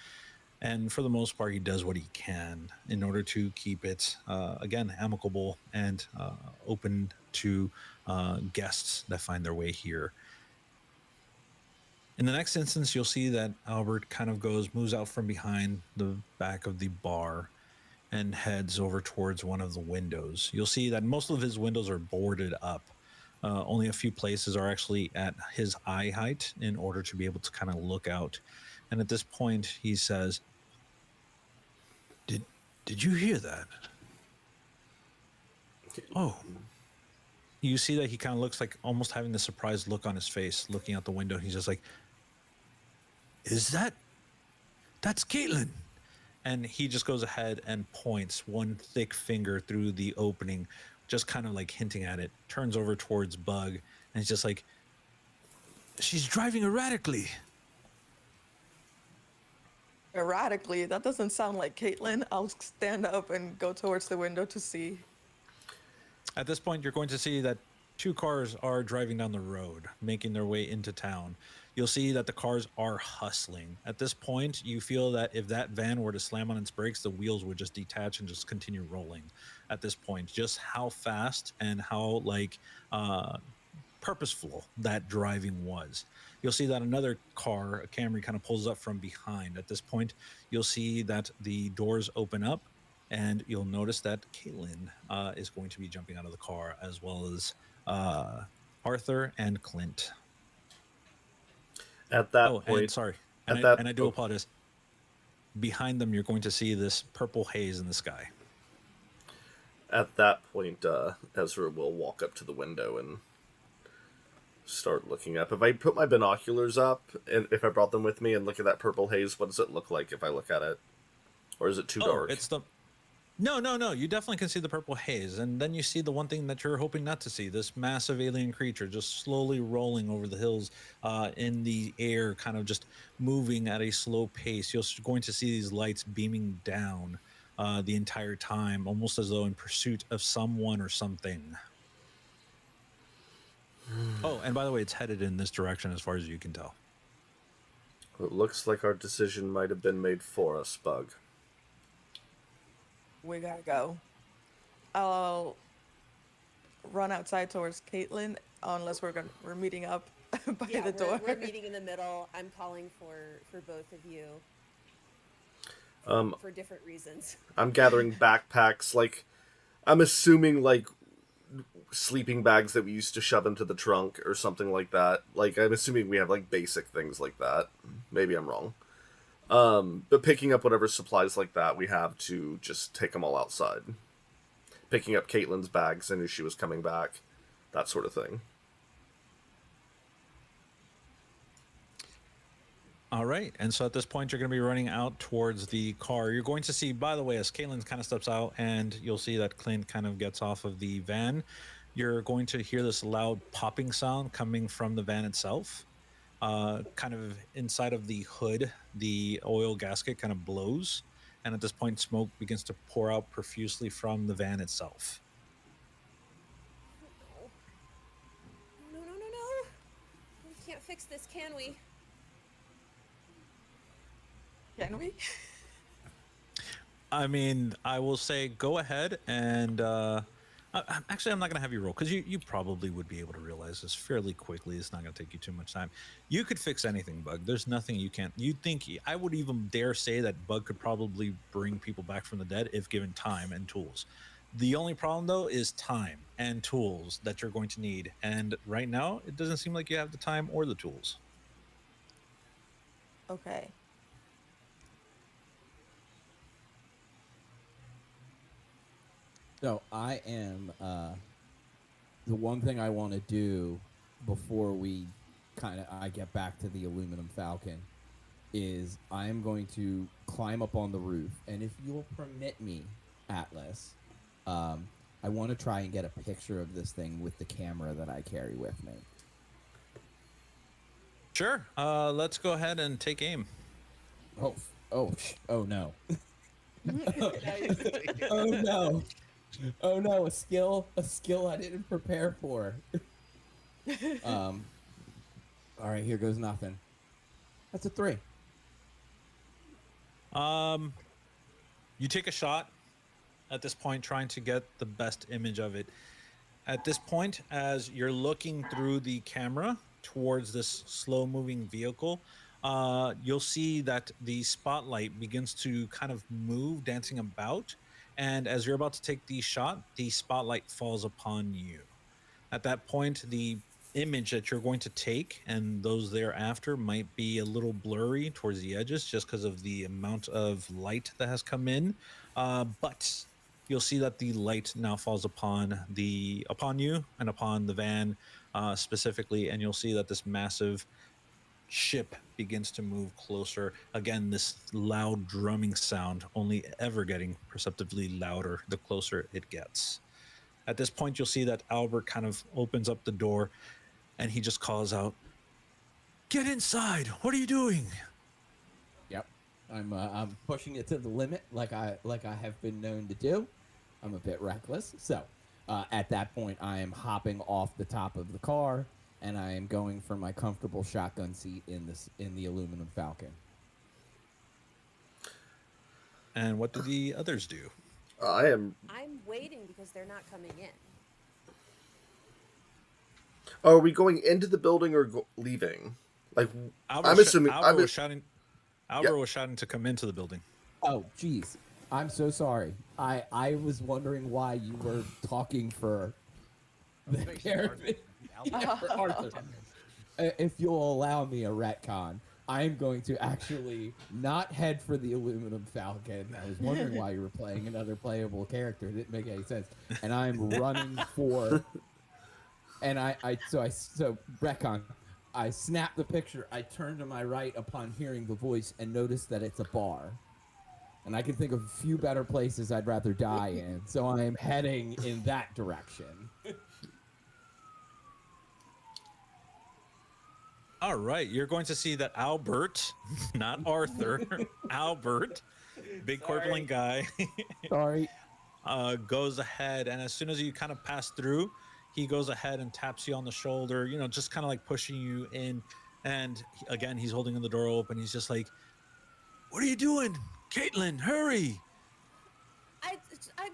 And for the most part, he does what he can in order to keep it, again, amicable and open to guests that find their way here. In the next instance, you'll see that Albert kind of moves out from behind the back of the bar and heads over towards one of the windows. You'll see that most of his windows are boarded up. Only a few places are actually at his eye height in order to be able to kind of look out. And at this point, he says, "Did did you hear that? Oh." You see that he kind of looks like almost having the surprised look on his face, looking out the window. He's just like, "Is that's Caitlin?" And he just goes ahead and points one thick finger through the opening, just kind of like hinting at it, turns over towards Bug, and he's just like, "She's driving erratically." Erratically, that doesn't sound like Caitlyn. I'll stand up and go towards the window to see. At this point, you're going to see that two cars are driving down the road, making their way into town. You'll see that the cars are hustling. At this point, you feel that if that van were to slam on its brakes, the wheels would just detach and just continue rolling. At this point, just how fast and how purposeful that driving was. You'll see that another car, a Camry, kind of pulls up from behind. At this point, you'll see that the doors open up, and you'll notice that Caitlin is going to be jumping out of the car, as well as uh, Arthur and Clint. At that Oh, and point, sorry, at that and I do oh, apologize. Behind them, you're going to see this purple haze in the sky. at that point, Ezra will walk up to the window and start looking up. If I put my binoculars up and if I brought them with me and look at that purple haze, what does it look like if I look at it? Or is it too Oh, dark? it's the No, no, no. You definitely can see the purple haze. And then you see the one thing that you're hoping not to see, this massive alien creature just slowly rolling over the hills in the air, kind of just moving at a slow pace. You're going to see these lights beaming down the entire time, almost as though in pursuit of someone or something. Oh, and by the way, it's headed in this direction as far as you can tell. It looks like our decision might have been made for us, Bug. We gotta go. I'll run outside towards Caitlyn, unless we're meeting up by Yeah, the door. we're meeting in the middle. I'm calling for both of you Um, for different reasons. I'm gathering backpacks, like, I'm assuming, like, sleeping bags that we used to shove into the trunk or something like that. Like, I'm assuming we have, like, basic things like that. Maybe I'm wrong. But picking up whatever supplies like that we have to just take them all outside. Picking up Caitlin's bags. I knew she was coming back. That sort of thing. All right. And so at this point, you're going to be running out towards the car. You're going to see, by the way, as Caitlin kind of steps out and you'll see that Clint kind of gets off of the van, you're going to hear this loud popping sound coming from the van itself. Kind of inside of the hood, the oil gasket kind of blows. And at this point, smoke begins to pour out profusely from the van itself. No. No, no, no, no. We can't fix this, can we? Can we? I mean, I will say go ahead and actually, I'm not going to have you roll because you probably would be able to realize this fairly quickly. It's not going to take you too much time. You could fix anything, Bug. There's nothing you can't. You think I would even dare say that Bug could probably bring people back from the dead if given time and tools. The only problem though is time and tools that you're going to need. And right now, it doesn't seem like you have the time or the tools. Okay. So I am the one thing I want to do before we I get back to the aluminum falcon is I am going to climb up on the roof, and if you'll permit me, Atlas, I want to try and get a picture of this thing with the camera that I carry with me. Sure. Let's go ahead and take aim. Oh no. Nice. Oh no. Oh no, a skill I didn't prepare for. All right, here goes nothing. That's a 3. Um, you take a shot at this point, trying to get the best image of it. At this point, as you're looking through the camera towards this slow moving vehicle, you'll see that the spotlight begins to kind of move, dancing about. And as you're about to take the shot, the spotlight falls upon you. At that point, the image that you're going to take and those thereafter might be a little blurry towards the edges just because of the amount of light that has come in. But you'll see that the light now falls upon you and upon the van specifically, and you'll see that this massive ship begins to move closer. Again, this loud drumming sound only ever getting perceptibly louder the closer it gets. At this point, you'll see that Albert kind of opens up the door and he just calls out, "Get inside! What are you doing?" Yep. I'm pushing it to the limit like I have been known to do. I'm a bit reckless. So, at that point I am hopping off the top of the car and I am going for my comfortable shotgun seat in the aluminum Falcon. And what do the others do? I am. I'm waiting because they're not coming in. Are we going into the building or leaving? Like, Albert, I'm assuming. Albert was shouting. Yeah. Albert was shouting to come into the building. Oh, geez. I'm so sorry. I was wondering why you were talking for the caravan. Yeah, for Arthur. If you'll allow me a retcon, I am going to actually not head for the aluminum Falcon. I was wondering why you were playing another playable character. It didn't make any sense. And I'm running for. And so retcon. I snap the picture. I turn to my right upon hearing the voice and notice that it's a bar. And I can think of a few better places I'd rather die in. So I am heading in that direction. All right, you're going to see that Albert, not Arthur, Albert, big corpulent guy, Sorry. goes ahead, and as soon as you kind of pass through, he goes ahead and taps you on the shoulder, just kind of like pushing you in. And again, he's holding the door open. He's just like, "What are you doing, Caitlin? Hurry! I'm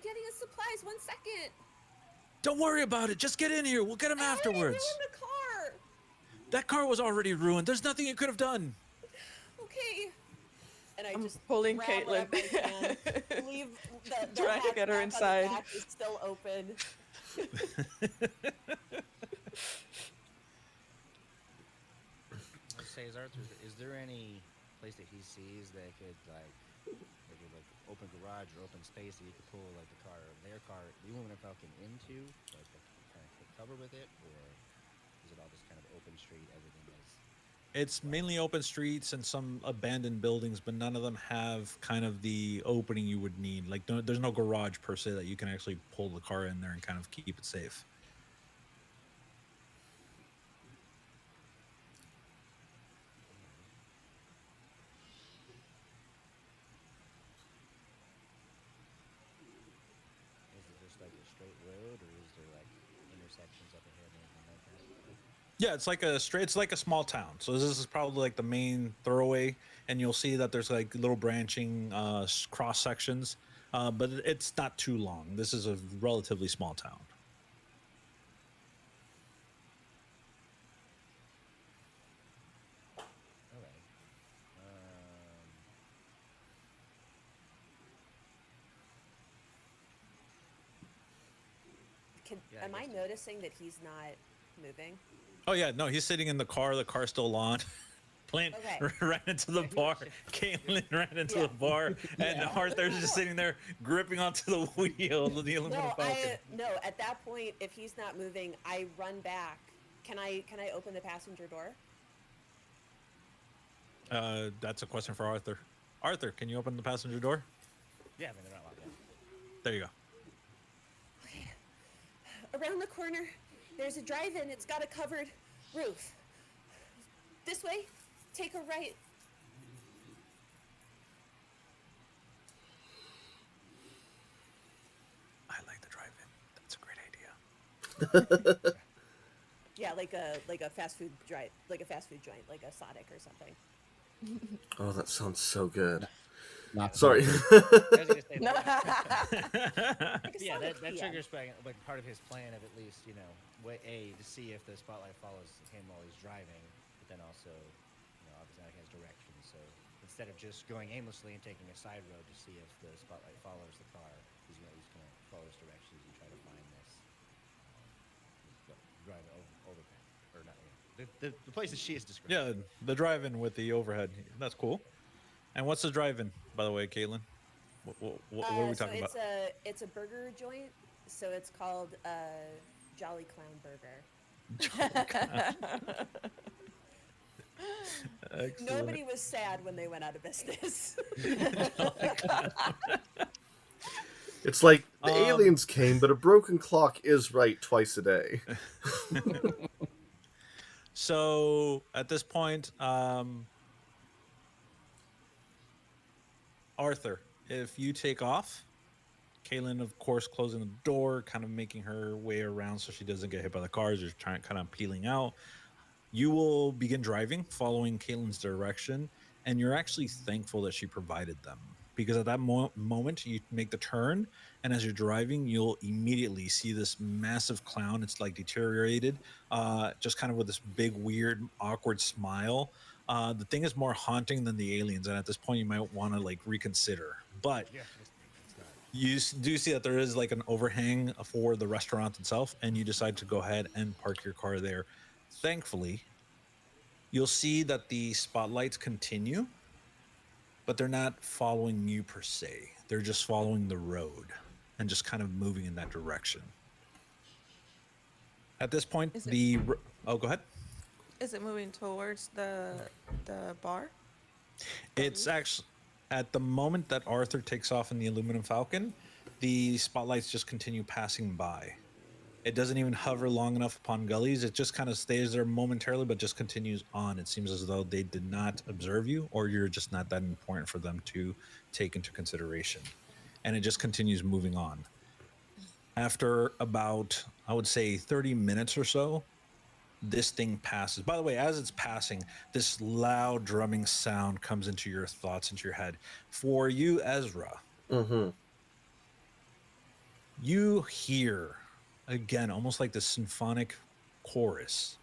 getting us supplies. 1 second. Don't worry about it. Just get in here. We'll get him I already afterwards." ruined the car. That car was already ruined. There's nothing you could have done. Okay. And I'm just pulling grab Caitlin. whatever I can, leave the Trying to get her hatchback on the inside. back is still open. What says Arthur? Is there any place that he sees that could like open garage or open space that you could pull like their car, the aluminum Falcon into, like kind of take cover with it, or is it all just kind of open street? Everything is. It's mainly open streets and some abandoned buildings, but none of them have kind of the opening you would need. Like, there's no garage per se that you can actually pull the car in there and kind of keep it safe. Is it just like a straight road, or is there like intersections up ahead or anything like that? Yeah, it's like a straight. It's like a small town. So this is probably like the main thoroughway, and you'll see that there's like little branching cross sections, but it's not too long. This is a relatively small town. All right. Um, yeah, I Am I guess. noticing that he's not moving? Oh yeah, no, he's sitting in the car. The car's still on. Clint Okay. ran into the Yeah, he bar. should. Caitlin ran into Yeah. the bar, and Yeah. Arthur's just sitting there gripping onto the wheel of the aluminum No, Falcon. no. At that point, if he's not moving, I run back. Can I open the passenger door? That's a question for Arthur. Arthur, can you open the passenger door? Yeah, I mean, they're not locked in. There you go. Okay. Around the corner, there's a drive-in. It's got a covered roof. This way, take a right. I like the drive-in. That's a great idea. Yeah, like a fast food joint, like a Sonic or something. Oh, that sounds so good. Not Sorry. I was gonna say No. Like a yeah, Sonic that PM. triggers like part of his plan of at least to see if the spotlight follows him while he's driving, but then also obviously like has directions. So instead of just going aimlessly and taking a side road to see if the spotlight follows the car, he's gonna follow his directions and try to find this driving overpass or not the place that she has described. Yeah, the drive-in with the overhead. That's cool. And what's the drive-in, by the way, Caitlin? What are we So talking about? it's a burger joint. So it's called Jolly Clown Burger. Excellent. Nobody was sad when they went out of business. It's like the Um, aliens came, but a broken clock is right twice a day. So at this point, Arthur, if you take off, Kaylin, of course, closing the door, kind of making her way around so she doesn't get hit by the cars, or trying kind of peeling out. You will begin driving, following Kaylin's direction, and you're actually thankful that she provided them because at that moment you make the turn, and as you're driving, you'll immediately see this massive clown. It's like deteriorated, just kind of with this big, weird, awkward smile. The thing is more haunting than the aliens, and at this point, you might want to like reconsider. But Yeah, it's not. you do see that there is like an overhang for the restaurant itself, and you decide to go ahead and park your car there. Thankfully, you'll see that the spotlights continue, but they're not following you per se. They're just following the road and just kind of moving in that direction. At this point, Is it oh, go ahead. is it moving towards the bar? It's actually at the moment that Arthur takes off in the aluminum Falcon, the spotlights just continue passing by. It doesn't even hover long enough upon gullies. It just kind of stays there momentarily, but just continues on. It seems as though they did not observe you, or you're just not that important for them to take into consideration. And it just continues moving on. After about, I would say, 30 minutes or so, this thing passes. By the way, as it's passing, this loud drumming sound comes into your thoughts, into your head. For you, Ezra, Mm-hmm. you hear again almost like the symphonic chorus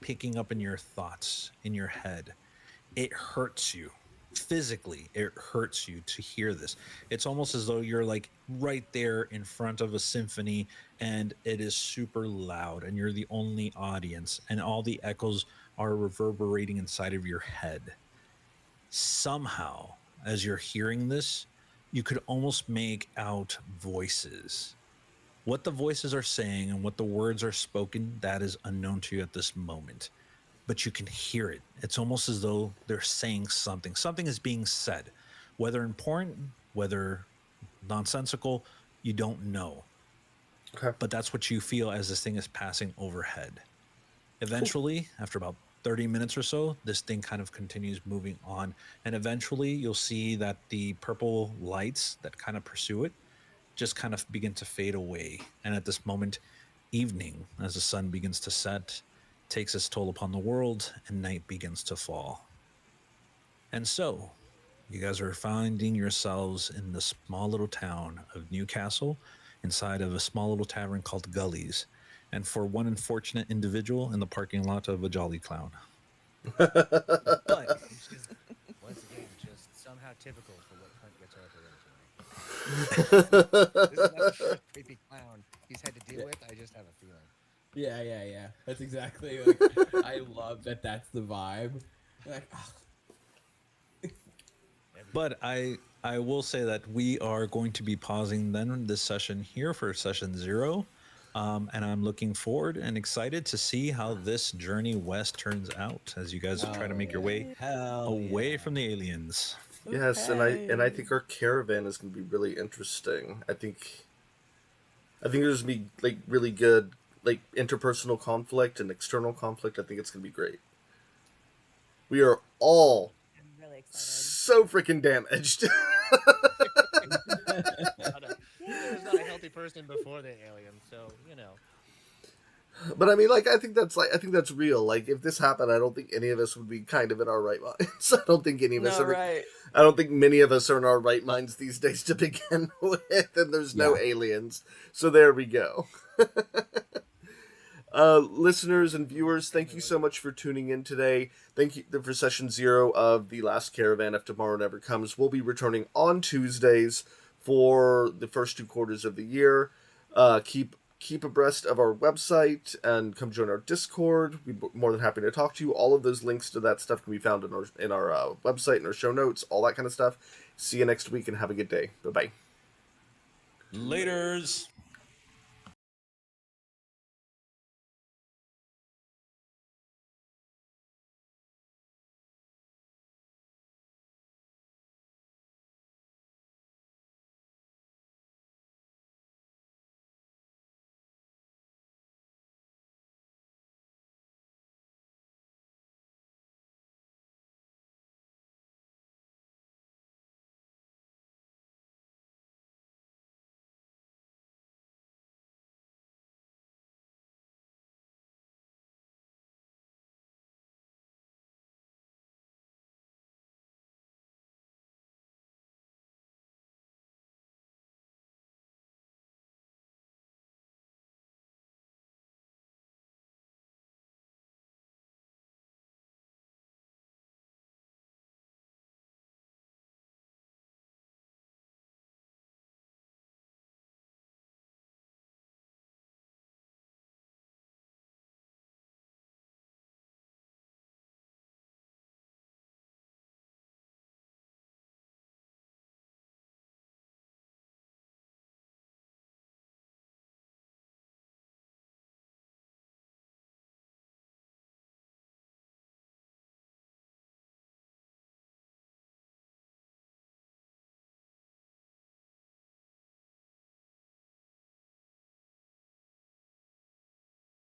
picking up in your thoughts, in your head. It hurts you physically. It hurts you to hear this. It's almost as though you're like right there in front of a symphony, and it is super loud, and you're the only audience, and all the echoes are reverberating inside of your head. Somehow, as you're hearing this, you could almost make out voices. What the voices are saying and what the words are spoken, that is unknown to you at this moment. But you can hear it. It's almost as though they're saying something. Something is being said, whether important, whether nonsensical, you don't know. Okay. But that's what you feel as this thing is passing overhead. Eventually, after about 30 minutes or so, this thing kind of continues moving on. And eventually, you'll see that the purple lights that kind of pursue it just kind of begin to fade away. And at this moment, evening, as the sun begins to set, takes its toll upon the world, and night begins to fall. And so, you guys are finding yourselves in the small little town of Newcastle, inside of a small little tavern called Gully's, and for one unfortunate individual in the parking lot of a Jolly Clown. But Which is, once again, just somehow typical for what Hunt gets off Hereditary. This is not the first creepy clown he's had to deal Yeah. with. I just have a feeling. Yeah. That's exactly like I love that. That's the vibe. Like, but I will say that we are going to be pausing then this session here for session 0. And I'm looking forward and excited to see how this journey west turns out as you guys try to make your way hell away from the aliens. Yes, and I think our caravan is going to be really interesting. I think there's going to be like really good like interpersonal conflict and external conflict. I think it's going to be great. We are all I'm really excited. so freaking damaged. He was not a healthy person before the alien, so you know. But I mean, like, I think that's real. Like, if this happened, I don't think any of us would be kind of in our right minds. I don't think any of us No, are. right. I don't think many of us are in our right minds these days to begin with, and there's no Yeah. aliens. So there we go. Listeners and viewers, thank you so much for tuning in today. Thank you for session 0 of The Last Caravan If Tomorrow Never Comes. We'll be returning on Tuesdays for the first 2 quarters of the year. Keep abreast of our website and come join our Discord. We'd be more than happy to talk to you. All of those links to that stuff can be found in our website and our show notes, all that kind of stuff. See you next week and have a good day. Bye-bye. Laters.